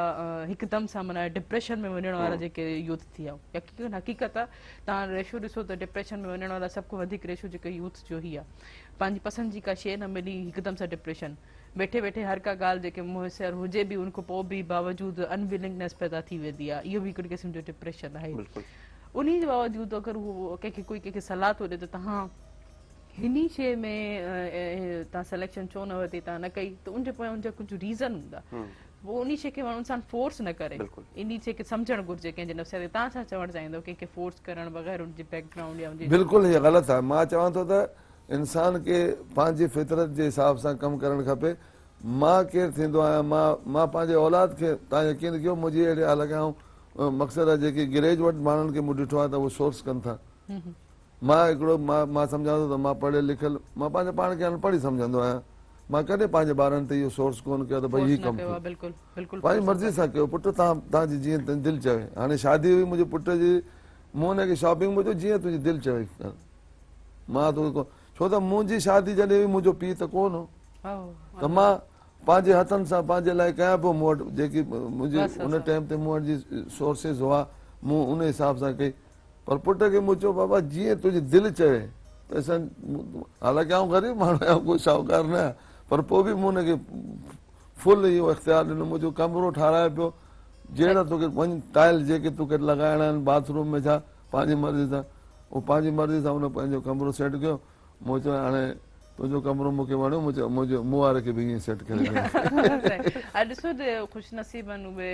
हिकदमि सां माना डिप्रेशन में वञण वारा जेके यूथ थी विया, हक़ीक़त आहे तव्हां रेशो ॾिसो त डिप्रेशन में वञण वारा सभु खां वधीक रेशो जेको यूथ जो ई आहे। पंहिंजी पसंदि जी का शइ न मिली, हिकदमि सां डिप्रेशन, वेठे वेठे हर का ॻाल्हि जेके मुयसरु हुजे बि उन खां पोइ बि बावजूदि अनविलिंगनेस पैदा थी वेंदी आहे। इहो बि हिकिड़े क़िस्म जो डिप्रेशन आहे। उन जे बावजूदि अगरि उहो कंहिंखे कोई कंहिंखे सलाह थो ॾिए त तव्हां हिन शइ में तव्हां सिलेक्शन छो न वरिती, तव्हां न कई, त उनजे पोयां उनजा कुझु रीज़न हूंदा। पोइ उन शइ खे माण्हू इंसानु फोर्स न करे, इन शइ खे सम्झणु घुरिजे कंहिंजे नफ़्स ते। तव्हां छा चवणु चाहींदव कंहिंखे फोर्स करणु बग़ैर उनजे बैकग्राउंड या उनजी? बिल्कुलु हीअ ग़लति आहे। मां चवां थो त इंसान खे पंहिंजी फितरत जे हिसाब सां कमु करणु खपे। मां केरु थींदो आहियां, मां पंहिंजे औलाद खे, तव्हां यकीन कयो मुंहिंजी अहिड़े हाल खे मक़सदु आहे जेके ग्रेजुएट माण्हुनि खे मूं ॾिठो आहे त उहे सोर्स कनि था। मां हिकिड़ो मां सम्झां थो त मां पढ़ियल लिखियल, मां पंहिंजे पाण खे अनपढ़ ई सम्झंदो आहियां। मां कॾहिं पंहिंजे ॿारनि ते इहो सोर्स कोन कयो त भई हीउ कमु कयो, पंहिंजी मर्ज़ी सां कयो पुटु, तव्हांजी जीअं दिलि चवे। हाणे शादी हुई मुंहिंजे पुट जी, मूं हुनखे शॉपिंग में जीअं तुंहिंजी दिलि चवे कर, मां तोखे छो त मुंहिंजी शादी जॾहिं हुई मुंहिंजो पीउ त कोन हो, त मां पंहिंजे हथनि सां पंहिंजे लाइ कयां पियो। मूं वटि जेकी मुंहिंजी उन टाइम ते मूं वटि जी सोर्सिस हुआ मूं उन हिसाब सां कई। पर पुट खे मूं चयो बाबा जीअं तुंहिंजी दिलि चवे। पैसा हालांकि आउं ग़रीब माण्हू आहियां, कोई शाहूकार न आहियां, पर पोइ बि मूं हुनखे फुल इहो इख़्तियार ॾिनो। मुंहिंजो कमिरो ठाराए पियो, जहिड़ा तोखे वञ टाइल जेके तोखे लॻाइणा आहिनि बाथरूम में छा पंहिंजी मर्ज़ी सां, उहो पंहिंजी मर्ज़ी सां हुन पंहिंजो कमिरो सेट कयो। मूं चयो हाणे तुंहिंजो कमिरो मूंखे वणियो, मुंहिंजो मूं वारे खे बि ईअं सेट करे ॾिसो ख़ुशनसीबनि उहे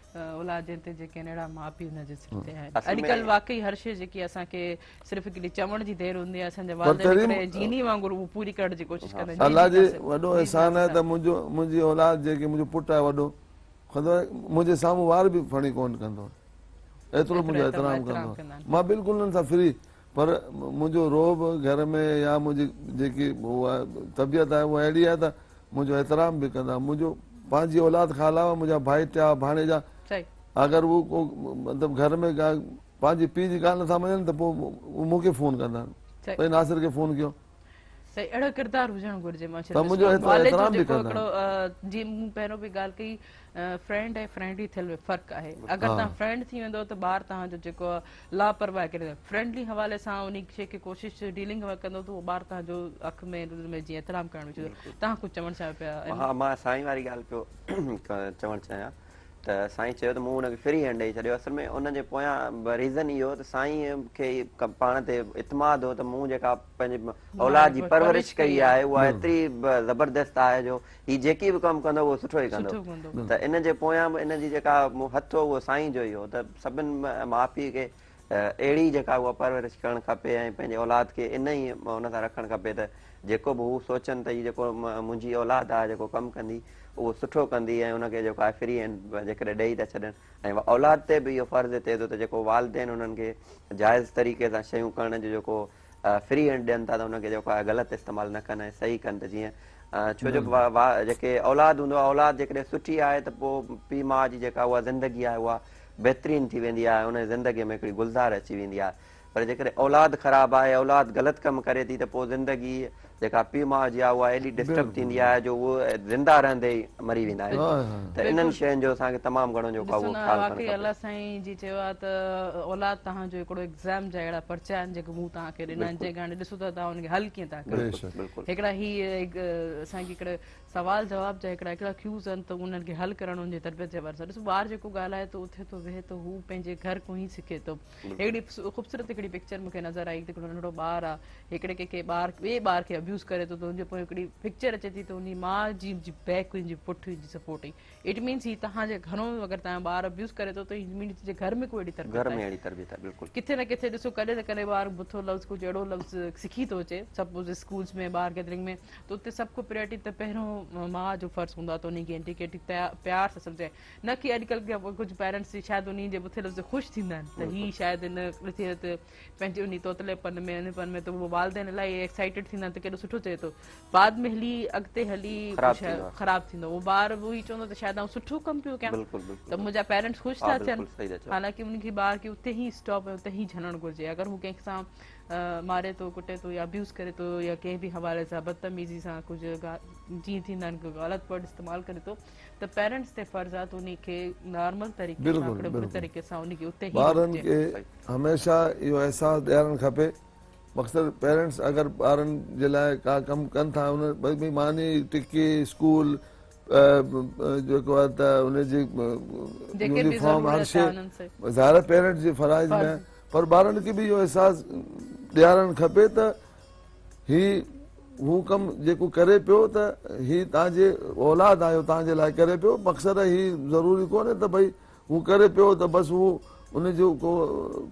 औलाद ते जेके अहिड़ा माउ पीउ हुनजे सिर ते आहिनि। अॼुकल्ह वाकई हर शइ जेकी असांखे सिर्फ़ु हिकिड़ी चवण जी देरि हूंदी आहे, असांजा वालिदैन जीनी वांगुरु उहो पूरी करण जी कोशिशि कंदा आहिनि। अलाह जे वॾो एहसान आहे त मुंहिंजी औलाद जेके मुंहिंजो पुटु आहे वॾो, ख़ुदा मुंहिंजे साम्हूं वार बि खणी कोन कंदो, एतिरो मुंहिंजो एतिराम कंदो। मां बिल्कुलु हुननि सां फ्री, पर मुंहिंजो रोब घर में या मुंहिंजी जेकी उहा तबियत आहे उहा अहिड़ी आहे त मुंहिंजो एतिराम बि कंदा। मुंहिंजो पंहिंजी औलाद खां अलावा मुंहिंजा भाइटिया भाणेजा अगरि उहो को मतिलबु घर में पंहिंजी पीउ जी ॻाल्हि नथा मञनि त पोइ मूंखे फोन कंदा आहिनि, भई नासिर खे फोन कयो। अहिड़ो किरदारु हुजणु घुरिजे। जीअं मूं पहिरियों बि ॻाल्हि कई, फ्रेंड ऐं फ्रेंडली थियल में फ़र्क़ु आहे। अगरि तव्हां फ्रेंड थी वेंदो त ॿारु तव्हांजो जेको आहे लापरवाह करे, फ्रेंडली हवाले सां उन शइ खे कोशिशि डीलिंग कंदो त उहो ॿारु तव्हांजो अखि में जीअं एतिराम करणु विझंदो। तव्हां कुझु चवणु चाहियो पिया? हा, मां साईं वारी ॻाल्हि पियो चवणु चाहियां त साईं चयो त मूं हुनखे फ्री हैंड ॾेई छॾियो। असल में उनजे पोयां रीज़न इहो त साईं खे पाण ते इतमाद हो त मूं जेका पंहिंजे औलाद जी परवरिश कई आहे उहा एतिरी ज़बरदस्त आहे जो हीउ जेकी बि कमु कंदो उहो सुठो ई कंदो। त इन जे पोयां बि इन जी जेका हथु हो उहो साईं जो ई हो। त सभिनि माउ पीउ खे अहिड़ी जेका उहा परवरिश करणु खपे ऐं पंहिंजे औलाद खे इन ई हुन सां रखणु खपे त जेको बि हू सोचनि त हीअ जेको मुंहिंजी औलाद आहे जेको कमु कंदी उहो सुठो कंदी ऐं उनखे जेको आहे फ्री हैंड जेकॾहिं ॾेई था छॾनि ऐं औलाद ते बि इहो फर्ज़ु थिए थो त जेको वालिदेन उन्हनि खे जाइज़ तरीक़े सां शयूं करण जो जेको फ्री हैंड ॾियनि था त उनखे जेको आहे ग़लति इस्तेमालु न कनि ऐं सही कनि त जीअं छो जो जेके औलाद हूंदो आहे औलाद जेकॾहिं सुठी आहे त पोइ पीउ माउ जी जेका उहा ज़िंदगी आहे उहा बहितरीन थी वेंदी आहे उन ज़िंदगीअ में हिकिड़ी गुलज़ार अची वेंदी आहे पर जेकॾहिं औलाद ख़राबु आहे औलाद ग़लति कमु करे थी त पोइ ज़िंदगी जेका पीउ माउ जी आहे उहा एॾी डिस्टर्ब थींदी आहे जो उहो ज़िंदा रहंदे ई मरी वेंदा आहिनि त इन्हनि शयुनि जो असांखे तमामु घणो जेको आहे उहो ख़्यालु वाकई करणु अल्लाह साईं जी चयो आहे त औलाद तव्हांजो हिकिड़ो एग्ज़ाम जा अहिड़ा पर्चा आहिनि जेके मूं तव्हांखे ॾिना आहिनि जेके हाणे ॾिसो था तव्हां हुनखे हल कीअं था कयो बिल्कुलु हिकिड़ा ही असांखे हिकिड़े सवाल जवाब जा हिकिड़ा क्यूज़ आहिनि त उन्हनि खे हल करणु हुनजी तरबियत जे भरिसां ॾिसो ॿारु जेको ॻाल्हाए थो उथे थो वेहे थो हू पंहिंजे घर को ई सिखे थो हिकिड़ी ख़ूबसूरत हिकिड़ी पिक्चर मूंखे नज़र आई त हिकिड़ो नंढो ॿारु आहे हिकिड़े कंहिंखे ॿिए ॿार खे अब्यूज़ करे थो त हुनजे पोइ हिकिड़ी पिक्चर अचे थी त उन माउ जी बैक हुनजी पुठि जी सपोर्ट हुई इट मीन्स ही तव्हांजे घणो अगरि तव्हांजो ॿारु अब्यूज़ करे थो त इट मीन्स जे घर में कोई अहिड़ी तरबियत आहे बिल्कुलु किथे न किथे ॾिसो कॾहिं न कॾहिं ॿारु बुथो लफ़्ज़ कुझु अहिड़ो लफ़्ज़ सिखी थो अचे सपोज़ स्कूल्स में ॿार गैदरिंग में त उते सभु को प्रायोरिटी त पहिरियों माउ जो फर्ज़ु हूंदो आहे त उनखे इंडिकेटिव प्यार सां सम्झाए न की अॼुकल्ह कुझु पेरेंट्स शायदि उन जे बुथे लफ़्ज़ ख़ुशि थींदा आहिनि त हीअ शायदि इन ॾिठे त पंहिंजे उन तोतलेपन में उनपन में त उहो वालिदेन इलाही एक्साइटेड थींदा आहिनि त केॾो सुठो चए थो बाद में हली अॻिते हली ख़राबु थींदो उहो ॿारु उहो ई चवंदो त शायदि आउं सुठो कमु पियो कयां त मुंहिंजा पेरेंट्स ख़ुशि था थियनि हालांकि उनखे ॿार खे उते ई स्टॉप उते ई झलणु घुरिजे अगरि हू कंहिं सां मारे थो कुटे थो या अब्यूज़ करे थो या कंहिं बि हवाले सां बदतमीज़ी सां कुझु जीअं थींदा आहिनि ग़लति वर्ड इस्तेमालु करे थो त पेरेंट्स ते फर्ज़ु आहे त उनखे नॉर्मल तरीक़े सां उनखे उते ई ॿारनि खे हमेशह इहो अहसासु ॾियारणु खपे मक़सदु पेरेंट्स अगरि ॿारनि जे लाइ का कमु कनि था उन भई मानी टिकी स्कूल जेको आहे त उनजी यूनिफॉर्म हर शइ ज़ाहिर पेरेंट्स जे फराइज़ में पर ॿारनि खे बि इहो अहसासु ॾियारणु खपे त हू कमु जेको करे पियो त हीउ तव्हांजे औलाद आहियो तव्हांजे लाइ करे पियो मक़सदु हीउ ज़रूरी कोन्हे त भई हू करे पियो त बसि हू उनजो को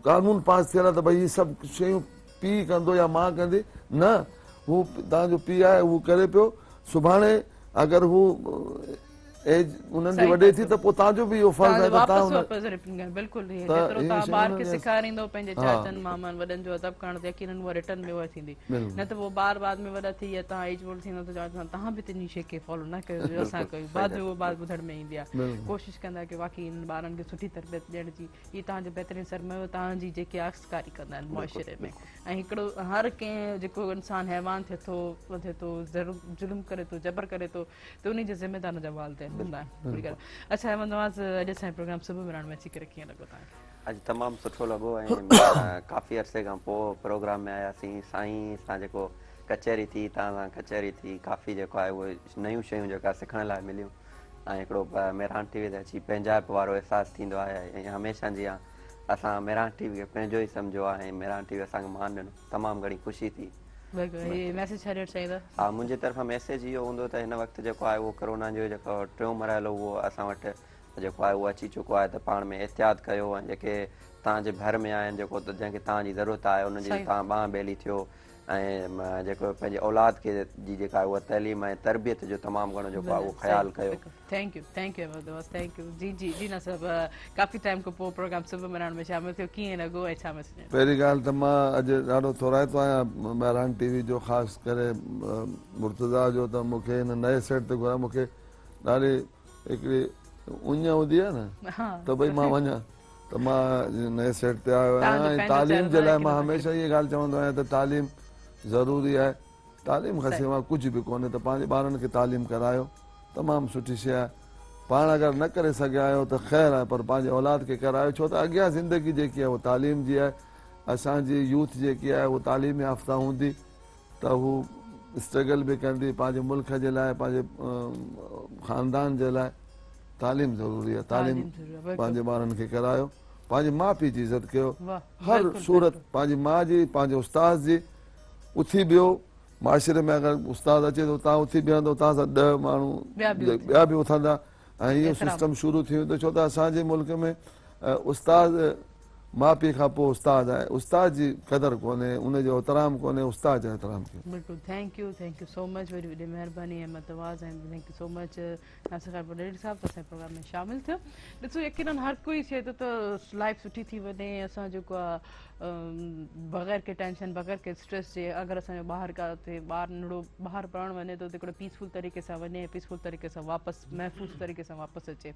कानून पास थियल आहे त भई हीअ सभु शयूं पीउ कंदो या माउ कंदी न हू तव्हांजो पीउ आहे हू करे पियो सुभाणे अगरि हू एज उन्हनि जी वॾे थी त पोइ तव्हांजो बि इहो फर्ज़ु आहे त तव्हां बिल्कुलु जेतिरो तव्हां ॿार खे सेखारींदो पंहिंजे चाचनि मामनि वॾनि जो अदब करणु त यकीनन उहा रिटर्न में उहा थींदी न त पोइ ॿार बाद में वॾा थी या तव्हां एज वोल्ड थींदो त तव्हां बि तिनी शइ खे फॉलो न कयो जो असां कयूं बाद में उहो ॿार ॿुधण में ईंदी आहे कोशिशि कंदा की वाक़ई इन ॿारनि खे सुठी तरबियत ॾियण जी हीअ तव्हांजो बहितरीनु सरमायो तव्हांजी जेके आस्तकारी कंदा आहिनि मुआशिरे में ऐं हिकिड़ो हर कंहिं जेको इंसानु हैवान थिए थो वधे थो ज़ुल्म करे थो जबर करे थो त उन जे ज़िम्मेदार जा वालिदेन हूंदा आहिनि अच्छा अहमद नवाज़ अॼु असांजो प्रोग्राम सुबुह में अची करे कीअं लॻो तव्हांखे अॼु तमामु सुठो लॻो ऐं काफ़ी अरसे खां पोइ प्रोग्राम में आयासीं साईं सां जेको कचहरी थी तव्हां सां कचहरी थी काफ़ी जेको आहे उहे नयूं शयूं जेका सिखण लाइ मिलियूं ऐं हिकिड़ो मेरान टीवी ते अची पंहिंजाइप वारो अहसासु थींदो आहे ऐं हमेशह जीअं असां मेरान टीवी खे पंहिंजो ई सम्झो आहे ऐं मेरान टीवी असांखे मान ॾिनो तमामु घणी ख़ुशी थी हा मुंहिंजी तरफ़ां मैसेज इहो हूंदो त हिन वक़्तु जेको आहे उहो कोरोना जो जेको टियों मरहलो उहो असां वटि जेको आहे उहो अची चुको आहे त पाण में एहतियात कयो ऐं जेके तव्हांजे घर में आहिनि जेको त जंहिंखे तव्हांजी ज़रूरत आहे उनजी तव्हां ॿांह ॿेली थियो ऐं जेको पंहिंजे औलाद खे जी जेका आहे उहा तइलीम ऐं तरबियत जो तमामु घणो जेको आहे उहो ख़्यालु कयो थैंक यू जी जी जी न सभु काफ़ी टाइम खां पोइ प्रोग्राम सुबुह मनाइण में शामिल थियो कीअं लॻो ऐं छा मैसेज पहिरीं ॻाल्हि त मां अॼु ॾाढो थोराइतो आहियां मेरान टीवी जो ख़ासि करे मुर्तज़ा जो त मूंखे हिन नए सेट ते घुराए मूंखे ॾाढी हिकिड़ी उञ हूंदी आहे न त भई मां वञा त मां नए सेट ते आयो आहियां ऐं तालीम जे लाइ मां हमेशह इहा ॻाल्हि चवंदो आहियां त तालीम ज़रूरी आहे तालीम खां सवाइ कुझु बि कोन्हे त पंहिंजे ॿारनि खे तालीम करायो तमामु सुठी शइ आहे पाण अगरि न करे सघिया आहियो त ख़ैरु आहे पर पंहिंजे औलाद खे करायो छो त अॻियां ज़िंदगी जेकी आहे उहा तालीम जी आहे असांजी यूथ जेकी आहे उहा तालीम याफ़्ता हूंदी त हू स्ट्रगल बि कंदी पंहिंजे मुल्क जे लाइ पंहिंजे ख़ानदान जे लाइ तालीम ज़रूरी आहे तालीम पंहिंजे ॿारनि खे करायो पंहिंजे माउ पीउ जी इज़त कयो हर सूरत पंहिंजी माउ जी पंहिंजे उस्ताद जी उथी बिहो माशरे में अगरि उस्ताद अचे थो तव्हां उथी बीहंदो तव्हां सां 10 माण्हू ॿिया बि उथंदा ऐं इहो सिस्टम शुरू थी वेंदो छो त असांजे मुल्क में उस्ताद माउ पीउ खां पोइ उस्ताद आहे, उस्ताद जी क़दुरु कोन्हे, उनजो एहतराम कोन्हे, उस्ताद जो एहतराम कयो। बिल्कुलु थैंक यू सो मच, वॾी वॾी महिरबानी अहमद नवाज़ ऐं thank you so much Nasir Khair Patel साहब त असांजे प्रोग्राम में शामिल थियो। ॾिसो यकीनन हर कोई चए थो त लाइफ सुठी थी वञे, असां जेको आहे बग़ैर के टेंशन बग़ैर के स्ट्रेस जे अगरि असांजो ॿाहिरि किथे ॿार नंढो ॿाहिरि पढ़णु वञे थो त हिकिड़ो पीसफुल तरीक़े सां वञे, पीसफुल तरीक़े सां वापसि महफ़ूज़ तरीक़े सां वापसि अचे।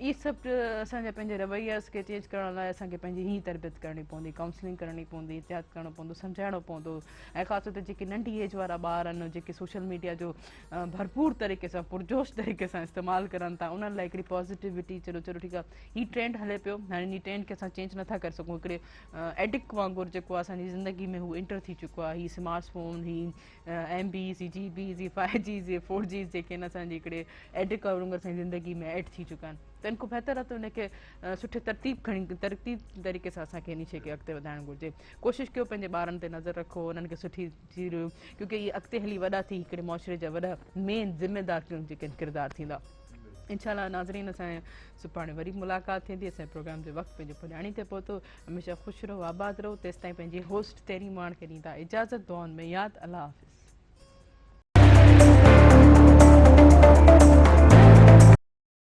इहे सभु असांजे पंहिंजे रवैयस खे चेंज करण लाइ असांखे पंहिंजी ई तरबियत करणी पवंदी, काउंसलिंग करणी पवंदी, एहतियात करणो पवंदो, सम्झाइणो पवंदो। ऐं ख़ासि तौर ते जेके नंढी एज वारा ॿार आहिनि जेके सोशल मीडिया जो भरपूर तरीक़े सां पुरजोश तरीक़े सां इस्तेमालु करनि था, उन्हनि लाइ हिकिड़ी पॉज़िटिविटी, चलो ठीकु आहे हीअ ट्रेंड हले पियो, हाणे इन ट्रेंड खे असां चेंज नथा करे सघूं। हिकिड़े एडिक्ट वांगुरु जेको आहे असांजी ज़िंदगी में हू एंटर थी चुको आहे। हीअ स्मार्टफोन, हीअ MBs, GBs, 5Gs, 4Gs जेके आहिनि असांजे हिकिड़े एडिक्ट वांगुरु असांजी ज़िंदगी में ऐड थी चुका आहिनि। त इनखां बहितर आहे त उनखे सुठे तरतीब तरीक़े सां असांखे इन शइ खे अॻिते वधाइणु घुरिजे। कोशिशि कयो पंहिंजे ॿारनि ते नज़र रखो, उन्हनि खे सुठी थी रहियो, क्योंकि इहे अॻिते हली वॾा थी हिकिड़े मुआशिरे जा वॾा मेन ज़िम्मेदार जेके किरदार थींदा। इंशाल्लाह नाज़रीन, असांजे सुभाणे वरी मुलाक़ात थींदी। असांजे प्रोग्राम जो वक़्तु पंहिंजो पुॼाणी ते पहुतो। हमेशह ख़ुशि रहो, आबाद रहो। तेसिताईं पंहिंजी होस्ट तेरी माण खे ॾींदा इजाज़त, दुआउनि में यादि। अल्लाह हाफ़िज़।